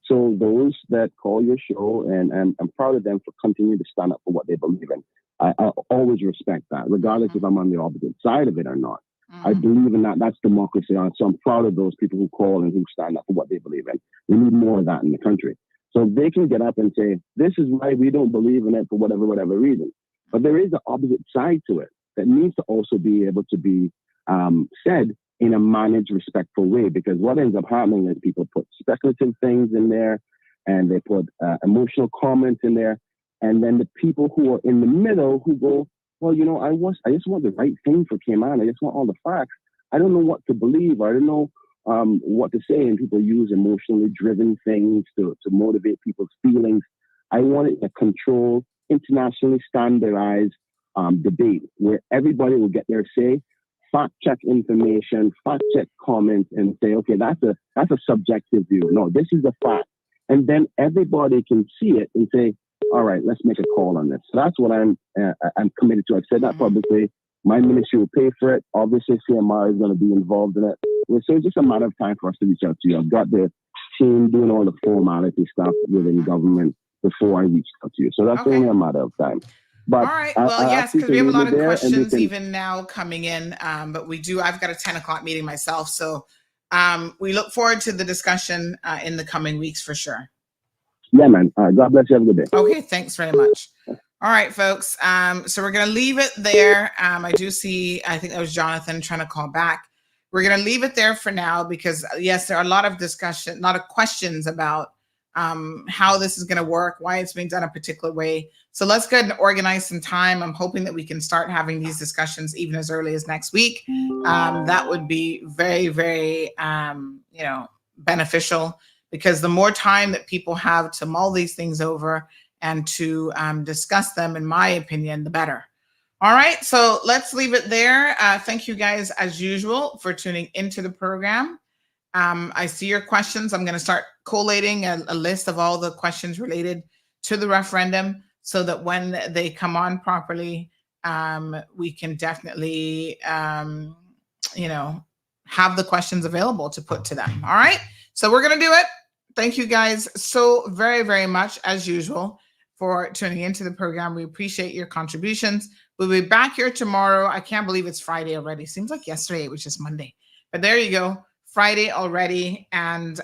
So those that call your show, and I'm proud of them for continuing to stand up for what they believe in. I always respect that, regardless if I'm on the opposite side of it or not. I believe in that. That's democracy. So I'm proud of those people who call and who stand up for what they believe in. We need more of that in the country. So they can get up and say, this is why we don't believe in it for whatever reason. But there is an opposite side to it that needs to also be able to be said in a managed, respectful way. Because what ends up happening is people put speculative things in there, and they put emotional comments in there. And then the people who are in the middle who go, well, I just want the right thing for Cayman. I just want all the facts. I don't know what to believe. I don't know what to say. And people use emotionally driven things to motivate people's feelings. I want a controlled, internationally standardized debate where everybody will get their say, fact check information, fact check comments, and say, okay, that's a subjective view. No, this is a fact. And then everybody can see it and say, all right, let's make a call on this. So that's what I'm committed to. I've said that publicly. My ministry will pay for it. Obviously, CMR is going to be involved in it. So it's just a matter of time for us to reach out to you. I've got the team doing all the formality stuff within government before I reach out to you. So that's only a matter of time. But all right. Well, yes, because we have a lot of questions even now coming in. But I've got a 10 o'clock meeting myself. So we look forward to the discussion in the coming weeks for sure. Yeah, man. God bless you. Have a good day. Okay. Thanks very much. All right, folks. So we're going to leave it there. I think that was Jonathan trying to call back. We're going to leave it there for now because, yes, there are a lot of questions about how this is going to work, why it's being done a particular way. So let's go ahead and organize some time. I'm hoping that we can start having these discussions even as early as next week. That would be very, very, beneficial, because the more time that people have to mull these things over and to discuss them, in my opinion, the better. All right, so let's leave it there. Thank you guys, as usual, for tuning into the program. I see your questions. I'm going to start collating a list of all the questions related to the referendum so that when they come on properly, we can definitely, have the questions available to put to them. All right, so we're going to do it. Thank you guys so very, very much, as usual, for tuning into the program. We appreciate your contributions. We'll be back here tomorrow. I can't believe it's Friday already. Seems like yesterday it was just Monday. But there you go. Friday already, and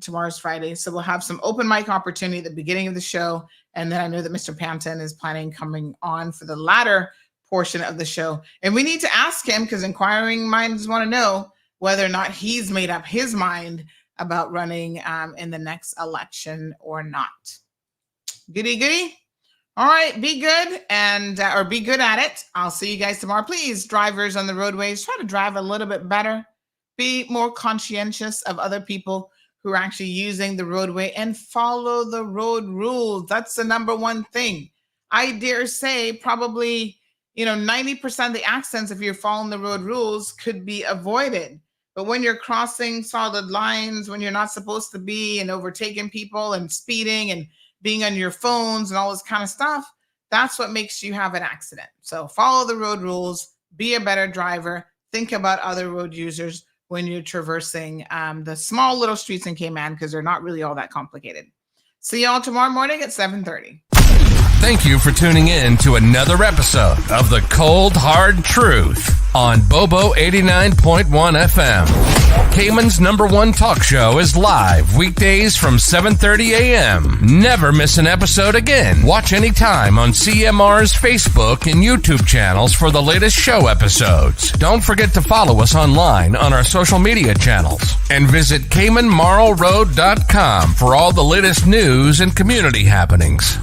tomorrow's Friday. So we'll have some open mic opportunity at the beginning of the show. And then I know that Mr. Panton is planning coming on for the latter portion of the show. And we need to ask him, because inquiring minds want to know whether or not he's made up his mind about running in the next election or not. Goody, goody. All right, be good or be good at it. I'll see you guys tomorrow. Please, drivers on the roadways, try to drive a little bit better. Be more conscientious of other people who are actually using the roadway, and follow the road rules. That's the number one thing. I dare say probably, 90% of the accidents, if you're following the road rules, could be avoided. But when you're crossing solid lines, when you're not supposed to be, and overtaking people and speeding and being on your phones and all this kind of stuff, that's what makes you have an accident. So follow the road rules, be a better driver, think about other road users when you're traversing the small little streets in Cayman, because they're not really all that complicated. See y'all tomorrow morning at 7:30. Thank you for tuning in to another episode of The Cold Hard Truth on Bobo 89.1 FM. Cayman's #1 talk show is live weekdays from 7:30 a.m. Never miss an episode again. Watch anytime on CMR's Facebook and YouTube channels for the latest show episodes. Don't forget to follow us online on our social media channels. And visit CaymanMarlRoad.com for all the latest news and community happenings.